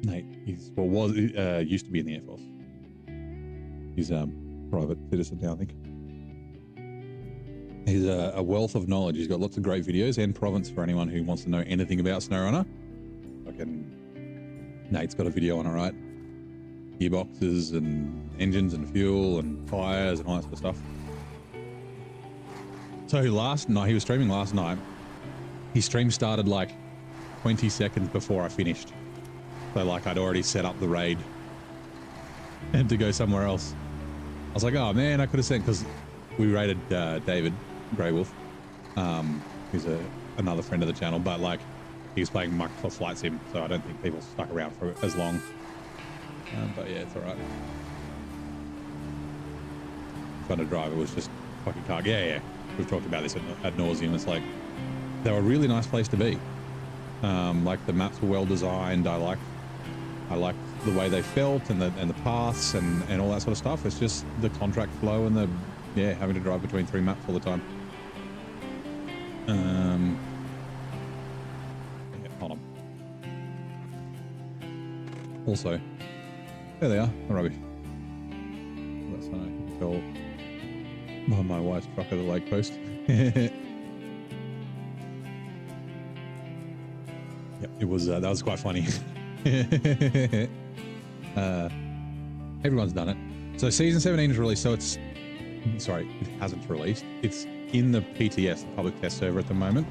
[SPEAKER 1] Nate, used to be in the Air Force. He's private citizen now, I think. He's a wealth of knowledge. He's got lots of great videos and province for anyone who wants to know anything about SnowRunner. Nate's got a video on it, right? Gearboxes and engines and fuel and tires and all that sort of stuff. So last night, he was streaming last night. His stream started like 20 seconds before I finished. So like I'd already set up the raid and to go somewhere else. I was like, oh man, I could have sent, because we raided David Grey Wolf, who's another friend of the channel, but like he was playing Microsoft Flight Sim, so I don't think people stuck around for as long. But yeah, it's all right. Trying to drive, it was just fucking car. Yeah. We've talked about this ad nauseum. It's like they were a really nice place to be. Like the maps were well designed. I like the way they felt and the paths and all that sort of stuff. It's just the contract flow and having to drive between 3 maps all the time. Hold on. Also, there they are. The rubbish. That's how I can tell by my wife's truck at the lake post. Yep, it was that was quite funny. Everyone's done it. So season 17 is released. So it hasn't released. It's in the PTS, the public test server at the moment.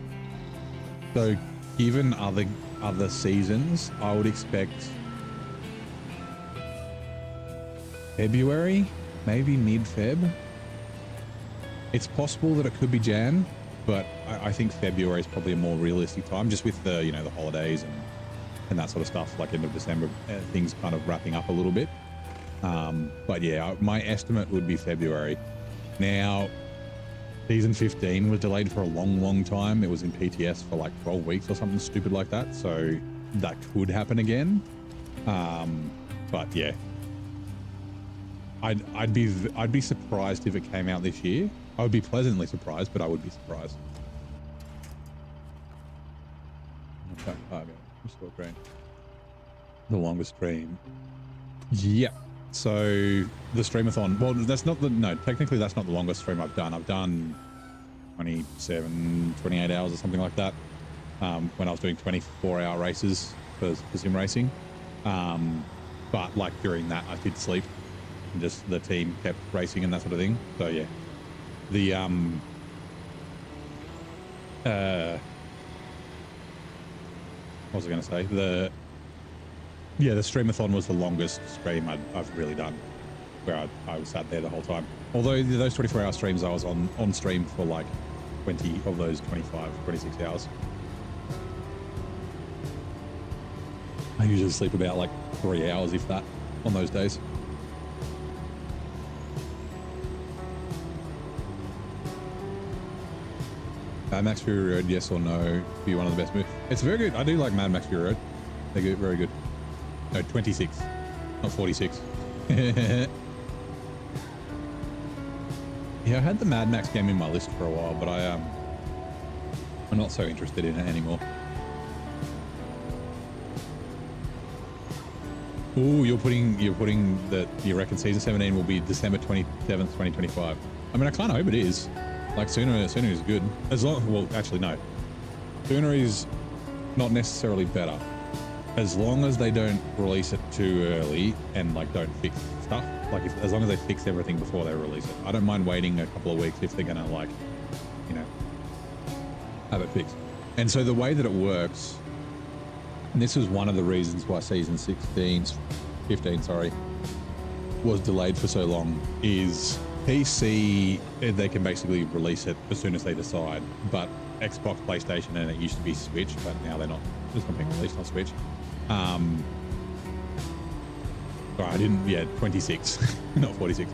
[SPEAKER 1] So given other seasons, I would expect February, maybe mid-Feb. It's possible that it could be Jan, but I think February is probably a more realistic time, just with the the holidays and that sort of stuff, like end of December, things kind of wrapping up a little bit. But yeah, my estimate would be February. Now, season 15 was delayed for a long time. It was in PTS for like 12 weeks or something stupid like that. So that could happen again. But yeah, I'd be surprised if it came out this year. I would be pleasantly surprised, but I would be surprised. The longest stream. Yeah. So the streamathon. Well, technically that's not the longest stream I've done. I've done 28 hours or something like that. When I was doing 24-hour races for sim racing. But like during that, I did sleep. And just the team kept racing and that sort of thing. So yeah. The what was I going to say? The streamathon was the longest stream I've really done, where I was sat there the whole time. Although those 24-hour streams, I was on stream for like 20 of those 26 hours. I usually sleep about like 3 hours, if that, on those days. Mad Max Fury Road, yes or no? Be one of the best movies. It's very good. I do like Mad Max Fury Road. They're good, very good. No, 26, not 46. Yeah, I had the Mad Max game in my list for a while, but I'm not so interested in it anymore. Ooh, you're putting that you reckon season 17 will be December 27th, 2025. I mean, I kind of hope it is. Like sooner is good. As long, well, actually no. Sooner is not necessarily better. As long as they don't release it too early and like don't fix stuff. Like as long as they fix everything before they release it. I don't mind waiting a couple of weeks if they're gonna like, have it fixed. And so the way that it works, and this was one of the reasons why season 15, was delayed for so long, is PC, they can basically release it as soon as they decide, but Xbox, PlayStation, and it used to be Switch, but now they're not, it's not being released on Switch. Sorry, I didn't, 26, not 46.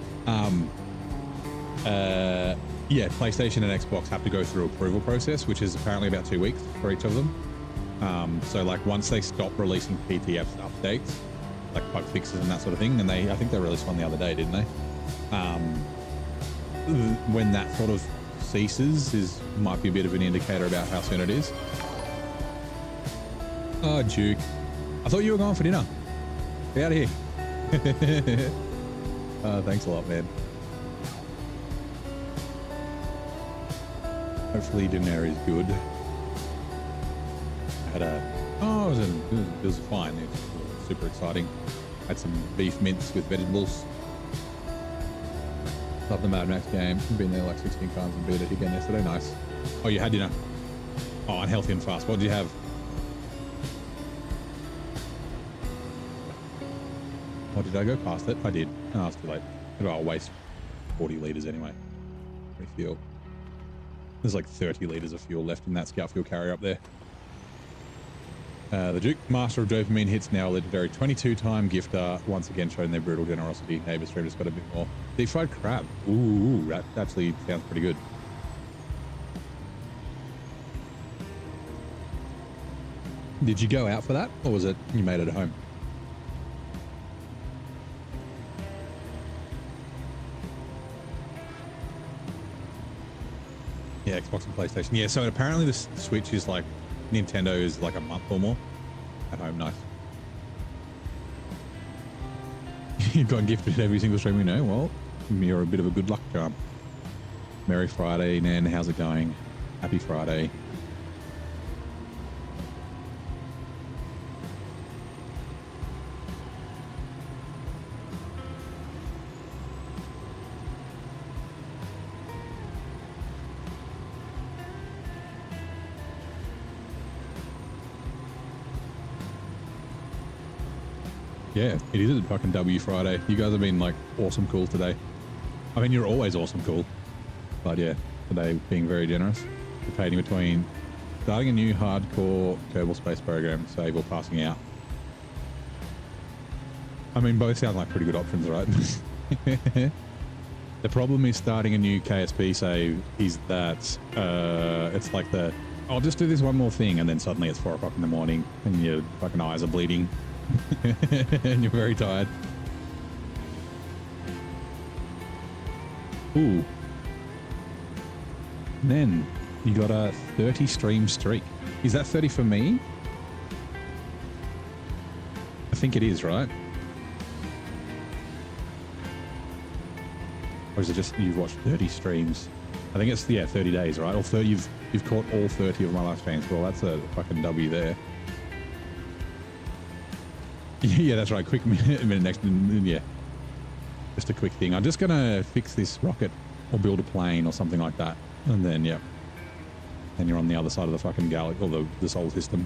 [SPEAKER 1] Yeah, PlayStation and Xbox have to go through approval process, which is apparently about 2 weeks for each of them. So like once they stop releasing PTF updates, like bug fixes and that sort of thing, and I think they released one the other day, didn't they? When that sort of ceases might be a bit of an indicator about how soon it is. Oh, Duke. I thought you were going for dinner. Get out of here. Thanks a lot, man. Hopefully dinner is good. I had a... Oh, it was fine. It was super exciting. Had some beef mince with vegetables. Love the Mad Max game. Been there like 16 times and beat it again yesterday. Nice. Oh, you had dinner. Oh, unhealthy and fast. What did you have? Oh, did I go past it? I did. Oh, it's too late. I'll waste 40 litres anyway. Refuel. There's like 30 litres of fuel left in that scout fuel carrier up there. The Duke, master of dopamine hits, now a legendary 22-time gifter, once again showing their brutal generosity. Neighbour stream just got a bit more. Deep fried crab. Ooh, that actually sounds pretty good. Did you go out for that, or was it you made it at home? Yeah, Xbox and PlayStation. Yeah, so apparently the Switch is like, Nintendo is like a month or more at home. Nice. You've got gifted every single stream we know. Well, you're a bit of a good luck charm. Merry Friday, Nan. How's it going? Happy Friday. Yeah, it is a fucking W Friday. You guys have been like awesome cool today. I mean, you're always awesome cool. But yeah, today being very generous. Debating between starting a new hardcore Kerbal Space program, save, or passing out. I mean, both sound like pretty good options, right? The problem is starting a new KSP save is that it's like the, I'll just do this one more thing, and then suddenly it's 4 o'clock in the morning and your fucking eyes are bleeding. And you're very tired. Ooh. And then you got a 30 stream streak. Is that 30 for me? I think it is, right? Or is it just you've watched 30 streams? I think it's, yeah, 30 days, right? Or 30, you've caught all 30 of my live streams. Well, that's a fucking W there. Yeah, that's right. Quick minute next. Yeah, just a quick thing. I'm just gonna fix this rocket or build a plane or something like that, and then yeah, then you're on the other side of the fucking galaxy or the solar system.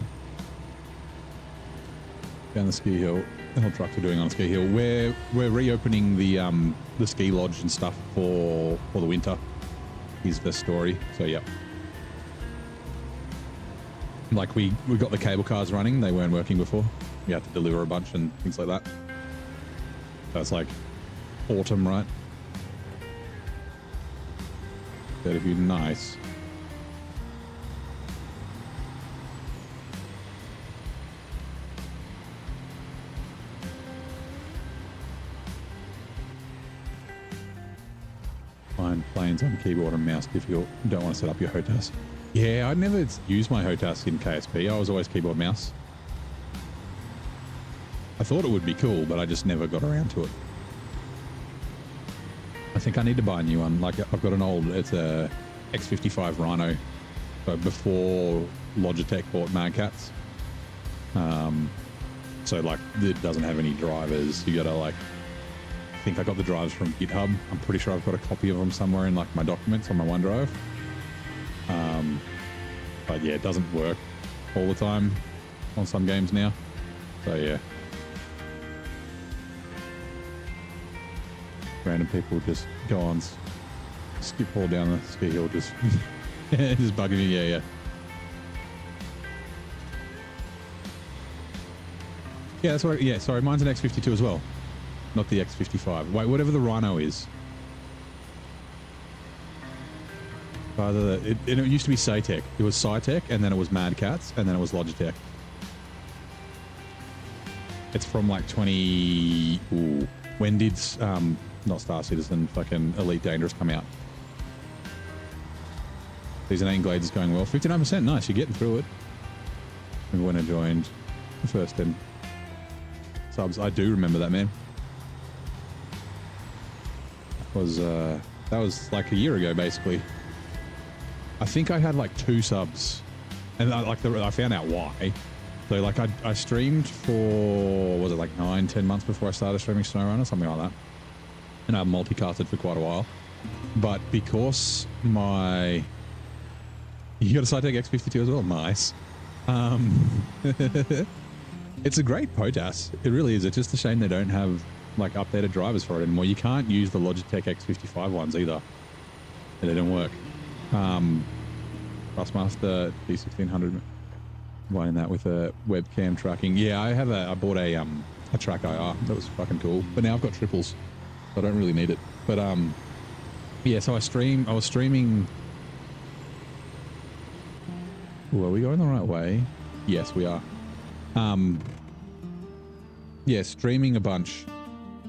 [SPEAKER 1] Down the ski hill. What trucks are doing on ski hill? We're reopening the ski lodge and stuff for the winter. Is the story. So yeah. Like we got the cable cars running. They weren't working before. We had to deliver a bunch and things like that. So it's like autumn, right? That'd be nice. Find planes on keyboard and mouse difficult. Don't want to set up your HOTAS. Yeah, I never used my HOTAS in KSP. I was always keyboard mouse. I thought it would be cool, but I just never got around to it. I think I need to buy a new one. Like I've got an old, it's a X55 Rhino, but before Logitech bought Mad Catz. So like it doesn't have any drivers. You gotta like, I think I got the drives from GitHub. I'm pretty sure I've got a copy of them somewhere in like my documents on my OneDrive. But yeah, it doesn't work all the time on some games now. So yeah. Random people just go on, skip all down the ski hill, just just bugging you. Yeah. Yeah, that's what. Yeah, sorry, mine's an X52 as well, not the X55. Wait, whatever the Rhino is. Either it used to be Cytec. It was Cytec, and then it was Mad Catz, and then it was Logitech. It's from like 20. Ooh, when did not Star Citizen, fucking Elite Dangerous come out? Season 8 Glades is going well. 59%, nice, you're getting through it. And when I joined the first 10 subs, I do remember that, man. That was like a year ago, basically. I think I had like 2 subs, and I found out why. So like I streamed for, was it like 9-10 months before I started streaming SnowRunner, something like that, and I multicasted for quite a while. But because you got a Cytec X52 as well, nice. It's a great POTAS. It really is. It's just a shame they don't have like updated drivers for it anymore. You can't use the Logitech X55 ones either. They don't work. Trustmaster D1600, running that with a webcam tracking. Yeah, I bought a track IR. That was fucking cool. But now I've got triples, so I don't really need it. But yeah, so I was streaming. Ooh, are we going the right way? Yes, we are. Yeah, streaming a bunch,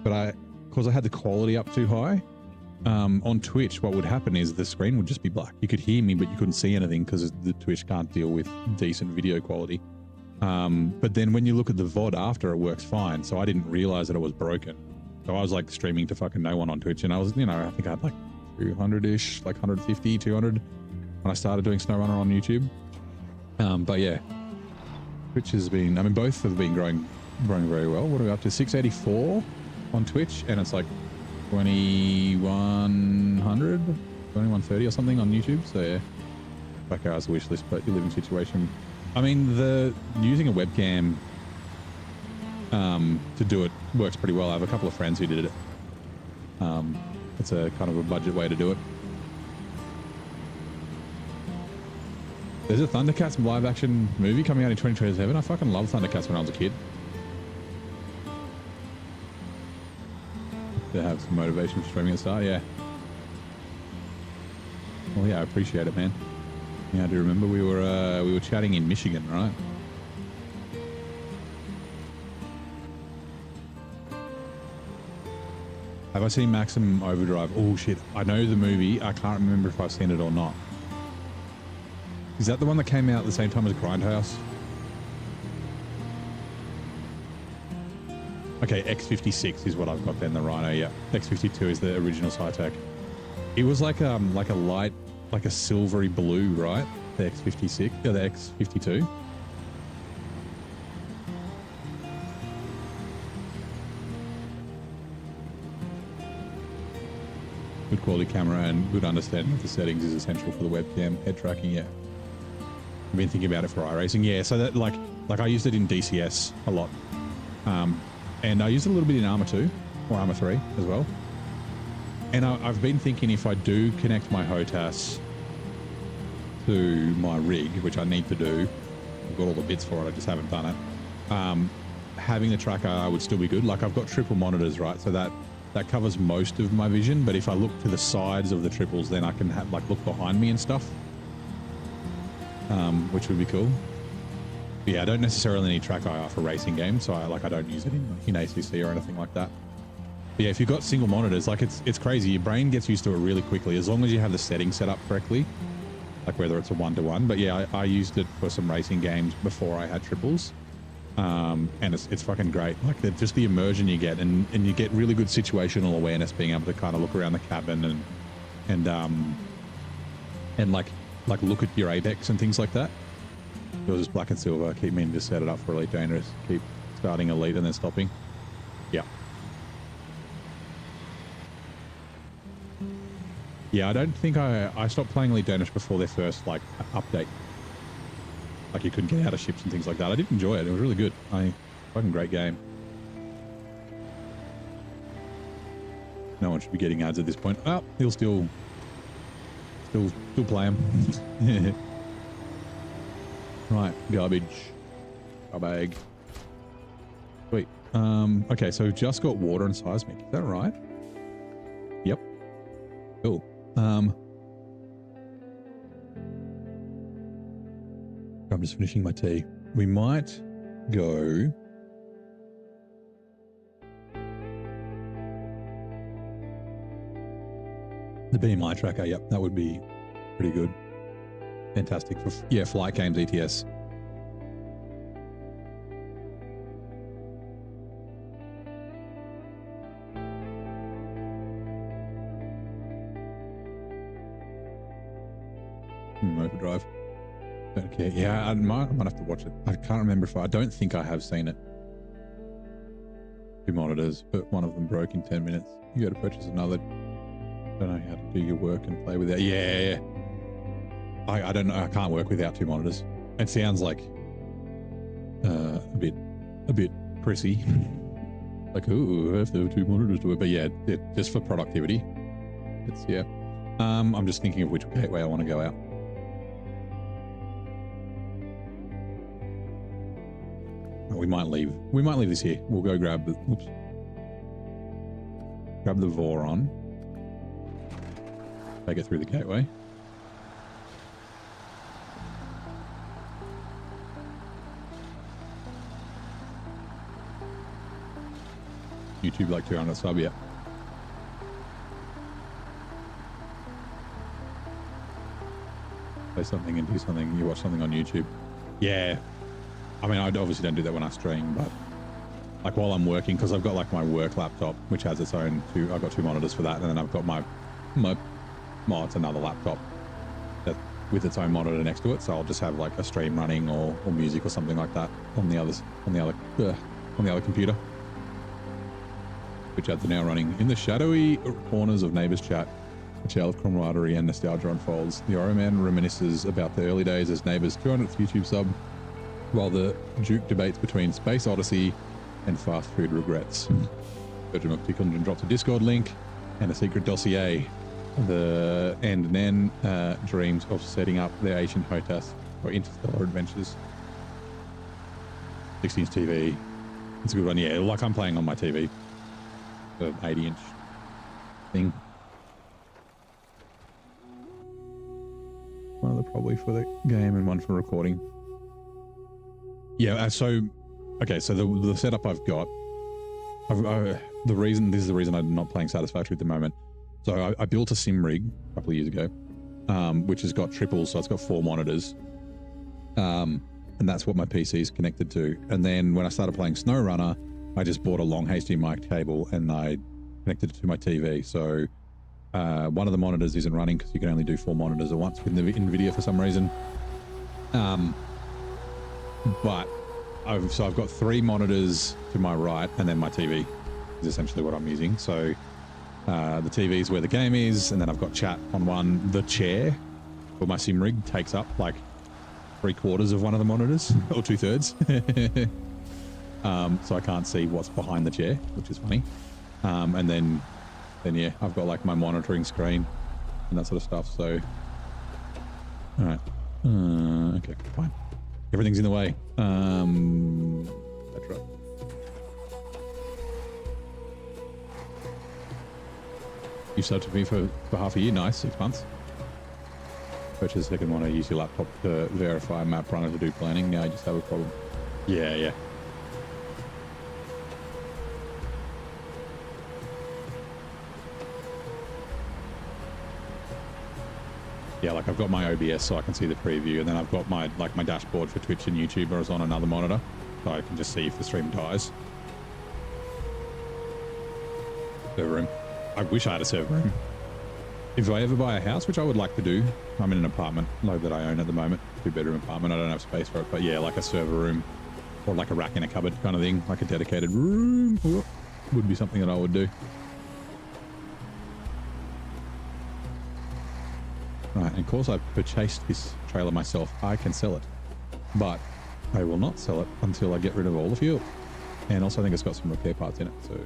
[SPEAKER 1] but because I had the quality up too high, on Twitch, what would happen is the screen would just be black. You could hear me, but you couldn't see anything because the Twitch can't deal with decent video quality. But then when you look at the VOD after, it works fine. So I didn't realize that it was broken. So I was like streaming to fucking no one on Twitch, and I was, I think I had like 200-ish, like 150, 200 when I started doing SnowRunner on YouTube. But yeah, Twitch has been, both have been growing very well. What are we up to? 684 on Twitch, and it's like 2100, 2130 or something on YouTube. So yeah, back hours wish list, but your living situation. Using a webcam to do it works pretty well. I have a couple of friends who did it. It's a kind of a budget way to do it. There's a Thundercats live action movie coming out in 2027. I fucking love Thundercats when I was a kid. To have some motivation for streaming at the start, yeah. Well, yeah, I appreciate it, man. Yeah, I do remember we were chatting in Michigan, right? Have I seen Maximum Overdrive? Oh shit, I know the movie. I can't remember if I've seen it or not. Is that the one that came out at the same time as Grindhouse? Okay, X56 is what I've got then, the Rhino, yeah. X52 is the original Cytec. It was like a light, like a silvery blue, right? The X56, yeah, the X52. Good quality camera and good understanding of the settings is essential for the webcam head tracking, yeah. I've been thinking about it for iRacing, yeah. So that like I used it in DCS a lot. And I used it a little bit in Arma 2 or Arma 3 as well. And I've been thinking if I do connect my HOTAS to my rig, which I need to do, I've got all the bits for it, I just haven't done it. Having the track IR would still be good. Like I've got triple monitors, right? So that covers most of my vision. But if I look to the sides of the triples, then I can have like look behind me and stuff, which would be cool. But yeah, I don't necessarily need track IR for racing games, so I don't use it in ACC or anything like that. But yeah, if you've got single monitors, like it's crazy. Your brain gets used to it really quickly as long as you have the settings set up correctly, like whether it's a 1-to-1. But yeah, I used it for some racing games before I had triples, and it's fucking great. Like just the immersion you get, and you get really good situational awareness, being able to kind of look around the cabin and like look at your apex and things like that. Yours is black and silver. Keep meaning to set it up for Elite Dangerous. Keep starting Elite and then stopping. Yeah. Yeah, I don't think I stopped playing Elite Dangerous before their first like update. Like you couldn't get out of ships and things like that. I did enjoy it. It was really good. Fucking great game. No one should be getting ads at this point. Oh, he'll still play him. Right, garbage. Garbage. Sweet. Okay, so we've just got water and seismic. Is that right? Yep. Cool. I'm just finishing my tea. We might go... The BMI tracker, yep, that would be pretty good. Fantastic for, yeah, flight games, ETS. Overdrive. Okay, yeah, I might have to watch it. I can't remember if I don't think I have seen it. 2 monitors, but one of them broke in 10 minutes. You got to purchase another. Don't know how to do your work and play with it. Yeah. I don't know. I can't work without 2 monitors. It sounds like a bit prissy. Like, ooh, I have to have 2 monitors to it. But yeah, just for productivity. It's yeah. I'm just thinking of which gateway I want to go out. Oh, we might leave. We might leave this here. We'll go grab the. Oops. Grab the Voron. Take it through the gateway. YouTube like 200 sub, yeah. Play something and do something. You watch something on YouTube. Yeah. I mean, I obviously don't do that when I stream, but like while I'm working, because I've got like my work laptop, which has its own I've got 2 monitors for that, and then I've got my well, it's another laptop that with its own monitor next to it, so I'll just have like a stream running or music or something like that on the other computer, which are now running in the shadowy corners of neighbors chat. A tale of camaraderie and nostalgia unfolds. The Oro Man reminisces about the early days as neighbors' 200th YouTube sub, while the Duke debates between Space Odyssey and fast food regrets. Virgin McTickle drops a Discord link and a secret dossier. And then dreams of setting up their ancient HOTAS or interstellar adventures. 16-inch TV. It's a good one. Yeah, like I'm playing on my TV. The 80-inch thing. One of the probably for the game and one for recording. Yeah, so okay, so the setup I've got, this is the reason I'm not playing Satisfactory at the moment. So I built a sim rig a couple of years ago, which has got triples, so it's got 4 monitors, and that's what my PC is connected to. And then when I started playing SnowRunner, I just bought a long HDMI cable and I connected it to my TV. So one of the monitors isn't running because you can only do 4 monitors at once with NVIDIA for some reason. But I've got 3 monitors to my right, and then my TV is essentially what I'm using. So the TV is where the game is, and then I've got chat on one. The chair for my sim rig takes up like 3/4 of one of the monitors, or 2/3. So I can't see what's behind the chair, which is funny. And then yeah, I've got like my monitoring screen and that sort of stuff. So, all right, okay, fine. Everything's in the way. That's right. You subbed to me for half a year. Nice, 6 months. Purchase a second one. I use your laptop to verify map runner to do planning. Now I just have a problem. Yeah. Yeah, like I've got my OBS so I can see the preview, and then I've got my dashboard for Twitch and YouTube is on another monitor, so I can just see if the stream dies. Server room. I wish I had a server room. If I ever buy a house, which I would like to do, I'm in an apartment that I own at the moment, 2-bedroom apartment. I don't have space for it, but yeah, like a server room or like a rack in a cupboard kind of thing, like a dedicated room would be something that I would do. Right, and of course I purchased this trailer myself. I can sell it, but I will not sell it until I get rid of all the fuel. And also I think it's got some repair parts in it, so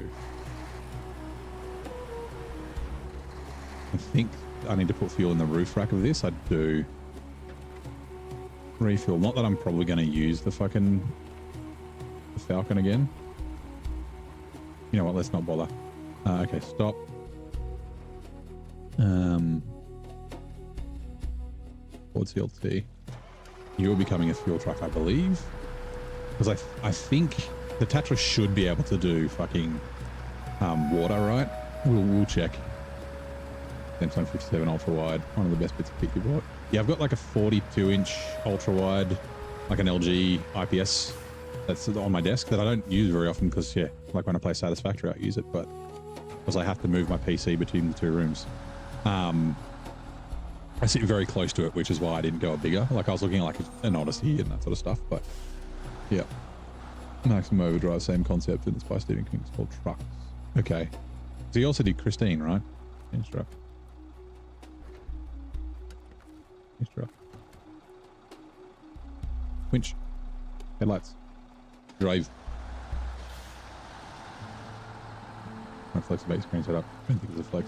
[SPEAKER 1] I think I need to put fuel in the roof rack of this. I do. Refuel. Not that I'm probably going to use the Falcon again. You know what? Let's not bother. Okay, stop. Ford CLT. You're becoming a fuel truck, I believe, because I think the Tatra should be able to do fucking water, right? We'll check. Samsung 57 ultra wide, one of the best bits of kit you bought. Yeah, I've got like a 42-inch ultra wide, like an LG IPS that's on my desk that I don't use very often because, yeah, like when I play Satisfactory, I use it, but because I have to move my PC between the 2 rooms. I sit very close to it, which is why I didn't go a bigger. Like I was looking at like an Odyssey and that sort of stuff, but yeah. Maximum Overdrive, same concept, and it's by Stephen King. It's called Trucks. Okay. So he also did Christine, right? Truck. Truck. Winch. Headlights. Drive. My flex base screen setup. I don't think there's a flex.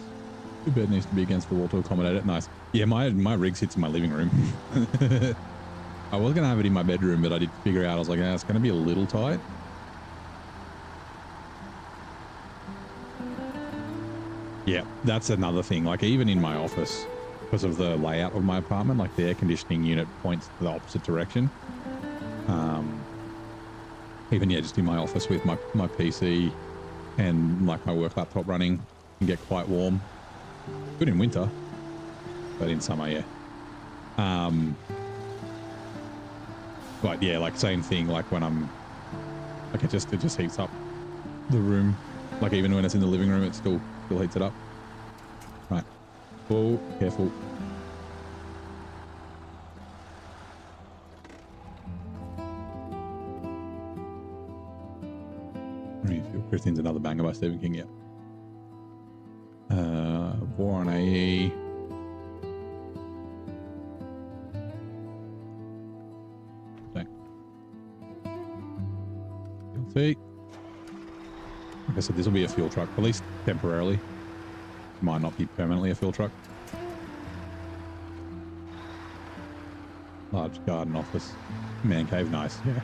[SPEAKER 1] The bed needs to be against the wall to accommodate it. Nice. Yeah, my rig sits in my living room. I was going to have it in my bedroom, but I did figure out, I was like, it's going to be a little tight. Yeah, that's another thing. Like even in my office, because of the layout of my apartment, like the air conditioning unit points to the opposite direction. Even, yeah, just in my office with my PC and like my work laptop running, can get quite warm. Good in winter, but in summer, yeah. But yeah, like same thing, like when I'm, like it just heats up the room. Like even when it's in the living room, it still heats it up. Right. Oh, careful. Christine's another banger by Stephen King, yeah. War on AE. Okay. DLC. Like I said, this will be a fuel truck, at least temporarily. Might not be permanently a fuel truck. Large garden office. Man cave, nice, yeah.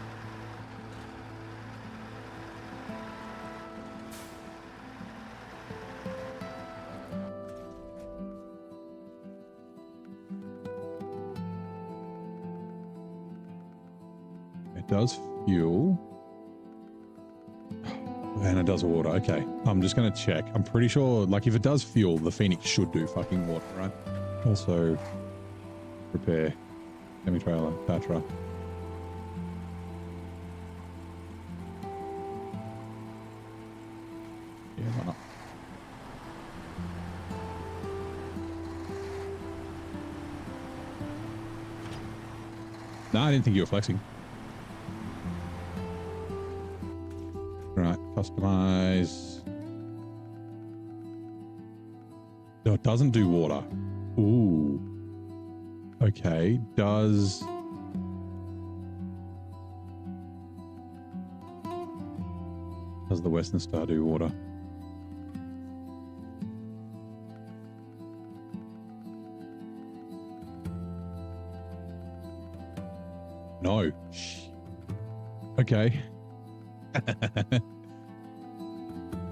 [SPEAKER 1] It does fuel. And it does water. Okay. I'm just going to check. I'm pretty sure, like, if it does fuel, the Phoenix should do fucking water, right? Also, repair. Semi-trailer. Patra. Yeah, why not? No, I didn't think you were flexing. Right, customize. No, it doesn't do water. Ooh. Okay, does the Western Star do water? No. Okay.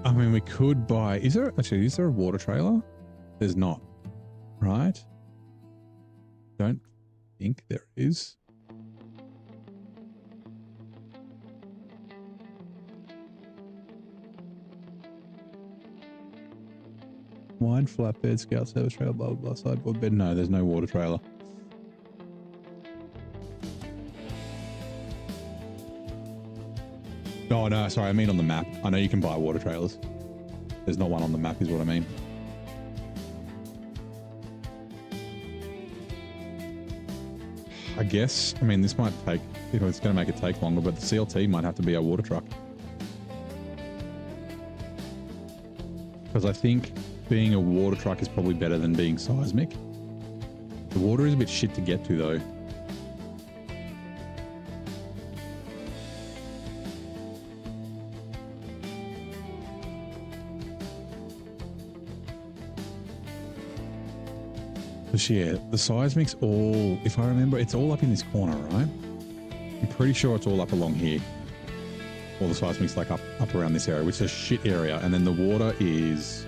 [SPEAKER 1] I mean, we could buy, is there a water trailer? There's not, right? Don't think there is. Wide flatbed, scout service trailer, blah, blah, blah, sideboard bed. No, there's no water trailer. Oh, no, sorry, I mean on the map. I know you can buy water trailers. There's not one on the map is what I mean. I guess, I mean, this might take, you know, it's going to make it take longer, but the CLT might have to be a water truck. Because I think being a water truck is probably better than being seismic. The water is a bit shit to get to, though. Yeah, the seismic's all, if I remember, it's all up in this corner, right? I'm pretty sure it's all up along here. All the seismic's like up around this area, which is a shit area. And then the water is...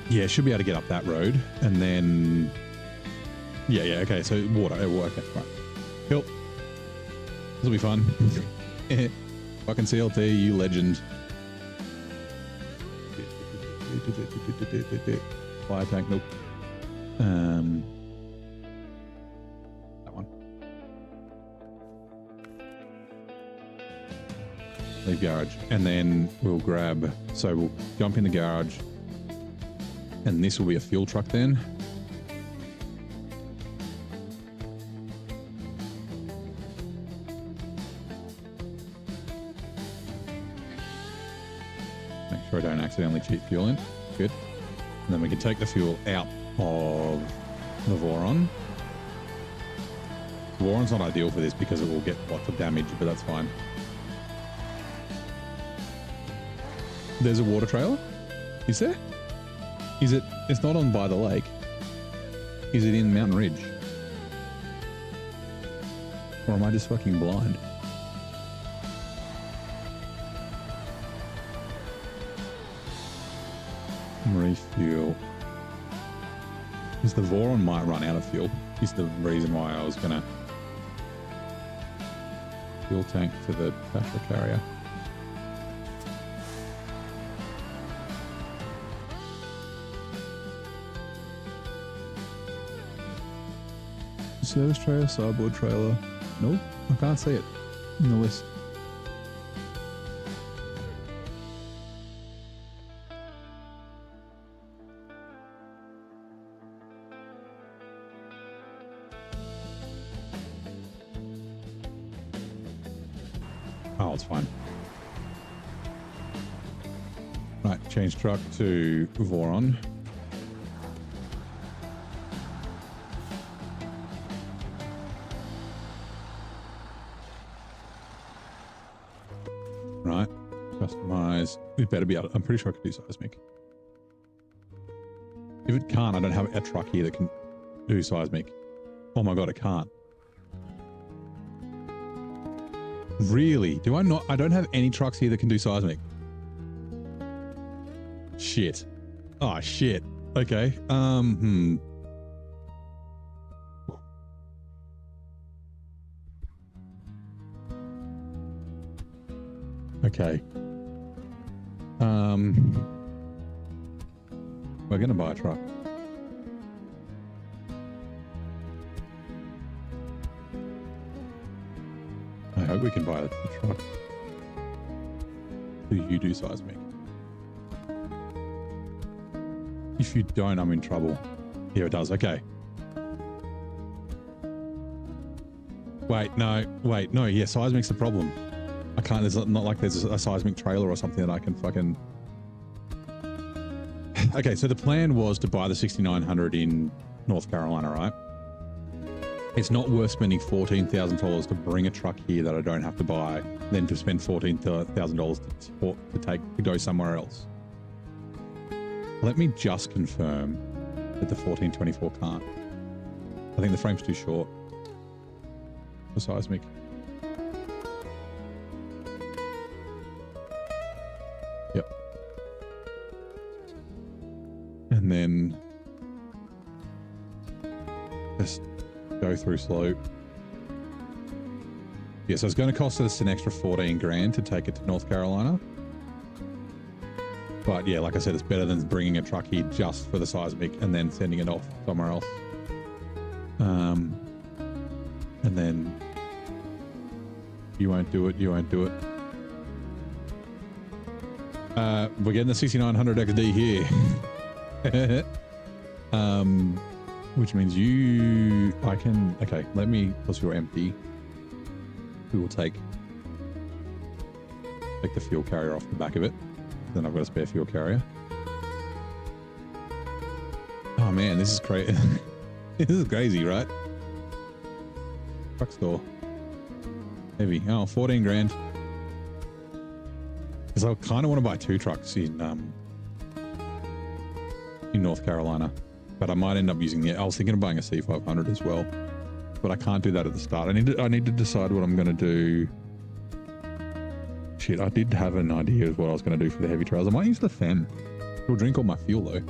[SPEAKER 1] yeah, should be able to get up that road. And then... yeah, okay, so water. Okay, right. Cool. This will be fun. Fucking CLT, you legend. Fire tank, nope. That one. leave garage, and then we'll grab, so we'll jump in the garage, and this will be a fuel truck then. Make sure I don't accidentally cheat fuel in. Good. And then we can take the fuel out of the Voron. The Voron's not ideal for this because it will get lots of damage, but that's fine. There's a water trailer? Is there? Is it? It's not on by the lake. Is it in Mountain Ridge? Or am I just fucking blind? Refuel. Because the Voron might run out of fuel. Is the reason why I was gonna fuel tank to the tractor carrier. Service trailer, sideboard trailer. Nope, I can't see it in the list. Oh, it's fine. Right, change truck to Voron. Right, customize. We better be able to, I'm pretty sure I can do seismic. If it can't, I don't have a truck here that can do seismic. Oh my god, it can't. Really? Do I not? I don't have any trucks here that can do seismic. Shit. Oh shit. Okay. Okay. We're gonna buy a truck. I hope we can buy a truck. Do you do seismic? If you don't, I'm in trouble. Here it does. Okay. Wait, no. Yeah, seismic's the problem. I can't, there's not like there's a seismic trailer or something that I can fucking... Okay, so the plan was to buy the 6900 in North Carolina, right? It's not worth spending $14,000 to bring a truck here that I don't have to buy, than to spend $14,000 to go somewhere else. Let me just confirm that the 1424 can't. I think the frame's too short for seismic. Yep. And then just go through slope. Yeah, so it's going to cost us an extra 14 grand to take it to North Carolina. But yeah, like I said, it's better than bringing a truck here just for the seismic and then sending it off somewhere else. And then you won't do it. We're getting the 6900 XD here. Which means okay, let me, plus you're empty. We will take the fuel carrier off the back of it. Then I've got a spare fuel carrier. Oh man, this is crazy. This is crazy, right? Truck store. Heavy. Oh, 14 grand. Because I kind of want to buy 2 trucks in North Carolina. But I might end up using I was thinking of buying a C500 as well. But I can't do that at the start. I need to decide what I'm going to do. Shit, I did have an idea of what I was going to do for the heavy trails. I might use the FEM. It'll drink all my fuel though.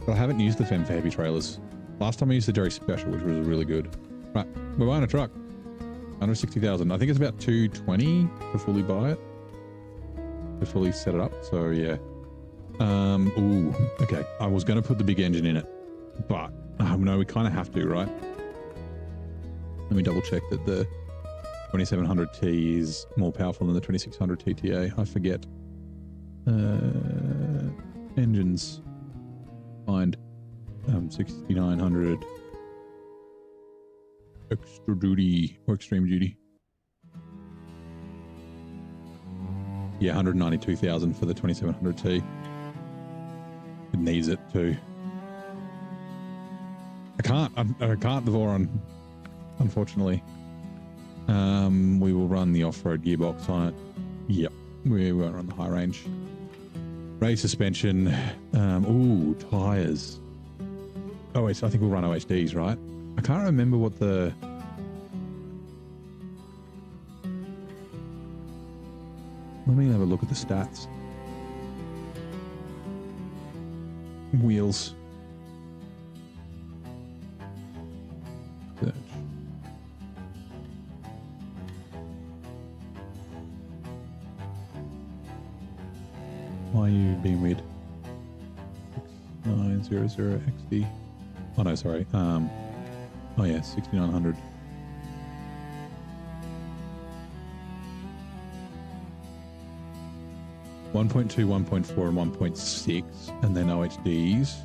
[SPEAKER 1] But I haven't used the FEM for heavy trailers. Last time I used the Jerry Special, which was really good. Right, we're buying a truck. 160,000. I think it's about 220 to fully buy it. To fully set it up. So yeah. Ooh, okay. I was going to put the big engine in it, but no, we kind of have to, right? Let me double check that the 2700T is more powerful than the 2600 TTA. I forget. Engines. Find 6900 extra duty or extreme duty. Yeah, 192,000 for the 2700T. It needs it too. I can't the Voron, unfortunately. We will run the off-road gearbox on it. Yep, we won't run the high range. Race suspension. Ooh, tires. Oh, wait, I think we'll run OHDs, right? I can't remember what the... Let me have a look at the stats. Wheels. Search. Why are you being weird? 6900XD. Oh no, sorry. Oh yeah, 6900. One 1.2, 1.4, and 1.6, and then OHDs.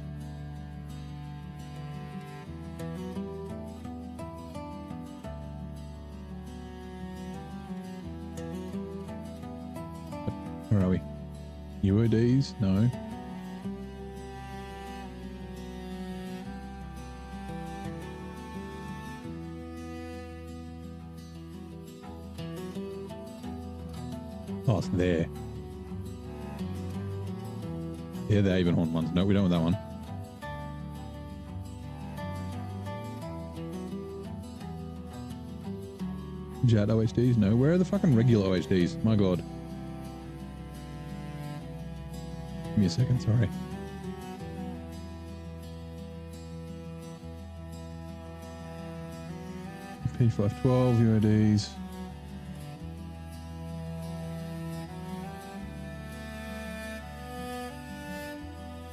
[SPEAKER 1] Where are we? UODs? No. Oh, it's there. Yeah, the Avonhorn ones. No, we don't want that one. Jet OHDs? No. Where are the fucking regular OHDs? My god. Give me a second, sorry. P512 UODs.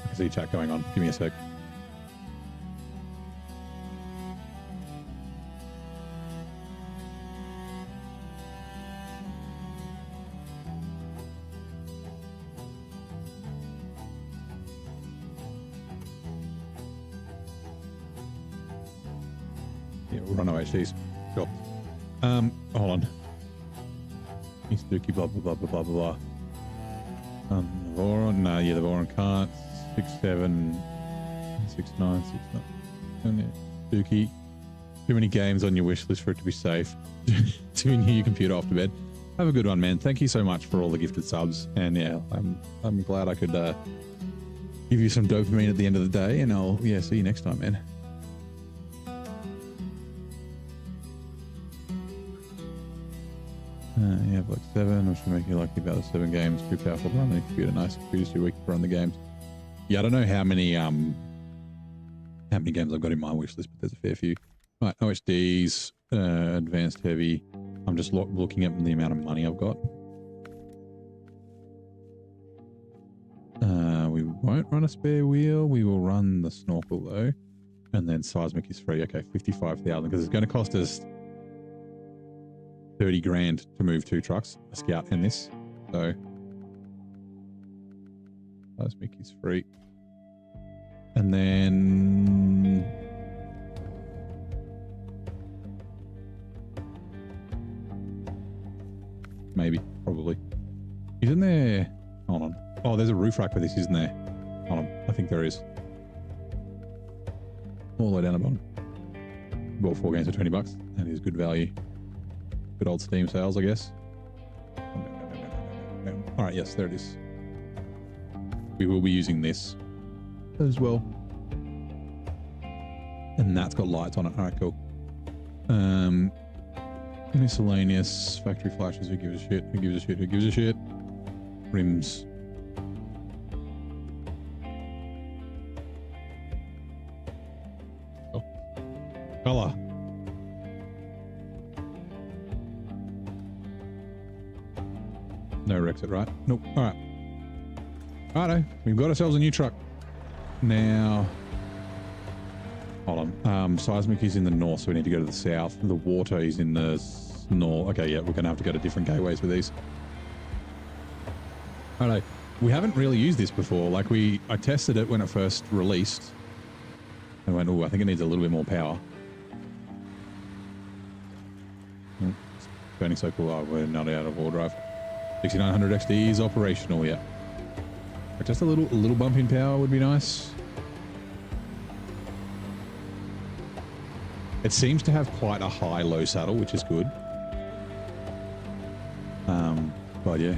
[SPEAKER 1] I can see chat going on. Give me a sec. Yeah, we'll run OHDs. Sure. Hold on. He's Dookie, blah, blah, blah, blah, blah, blah, blah. Voron, no, yeah, the Voron can't. 6.7, 6.9, 6.9. Dookie. Too many games on your wish list for it to be safe. Too near your computer after bed. Have a good one, man. Thank you so much for all the gifted subs. And yeah, I'm glad I could give you some dopamine at the end of the day. And I'll, yeah, see you next time, man. You have like 7, which will make you lucky about the 7 games. Too powerful to run the computer. Nice computer's too weak to run the games. Yeah, I don't know how many games I've got in my wish list, but there's a fair few. Right, OHDs, advanced heavy. I'm just looking at the amount of money I've got. We won't run a spare wheel. We will run the snorkel though, and then seismic is free. Okay, 55,000 because it's going to cost us 30 grand to move 2 trucks, a Scout and this. So seismic is free. And then maybe, probably. Isn't there? Hold on. Oh, there's a roof rack for this, isn't there? Hold on. I think there is. All the way down the bottom. Bought 4 games for 20 bucks. That is good value. Good old Steam sales, I guess. All right, yes, there it is. We will be using this as well. And that's got lights on it. All right, cool. Miscellaneous factory flashes. Who gives a shit? Who gives a shit? Who gives a shit? Rims. Oh. Color. No Rexit, right? Nope. All right. Righto. We've got ourselves a new truck. Now, hold on. Seismic is in the north, so we need to go to the south. The water is in the No. Okay, yeah, we're going to have to go to different gateways with these. All right. We haven't really used this before. Like I tested it when it first released. And went, oh, I think it needs a little bit more power. It's burning so cool. Oh, we're not out of all drive. 6900 XD is operational, yeah. But just a little bump in power would be nice. It seems to have quite a high low saddle, which is good. But yeah.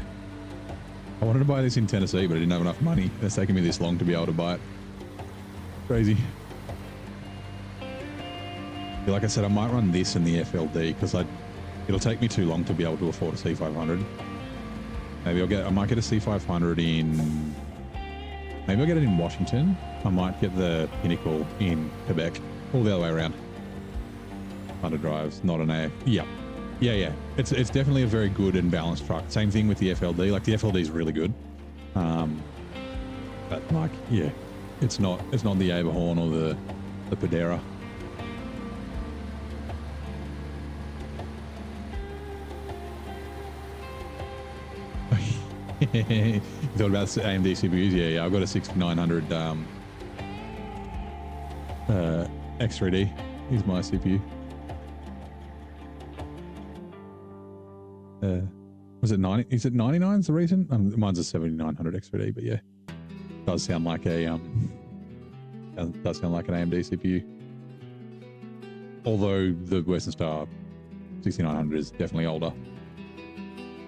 [SPEAKER 1] I wanted to buy this in Tennessee, but I didn't have enough money. It's taken me this long to be able to buy it. Crazy. Like I said, I might run this in the FLD because it'll take me too long to be able to afford a C500. Maybe I might get a C500 in, maybe I'll get it in Washington. I might get the Pinnacle in Quebec, all the other way around. Underdrives, not an A. Yeah. Yeah. It's definitely a very good and balanced truck. Same thing with the FLD. Like the FLD is really good. But like, yeah, it's not the Aberhorn or the Pedera. You thought about AMD CPUs? Yeah. I've got a 6900 X3D. Here's my CPU. Was it 90? Is it 99 is the reason? Mine's a 7900 X3D, but yeah, does sound like a does sound like an AMD CPU. Although the Western Star 6900 is definitely older.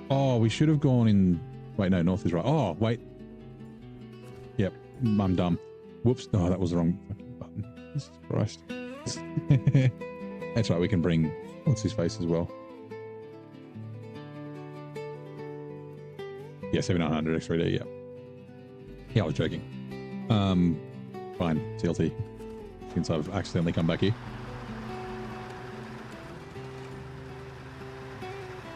[SPEAKER 1] Oh, we should have gone in. Wait, no, north is right. Oh, wait. Yep, I'm dumb. Whoops. No, that was the wrong fucking button. Jesus Christ. That's right. We can bring what's his face as well. Yeah, 7900 X3D, yeah. Yeah, I was joking. Fine, CLT. Since I've accidentally come back here.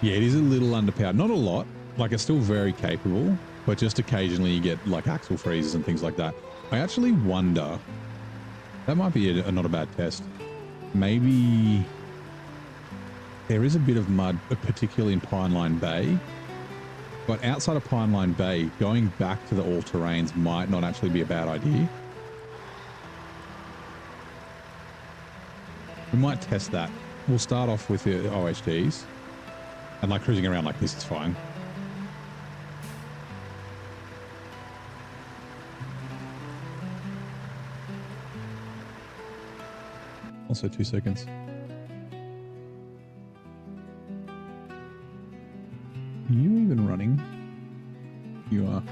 [SPEAKER 1] Yeah, it is a little underpowered. Not a lot. Like, it's still very capable, but just occasionally you get, like, axle freezes and things like that. I actually wonder... That might be not a bad test. Maybe... There is a bit of mud, particularly in Pineline Bay. But outside of Pineline Bay, going back to the all-terrains might not actually be a bad idea. We might test that. We'll start off with the OHDs. And like cruising around like this is fine. Also 2 seconds. Are you even running? You are.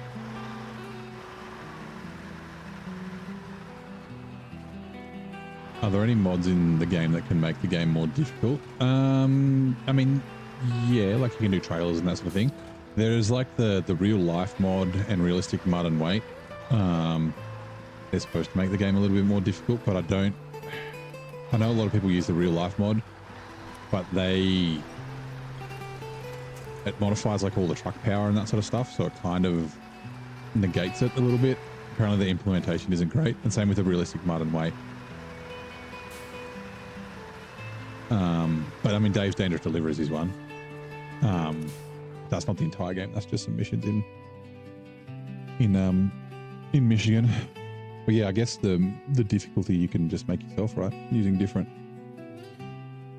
[SPEAKER 1] Are there any mods in the game that can make the game more difficult? I mean, yeah, like you can do trailers and that sort of thing. There's like the real life mod and realistic mud and weight. They're supposed to make the game a little bit more difficult, but I know a lot of people use the real life mod, but it modifies like all the truck power and that sort of stuff, so it kind of negates it a little bit. Apparently the implementation isn't great, and same with the realistic mud and weight. But I mean, Dave's Dangerous Deliveries is one. That's not the entire game. That's just some missions in Michigan. But yeah, I guess the difficulty you can just make yourself, right? Using different.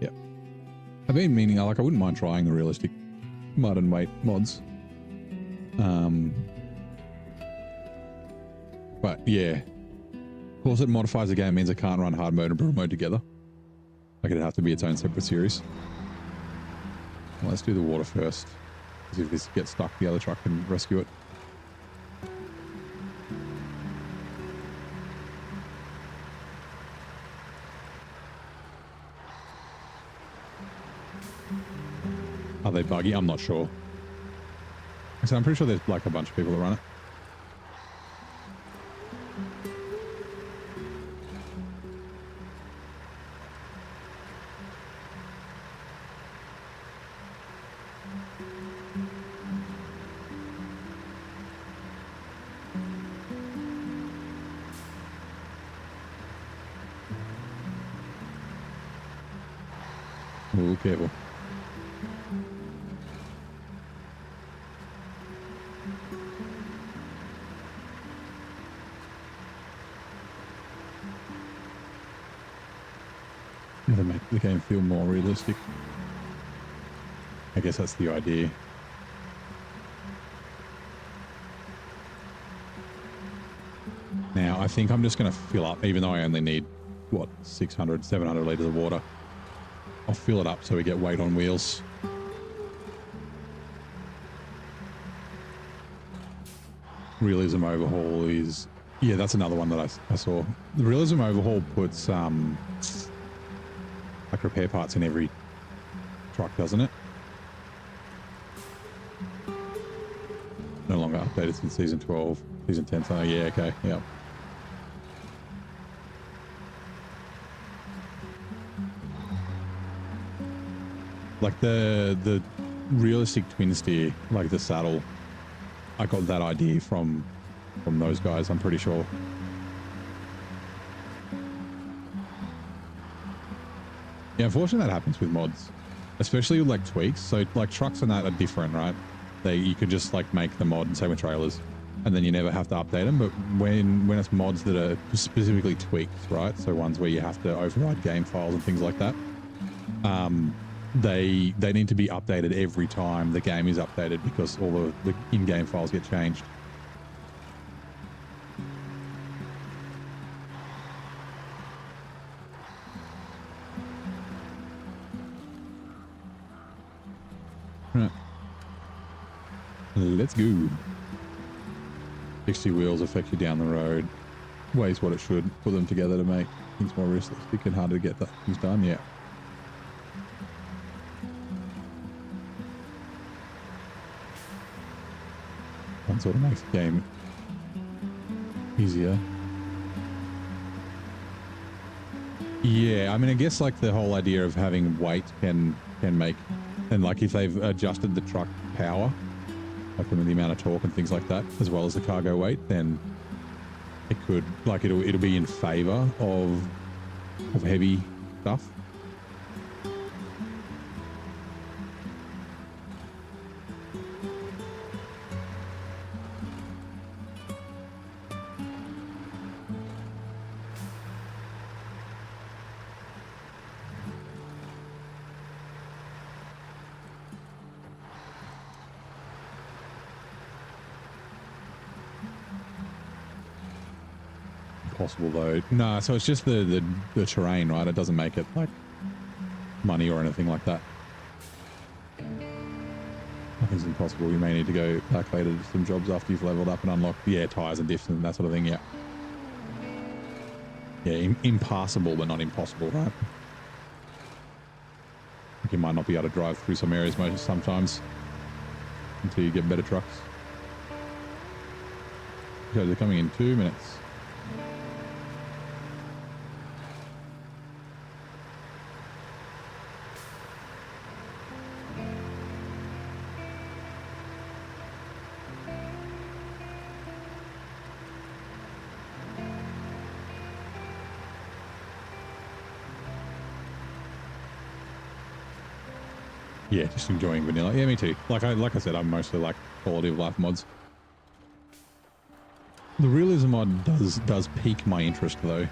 [SPEAKER 1] Yeah. I've been meaning, like, I wouldn't mind trying the realistic mud and weight mods. But yeah. Of course, it modifies the game, means I can't run hard mode and brutal mode together. Like, it'd have to be its own separate series. Well, let's do the water first. Because if this gets stuck, the other truck can rescue it. Are they buggy? I'm not sure. So I'm pretty sure there's like a bunch of people that run it. Ooh, careful. the game feel more realistic. I guess that's the idea. Now, I think I'm just going to fill up, even though I only need, what, 600, 700 litres of water. I'll fill it up so we get weight on wheels. Realism overhaul is... Yeah, that's another one that I saw. The realism overhaul puts like repair parts in every truck, doesn't it? No longer updated since season 12, season 10. So yeah, okay, yeah. Like the realistic twin steer, like the saddle, I got that idea from those guys, I'm pretty sure. Yeah, unfortunately that happens with mods, especially with like tweaks. So like trucks and that are different, right? You could just like make the mod, and same with trailers, and then you never have to update them. But when it's mods that are specifically tweaked, right? So ones where you have to override game files and things like that, they need to be updated every time the game is updated, because all the in-game files get changed. Right. Let's go. 60 wheels affect you down the road. Weighs what it should. Put them together to make things more realistic and harder to get things done. Yeah. One sort of makes the game easier. Yeah, I mean, I guess like the whole idea of having weight can make, and like if they've adjusted the truck power, like from the amount of torque and things like that, as well as the cargo weight, then it could, like it'll be in favor of heavy stuff. Possible though. No, so it's just the terrain, right? It doesn't make it like money or anything like that. Nothing's impossible. You may need to go back later to some jobs after you've leveled up and unlocked, yeah, tires and diffs and that sort of thing. Yeah, yeah, impassable but not impossible, right? Like you might not be able to drive through some areas sometimes until you get better trucks. So they're coming in 2 minutes. Yeah, just enjoying vanilla. Yeah, me too. Like I said, I'm mostly like quality of life mods. The realism mod does pique my interest though.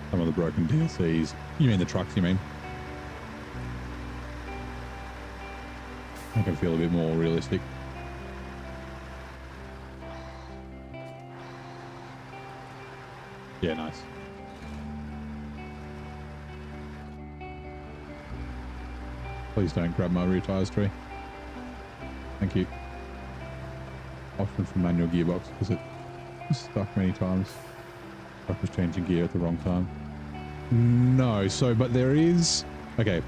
[SPEAKER 1] Some of the broken DLCs. You mean the trucks, you mean? I can feel a bit more realistic. Yeah, nice. Please don't grab my rear tires, Tree. Thank you. Option for manual gearbox because it stuck many times. Truck was changing gear at the wrong time. No, so but there is okay.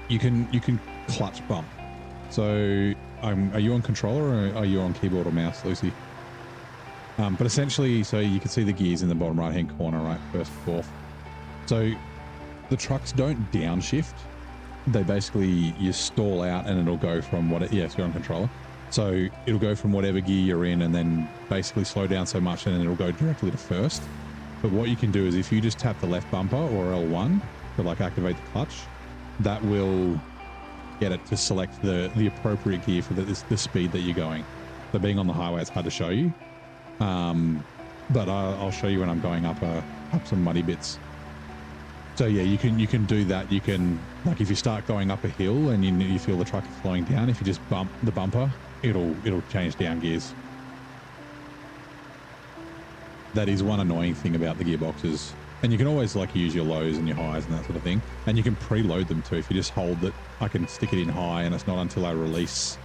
[SPEAKER 1] You can clutch bump. So are you on controller or are you on keyboard or mouse, Lucy? But essentially, so you can see the gears in the bottom right hand corner, right? First, fourth. So the trucks don't downshift. They basically, you stall out and it'll go from yes, you're on controller. So it'll go from whatever gear you're in and then basically slow down so much and then it'll go directly to first. But what you can do is if you just tap the left bumper or L1 to like activate the clutch, that will get it to select the appropriate gear for the speed that you're going. So being on the highway, it's hard to show you. But I'll show you when I'm going up some muddy bits. So yeah, you can do that. You can, like, if you start going up a hill and you feel the truck is slowing down, if you just bump the bumper, it'll change down gears. That is one annoying thing about the gearboxes. And you can always like use your lows and your highs and that sort of thing. And you can preload them too. If you just hold it, I can stick it in high, and it's not until I release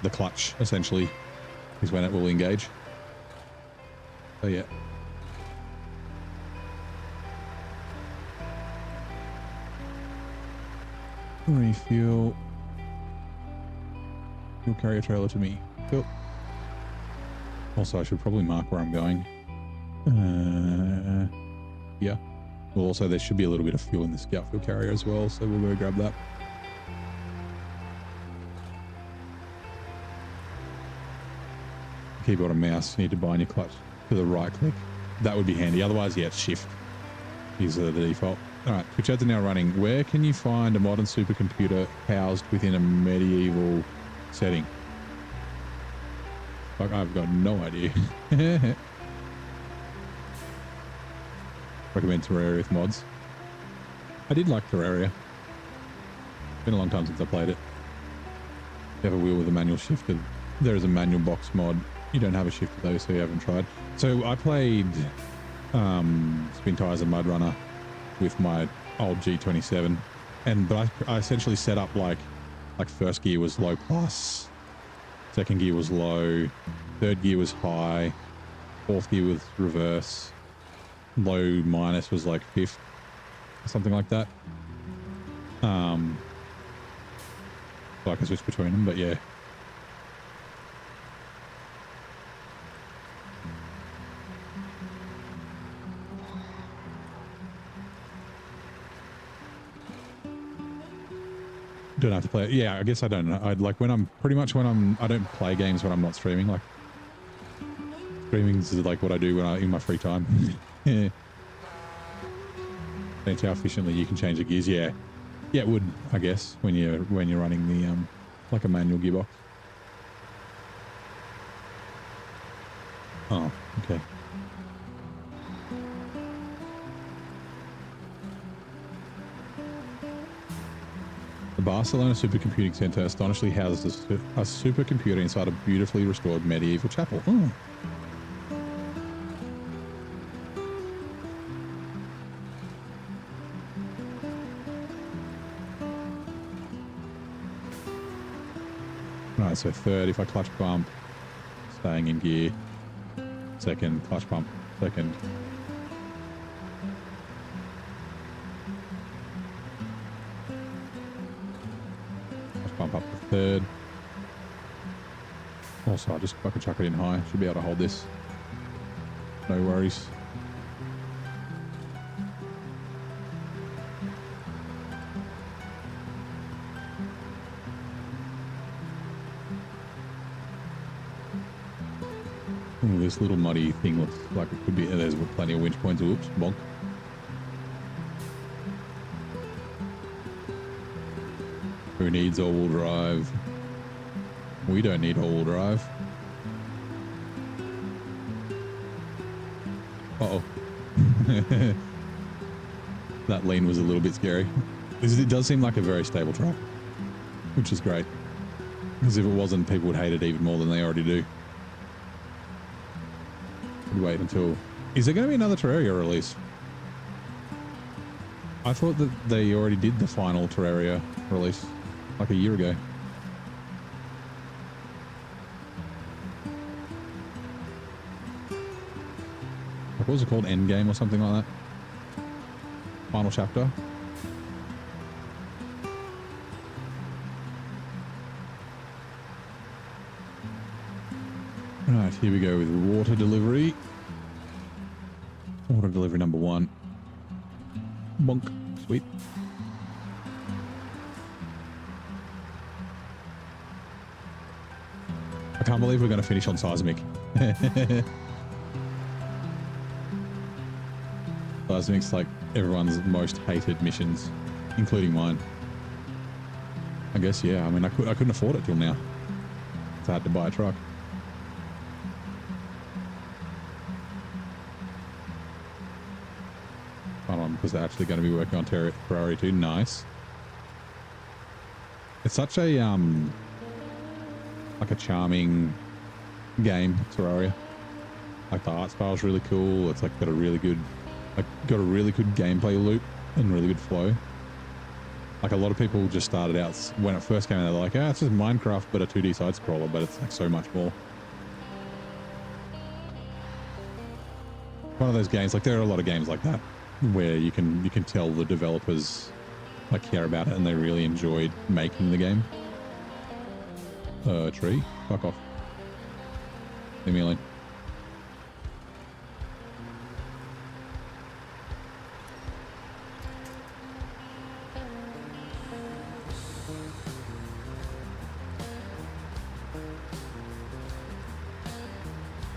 [SPEAKER 1] the clutch, essentially, is when it will engage. So yeah. Refuel. You'll carry a trailer to me. Cool. Also, I should probably mark where I'm going. Yeah. Well, also there should be a little bit of fuel in the scout fuel carrier as well, so we'll go grab that. Keyboard and mouse, you need to bind your clutch to the right click. That would be handy. Otherwise, yeah, it's shift is the default. All right, Twitch ads are now running. Where can you find a modern supercomputer housed within a medieval setting? Like, I've got no idea. Recommend Terraria with mods. I did like Terraria. Been a long time since I played it. You have a wheel with a manual shifter. There is a manual box mod. You don't have a shifter though, so you haven't tried. So I played Spin Tires and Mud Runner with my old G27, but I essentially set up like first gear was low plus, second gear was low, third gear was high, fourth gear was reverse, low minus was like fifth, something like that. So I can switch between them, but yeah. Don't have to play it. Yeah, I guess I don't know. I'd like when I'm I don't play games when I'm not streaming. Like streaming is like what I do in my free time. Yeah. Change how efficiently you can change the gears. Yeah, yeah, it would, I guess, when you're running the like a manual gearbox. Oh, okay. The Barcelona Supercomputing Center astonishingly houses a supercomputer inside a beautifully restored medieval chapel. Oh. Right, so third, if I clutch bump, staying in gear. Second, clutch bump, second. Bump up to third. Also, I'll just fucking chuck it in high. Should be able to hold this. No worries. Ooh, this little muddy thing looks like it could be. There's plenty of winch points. Oops, bonk. Who needs all-wheel drive? We don't need all-wheel drive. Uh-oh. That lean was a little bit scary. It does seem like a very stable truck, which is great. Because if it wasn't, people would hate it even more than they already do. Wait until... Is there going to be another Terraria release? I thought that they already did the final Terraria release like a year ago. What was it called? Endgame or something like that? Final chapter? Right, here we go with water delivery. Water delivery number 1. Bonk. Sweet. I can't believe we're going to finish on seismic. Seismic's like everyone's most hated missions, including mine. I guess, yeah. I mean, I couldn't afford it till now. So I had to buy a truck. Hold on, because they're actually going to be working on Ferrari too. Nice. It's such a, like a charming game, Terraria. Like the art style is really cool. It's like got a really good gameplay loop and really good flow. Like a lot of people just started out when it first came out, they're like, ah, it's just Minecraft but a 2D side scroller, but it's like so much more. One of those games, like there are a lot of games like that where you can tell the developers like care about it and they really enjoyed making the game. Tree, fuck off. Leave me alone.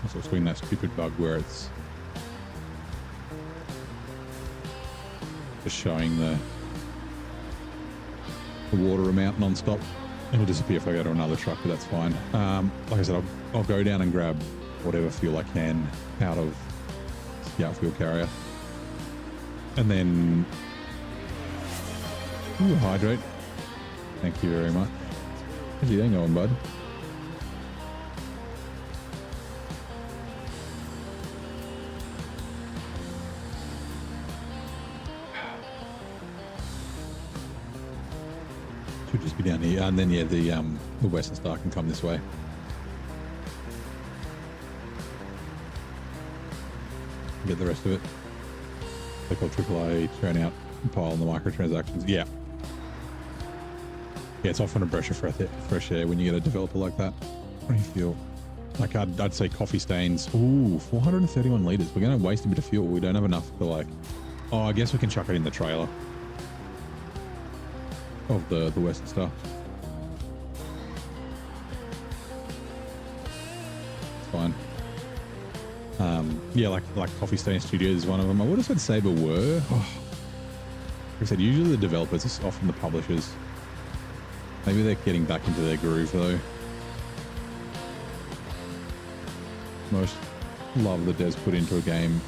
[SPEAKER 1] So it's doing that stupid bug where it's just showing the water amount non-stop. It'll disappear if I go to another truck, but that's fine. Like I said, I'll go down and grab whatever fuel I can out of the outfield carrier. And then hydrate. Thank you very much. How's your day going, bud? Should just be down here, and then yeah, the Western Star can come this way. Get the rest of it. They call AAA, turn out, pile on the microtransactions. Yeah. Yeah, it's often a breath of fresh air when you get a developer like that. What do you feel? Like I'd say coffee stains. Ooh, 431 liters. We're going to waste a bit of fuel. We don't have enough to like. Oh, I guess we can chuck it in the trailer of the Western Star. It's fine. Yeah, like Coffee Stain Studios is one of them. I would have said Saber were. Oh. Like I said, usually the developers are often the publishers. Maybe they're getting back into their groove though. Most love the devs put into a game.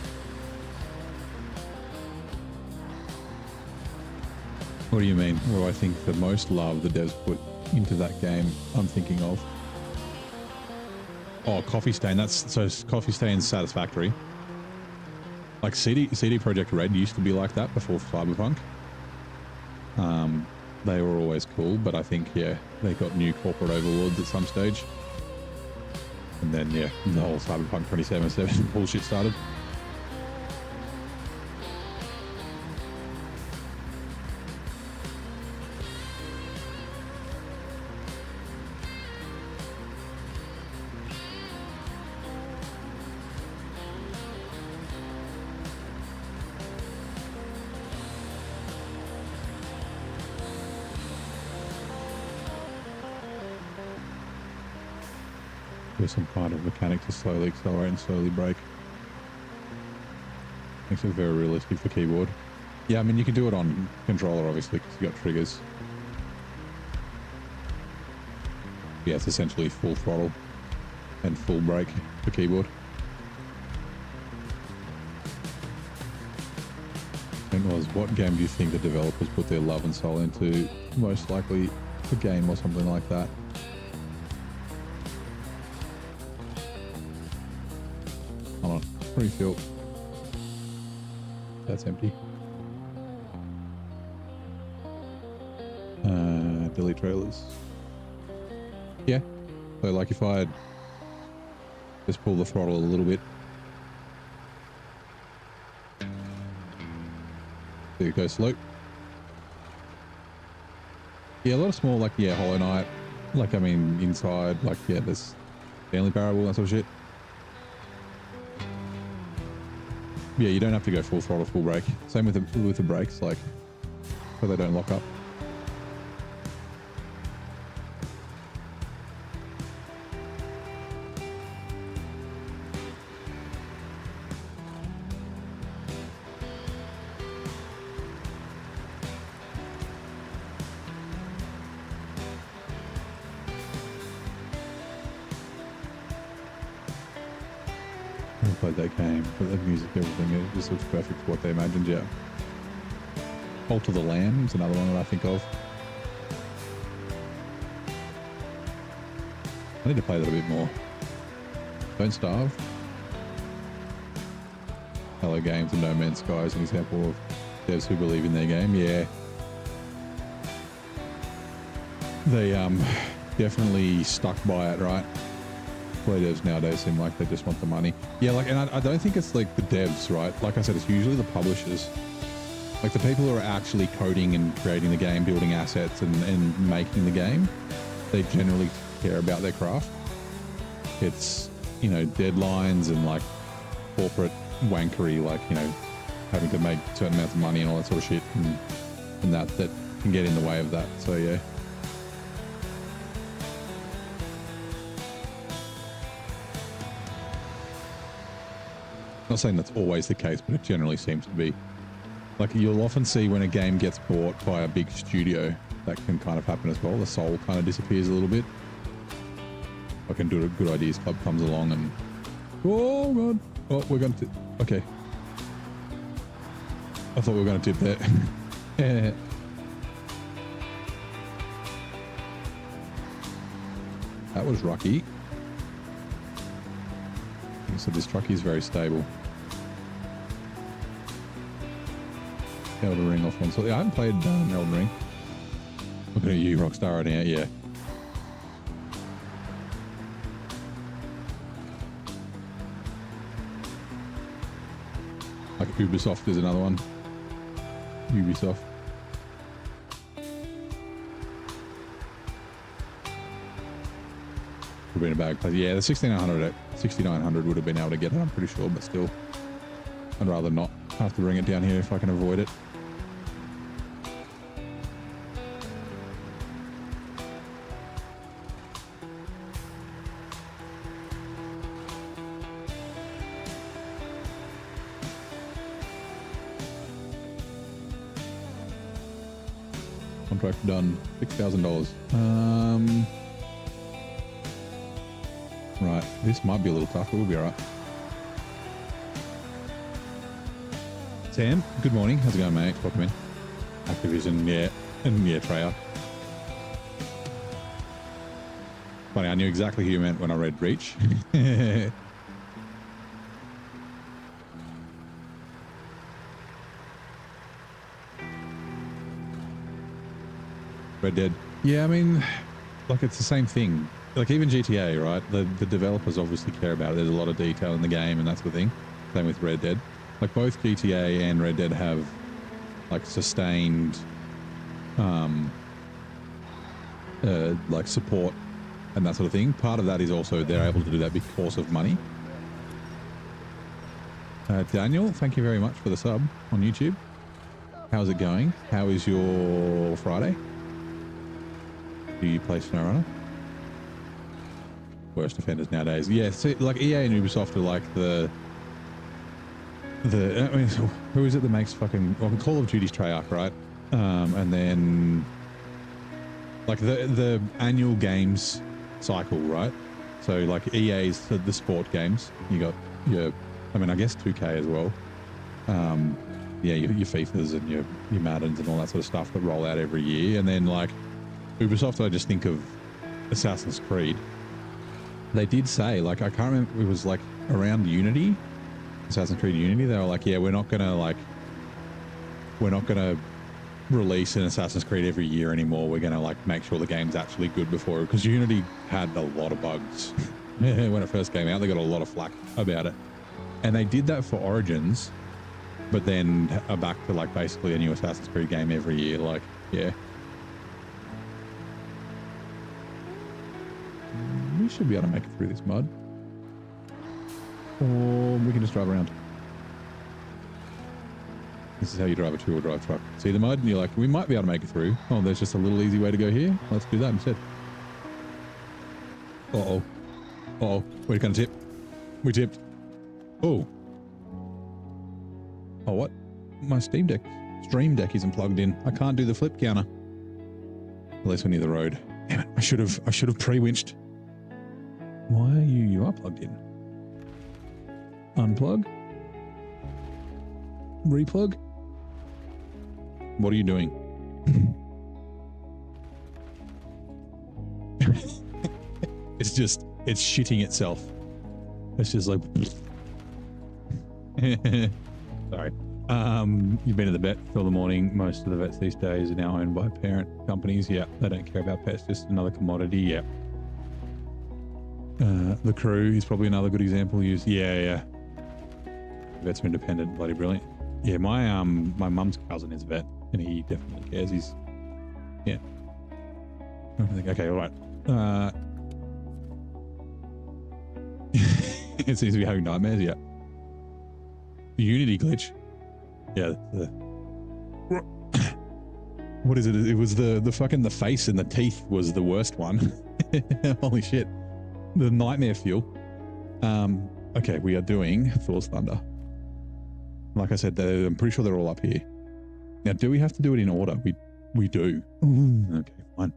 [SPEAKER 1] What do you mean? What do I think the most love the devs put into that game I'm thinking of? Oh, Coffee Stain. That's so Coffee Stain's Satisfactory. Like CD Projekt Red used to be like that before Cyberpunk. They were always cool, but I think yeah, they got new corporate overlords at some stage. And then yeah, the whole Cyberpunk 2077 bullshit started. Some kind of mechanic to slowly accelerate and slowly brake. Makes it very realistic for keyboard. Yeah, I mean you can do it on controller obviously because you got triggers. Yeah, it's essentially full throttle and full brake for keyboard. I think it was, what game do you think the developers put their love and soul into? Most likely a game or something like that. Refill. That's empty. Delete trailers. Yeah. So like if I just pull the throttle a little bit. There you go, slow. Yeah, a lot of small like yeah, Hollow Knight. Like I mean inside, like yeah, there's Stanley Parable, that sort of shit. Yeah, you don't have to go full throttle, full brake. Same with the brakes, like, so they don't lock up. played that game, but the music, everything, it just looks perfect for what they imagined, yeah. Cult of the Lamb is another one that I think of. I need to play that a bit more. Don't Starve. Hello Games and No Man's Sky is an example of devs who believe in their game. Yeah. They definitely stuck by it, right? Play devs nowadays seem like they just want the money. Yeah, like, and I don't think it's like the devs, right? Like I said, it's usually the publishers. Like the people who are actually coding and creating the game, building assets and making the game, they generally care about their craft. It's, you know, deadlines and like corporate wankery, like, you know, having to make certain amounts of money and all that sort of shit, and that can get in the way of that. So yeah. Not saying that's always the case, but it generally seems to be. Like you'll often see when a game gets bought by a big studio, that can kind of happen as well. The soul kind of disappears a little bit. Like a Good Ideas Club comes along and, oh god, oh, we're going to, okay. I thought we were going to tip that. That was rocky. So this truck is very stable. Elden Ring off one. So I haven't played Elden Ring. Looking at you, Rockstar, right now. Yeah. Like Ubisoft is another one. Ubisoft. Would have been a bad place. Yeah, the 6900 would have been able to get it, I'm pretty sure, but still, I'd rather not have to bring it down here if I can avoid it. Contract done. $6,000. Right, this might be a little tough, but we'll be alright. Sam, good morning. How's it going, mate? Welcome in. Activision, yeah. And yeah, Treyarch. Funny, I knew exactly who you meant when I read Reach. Red Dead. Yeah, I mean, like it's the same thing. Like even GTA, right? The developers obviously care about it. There's a lot of detail in the game and that sort of thing. Same with Red Dead. Like both GTA and Red Dead have like sustained like support and that sort of thing. Part of that is also they're able to do that because of money. Daniel, thank you very much for the sub on YouTube. How's it going? How is your Friday? Do you play SnowRunner? Worst offenders nowadays. Yeah, see, like EA and Ubisoft are like the I mean, who is it that makes fucking, well, Call of Duty's Treyarch, right? And then like the annual games cycle, right? So like EA's the sport games. You got your, I mean, I guess 2K as well. Yeah, your FIFAs and your Maddens and all that sort of stuff that roll out every year. And then like Ubisoft, I just think of Assassin's Creed. They did say, like, I can't remember, it was like around Unity, Assassin's Creed Unity, they were like, yeah, we're not gonna release an Assassin's Creed every year anymore. We're gonna like make sure the game's actually good before, because Unity had a lot of bugs when it first came out. They got a lot of flack about it, and they did that for Origins, but then are back to like basically a new Assassin's Creed game every year. Like, yeah. We should be able to make it through this mud. Or we can just drive around. This is how you drive a two-wheel drive truck. See the mud and you're like, we might be able to make it through. Oh, there's just a little easy way to go here. Let's do that instead. Uh-oh. Uh-oh. We're going to tip. We tipped. Oh. Oh, what? My Stream Deck isn't plugged in. I can't do the flip counter. At least we're near the road. Damn it. I should have pre-winched. Why are you are plugged in? Unplug. Replug. What are you doing? It's shitting itself. It's just like, sorry. You've been to the vet for the morning. Most of the vets these days are now owned by parent companies. Yeah, they don't care about pets, just another commodity. Yeah. The crew is probably another good example used. Yeah. Vets are independent, bloody brilliant. Yeah, my mum's cousin is a vet, and he definitely cares. He's, yeah. I think, okay, all right. It seems to be having nightmares. Yeah. The Unity glitch. Yeah. What is it? It was the fucking the face and the teeth was the worst one. Holy shit. The nightmare fuel. Okay, we are doing Thor's Thunder. Like I said, I'm pretty sure they're all up here. Now, do we have to do it in order? We do. Okay, fine.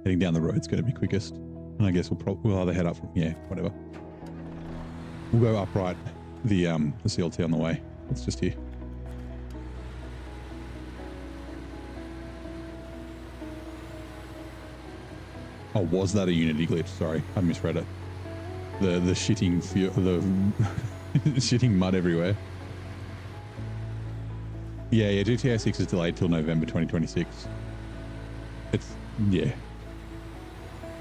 [SPEAKER 1] Heading down the road's going to be quickest. And I guess we'll either head up from here, whatever. We'll go upright the CLT on the way. It's just here. Oh, was that a Unity glitch? Sorry, I misread it. The shitting shitting mud everywhere. Yeah, GTA 6 is delayed till November 2026.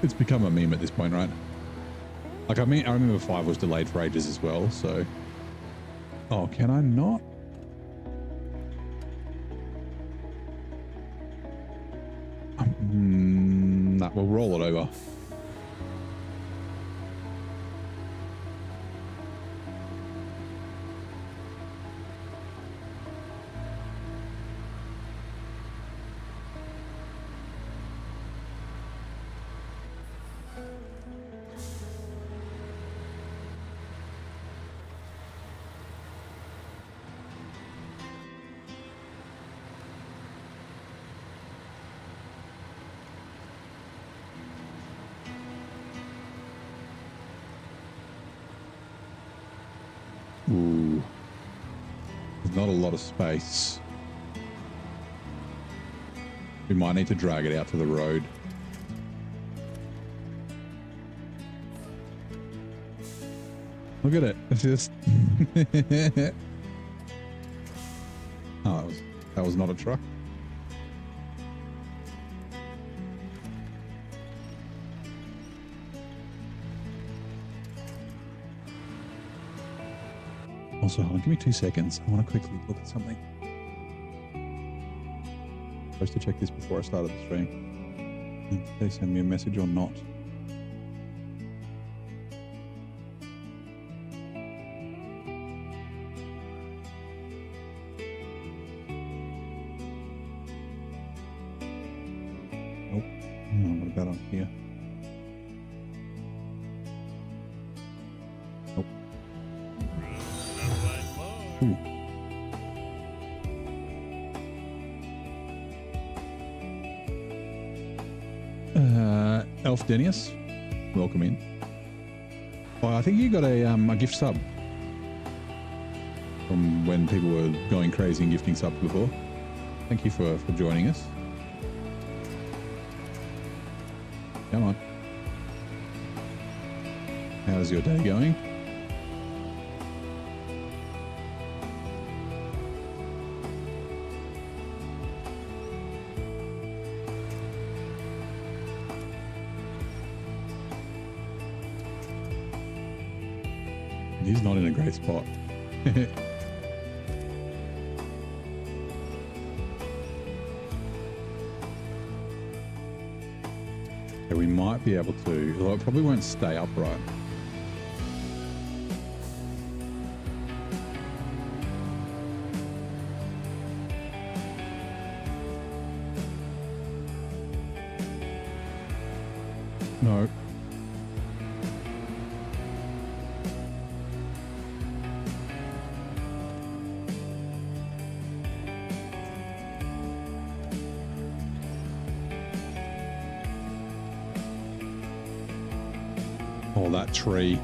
[SPEAKER 1] It's become a meme at this point, right? Like, I remember 5 was delayed for ages as well, so... Oh, can I not? Nah, we'll roll it over. Ooh. There's not a lot of space. We might need to drag it out to the road. Look at it. It's just... Oh, that was not a truck. Also, hold on, give me 2 seconds. I want to quickly look at something. I'm supposed to check this before I started the stream. Did they send me a message or not? Nope. Oh, what about on here? Nope. Ooh. Elf Denius, welcome in. Oh, I think you got a gift sub from when people were going crazy and gifting subs before. Thank you for joining us. Come on. How's your day going? He's not in a great spot. Yeah, we might be able to, although it probably won't stay upright. No. Oh, that tree.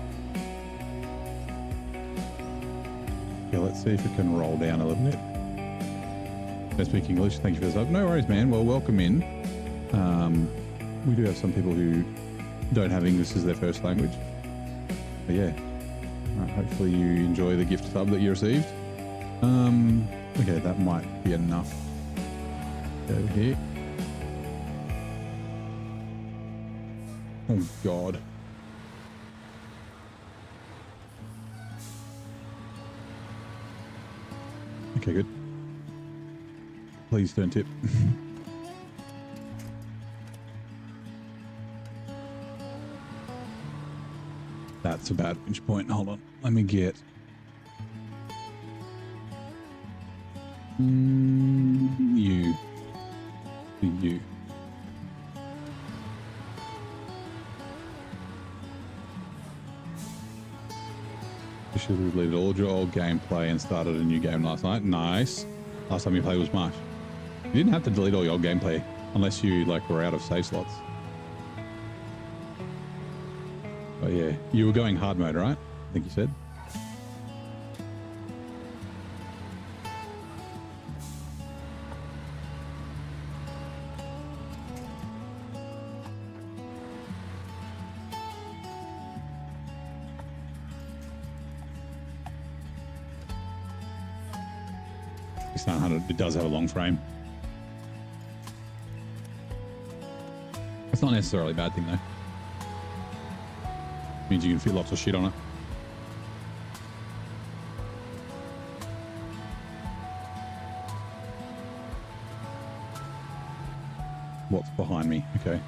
[SPEAKER 1] let's see if it can roll down a little bit. I speak English. Thank you for the sub. No worries, man. Well, welcome in. We do have some people who don't have English as their first language. But yeah, hopefully you enjoy the gift sub that you received. Okay, that might be enough. Go here. Oh God. Okay, good. Please don't tip. That's a bad pinch point. Hold on. Let me get... you. You. You should have deleted all your old gameplay and started a new game last night. Nice. Last time you played was March. You didn't have to delete all your old gameplay unless you like were out of save slots. But yeah, you were going hard mode, right? I think you said. It's 900. It does have a long frame. It's not necessarily a bad thing though. Means you can fit lots of shit on it. What's behind me? Okay.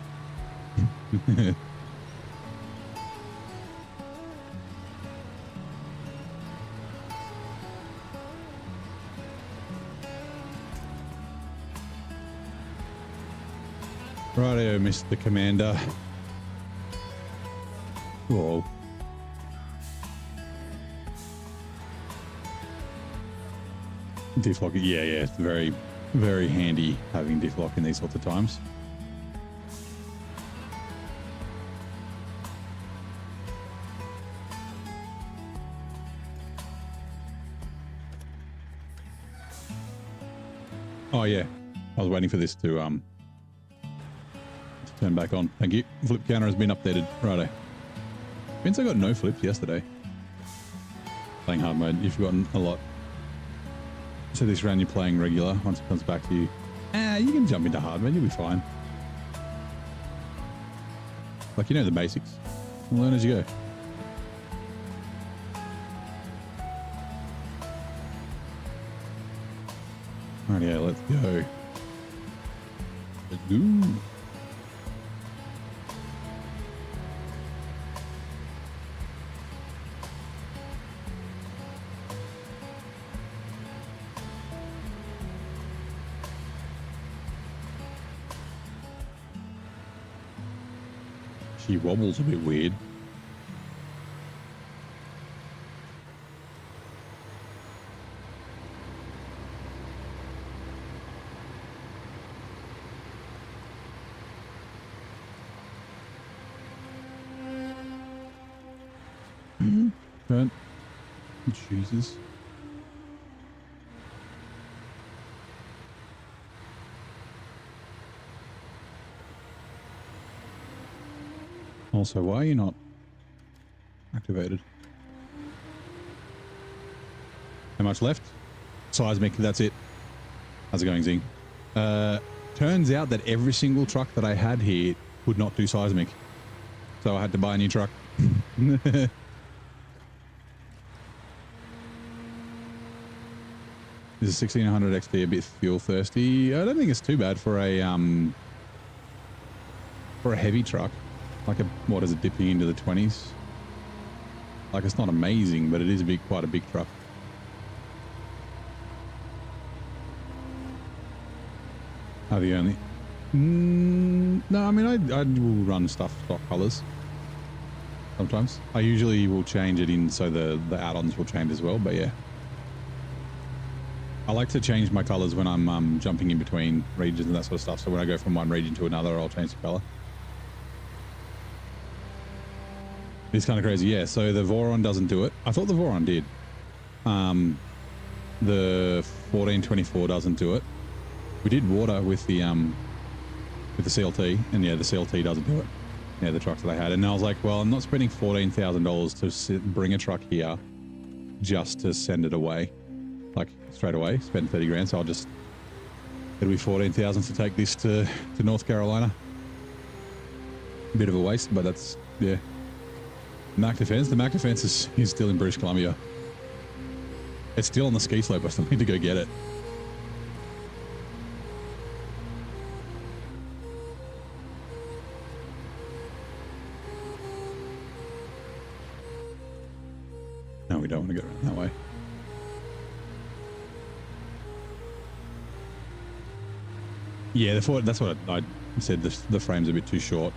[SPEAKER 1] Rightio, Mr. Commander. Whoa. Diff lock, yeah, it's very, very handy having diff lock in these sorts of times. Oh yeah, I was waiting for this to turn back on. Thank you. Flip counter has been updated. Righto. Means I got no flips yesterday. Playing hard mode, you've forgotten a lot. So this round you're playing regular. Once it comes back to you, you can jump into hard mode. You'll be fine. Like, you know the basics. You'll learn as you go. Right, yeah, let's go. Let's go. She wobbles a bit weird. Burnt. Jesus. Also, why are you not activated? How much left? Seismic, that's it. How's it going, Zing? Turns out that every single truck that I had here would not do seismic. So I had to buy a new truck. Is a 1600 XT a bit fuel thirsty? I don't think it's too bad for a heavy truck. Like what is it, dipping into the 20s? Like, it's not amazing, but it is quite a big truck. Are the only? No, I mean I will run stuff stock colors. Sometimes I usually will change it in so the add-ons will change as well. But yeah, I like to change my colors when I'm jumping in between regions and that sort of stuff. So when I go from one region to another, I'll change the color. It's kind of crazy. Yeah, so the Voron doesn't do it. I thought the Voron did. The 1424 doesn't do it. We did water with the CLT, and yeah, the CLT doesn't do it. Yeah, the trucks that I had, and I was like, well, I'm not spending $14,000 to bring a truck here just to send it away, like straight away. Spend 30 grand, so it'll be 14,000 to take this to North Carolina. Bit of a waste, but that's, yeah. Mac Defense. The Mac Defense is still in British Columbia. It's still on the ski slope. I still need to go get it. No, we don't want to go around that way. Yeah, that's what I said. The frame's a bit too short.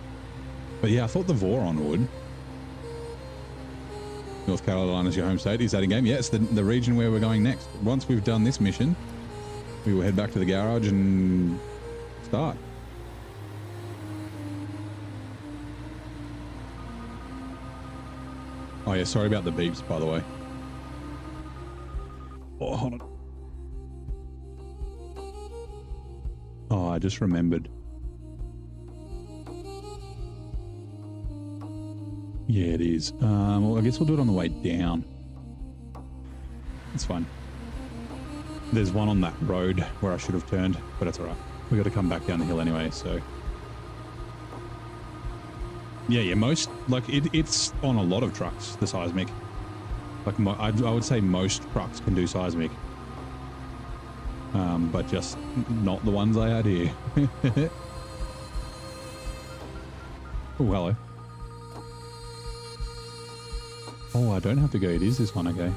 [SPEAKER 1] But yeah, I thought the Voron would. North Carolina's your home state. Is that in game? Yeah, it's the region where we're going next. Once we've done this mission, we will head back to the garage and start. Oh yeah, sorry about the beeps, by the way. Oh, hold on. Oh, I just remembered. Yeah, it is. Well, I guess we'll do it on the way down. It's fine. There's one on that road where I should have turned, but that's all right. We got to come back down the hill anyway, so. Yeah, most, like, it's on a lot of trucks, the seismic. Like, I would say most trucks can do seismic. But just not the ones I had here. Oh, hello. Oh, I don't have to go. It is this one, okay.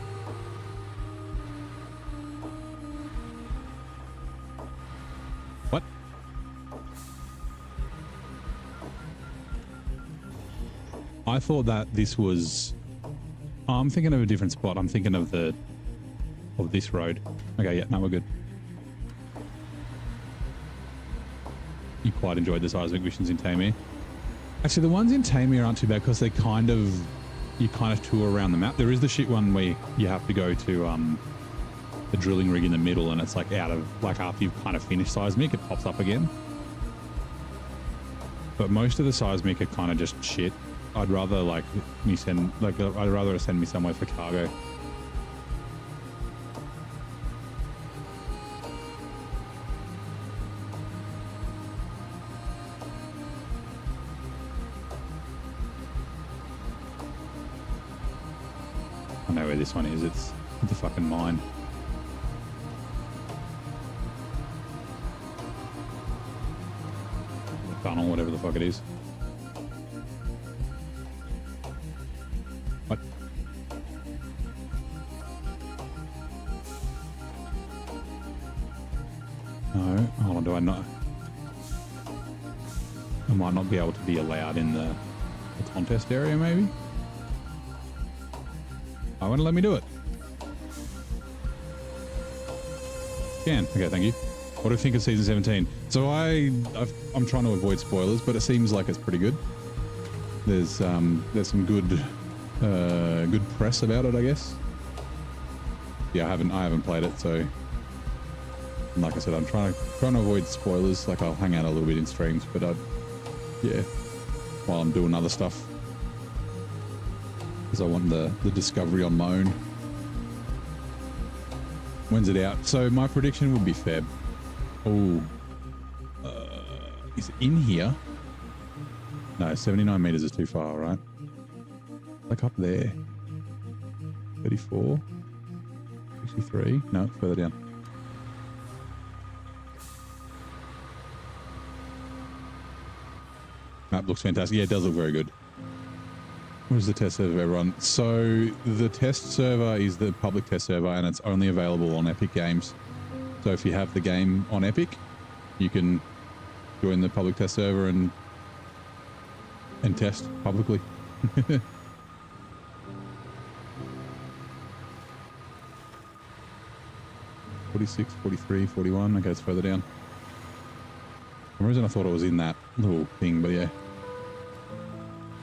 [SPEAKER 1] What? I thought that this was... Oh, I'm thinking of a different spot. I'm thinking of this road. Okay, yeah, no, we're good. You quite enjoyed the seismic missions in Tamir. Actually, the ones in Tamir aren't too bad because they kind of... You kind of tour around the map. There is the shit one where you have to go to the drilling rig in the middle, and it's like out of, like, after you've kind of finished seismic, it pops up again. But most of the seismic are kind of just shit. I'd rather I'd rather send me somewhere for cargo. I know where this one is. It's the fucking mine. The tunnel, whatever the fuck it is. What? No, hold on, do I not? I might not be able to be allowed in the contest area, maybe? I want to let me do it. Can. Okay, thank you. What do you think of season 17? So I'm trying to avoid spoilers, but it seems like it's pretty good. There's some good press about it, I guess. Yeah, I haven't played it, so like I said, I'm trying to avoid spoilers. Like, I'll hang out a little bit in streams, but yeah, while I'm doing other stuff. Because I want the discovery on my own. When's it out? So my prediction would be Feb. Oh, is it in here? No, 79 meters is too far, right? Like up there. 34, 63. No, further down. Map looks fantastic. Yeah, it does look very good. What is the test server, everyone? So the test server is the public test server, and it's only available on Epic Games. So if you have the game on Epic, you can join the public test server and test publicly. 46, 43, 41. Okay, it's further down. For some reason I thought it was in that little thing, but yeah.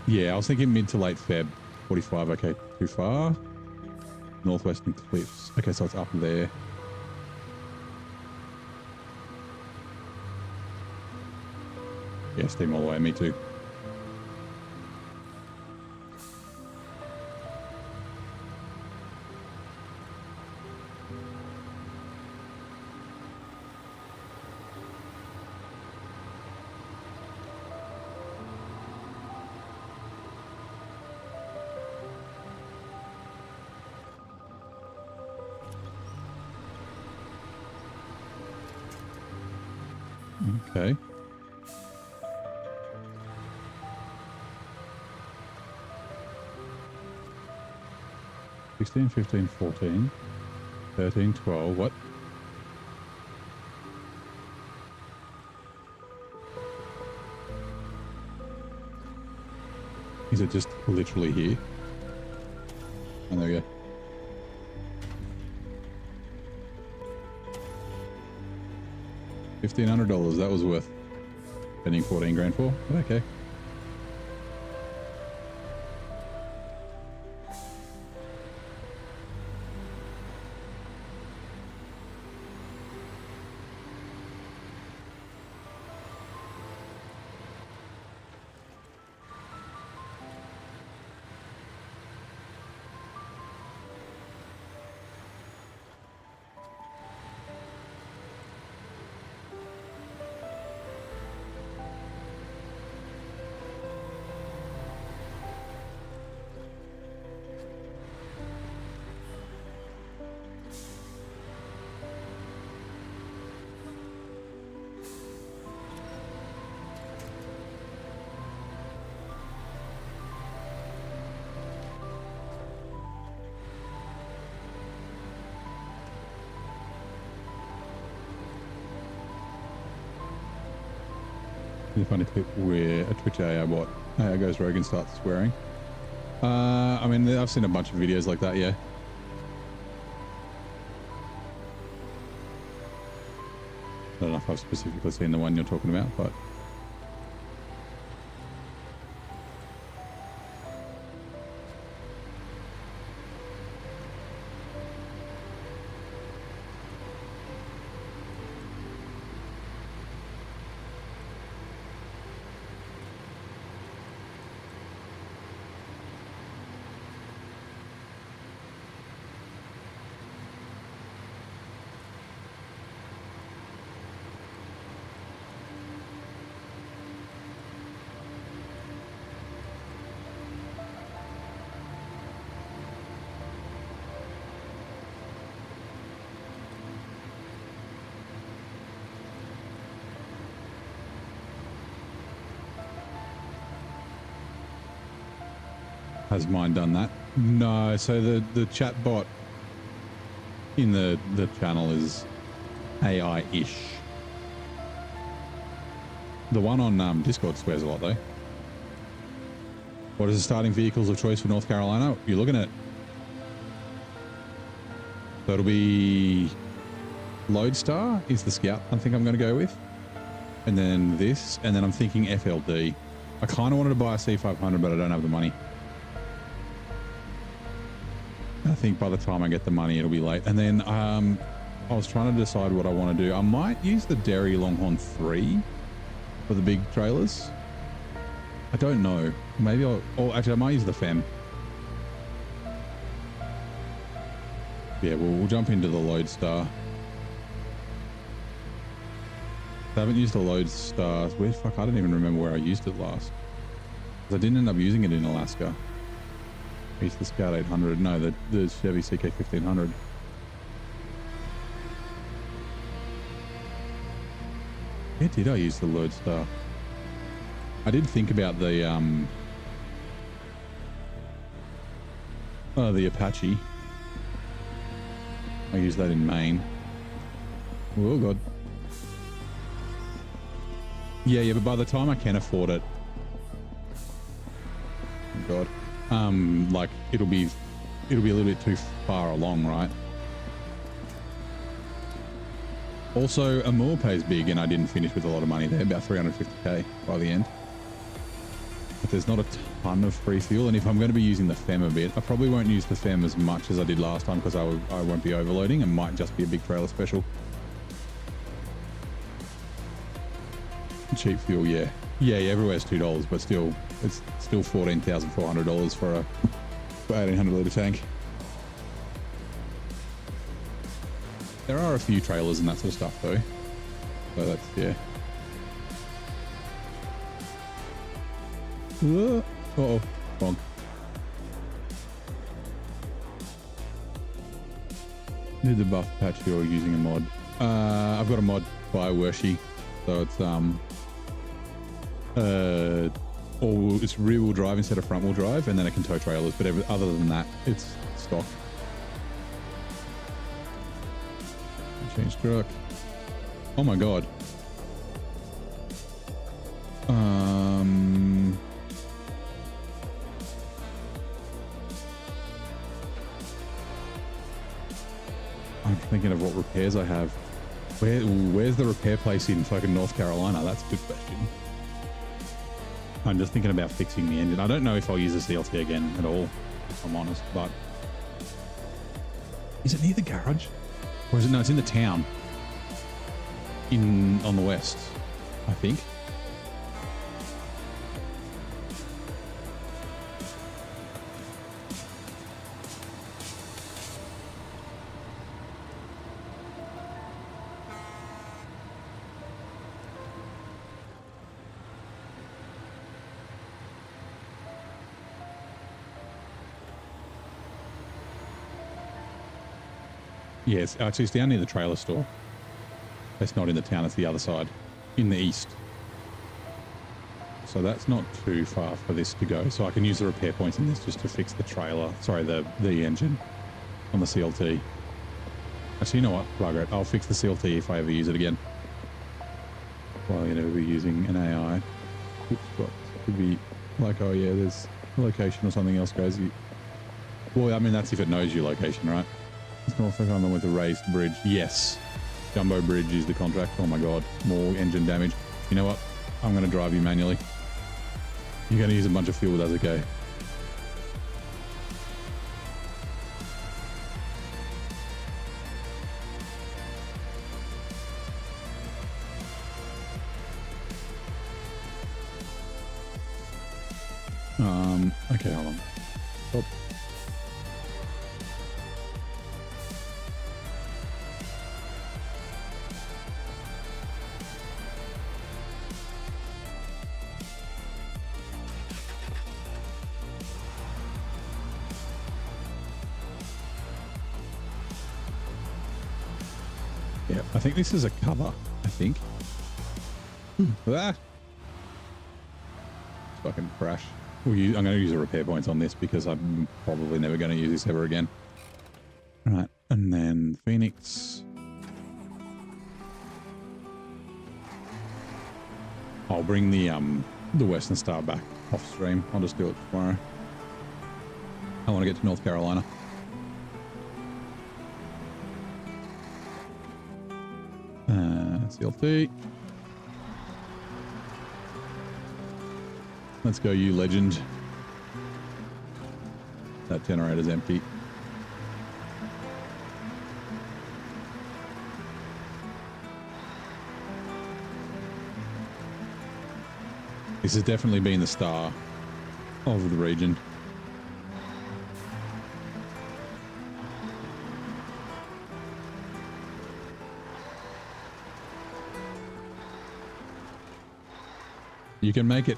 [SPEAKER 1] Yeah, I was thinking mid to late Feb. 45, okay, too far. Northwestern Cliffs. Okay, so it's up there. Yeah, steam all the way. Me too. Okay. $16, $15, $14, $13, $12. What? Is it just literally here? And there we go. $1,500. That was worth spending 14 grand for. But okay. A funny clip where a Twitch AI bot goes rogue and starts swearing. I mean, I've seen a bunch of videos like that, yeah. I don't know if I've specifically seen the one you're talking about, but has mine done that? No, so the chat bot in the channel is AI-ish. The one on Discord swears a lot though. What is the starting vehicles of choice for North Carolina? You're looking at, so it'll be Lodestar is the Scout I think I'm going to go with, and then this, and then I'm thinking FLD. I kind of wanted to buy a C500, but I don't have the money. I think by the time I get the money, it'll be late. And then I was trying to decide what I want to do. I might use the Derry Longhorn 3 for the big trailers. I don't know. Maybe actually I might use the Fem. Yeah, we'll jump into the Lodestar. I haven't used the Lodestar. Where fuck? I don't even remember where I used it last. Because I didn't end up using it in Alaska. I used the Scout 800. No, the Chevy CK 1500. Where did I use the Lodestar? I did think about the Apache. I used that in Maine. Oh god. Yeah, but by the time I can afford it, oh god. Like it'll be a little bit too far along, right? Also, Amur pays big, and I didn't finish with a lot of money there, about 350k by the end. But there's not a ton of free fuel, and if I'm going to be using the Fem a bit, I probably won't use the Fem as much as I did last time because I won't be overloading. It might just be a big trailer special. Cheap fuel, yeah. Yeah, everywhere's $2, but still, it's still $14,400 for a 1,800 litre tank. There are a few trailers and that sort of stuff though. So that's, yeah. Uh-oh, wrong. Did the buff patch you're using a mod? I've got a mod by Wershi, so it's it's rear wheel drive instead of front wheel drive, and then it can tow trailers. But other than that, it's stock. Change truck. Oh my god. I'm thinking of what repairs I have. Where's the repair place in fucking North Carolina? That's a good question. I'm just thinking about fixing the engine. I don't know if I'll use the CLT again at all, if I'm honest, but is it near the garage? Or is it? No, it's in the town. On the west, I think. Yes, actually it's down near the trailer store. It's not in the town, it's the other side, in the east. So that's not too far for this to go. So I can use the repair points in this just to fix the trailer, sorry, the engine on the CLT. Actually, you know what, bugger it. I'll fix the CLT if I ever use it again. Well, you never be using an AI. Oops, what could be like, oh yeah, there's a location or something else goes. Well, I mean, that's if it knows your location, right? Norfolk Island with a raised bridge. Yes. Jumbo bridge is the contract. Oh my god. More engine damage. You know what? I'm going to drive you manually. You're going to use a bunch of fuel, does it go? Okay, hold on. Stop. Yeah, I think this is a cover, I think. Ah! Fucking crash. I'm going to use the repair points on this because I'm probably never going to use this ever again. All right, and then Phoenix. I'll bring the Western Star back off stream. I'll just do it tomorrow. I want to get to North Carolina. CLT. Let's go, you legend. That generator's empty. This has definitely been the star of the region. You can make it.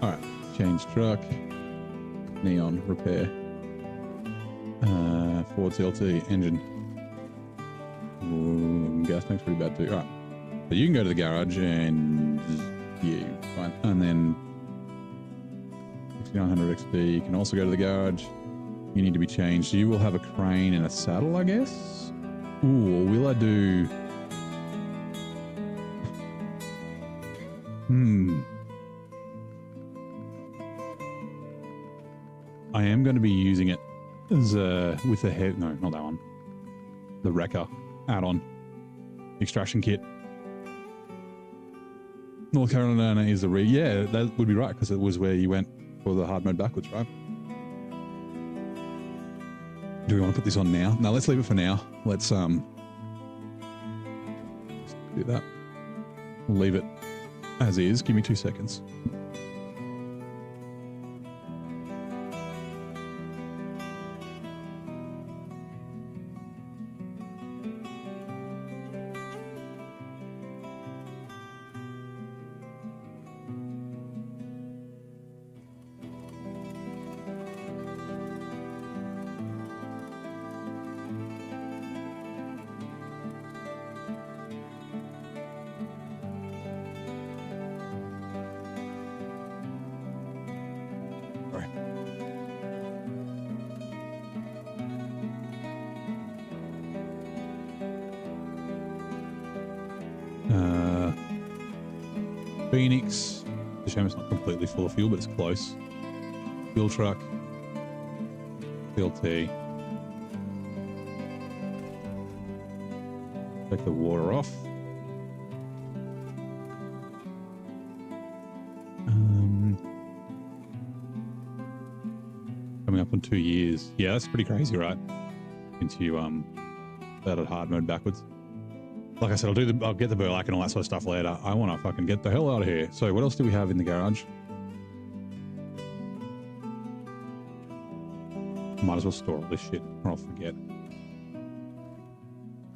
[SPEAKER 1] All right, change truck, neon repair, Ford CLT engine. Ooh, gas tank's pretty bad too. All right, so you can go to the garage and yeah, fine. And then 6900 XP. You can also go to the garage. You need to be changed. You will have a crane and a saddle, I guess. Ooh, or will I do? I am going to be using it as with the head. No, not that one. The wrecker add-on extraction kit. North Carolina is the yeah, that would be right because it was where you went for the hard mode backwards, right? Do we want to put this on now? No, let's leave it for now. Let's do that. We'll leave it as is. Give me 2 seconds. Phoenix. It's a shame it's not completely full of fuel, but it's close. Fuel truck. PLT. Take the water off. Coming up on 2 years. Yeah, that's pretty crazy, right? Into that at hard mode backwards. Like I said, I'll get the burlap and all that sort of stuff later. I want to fucking get the hell out of here. So what else do we have in the garage? Might as well store all this shit or I'll forget.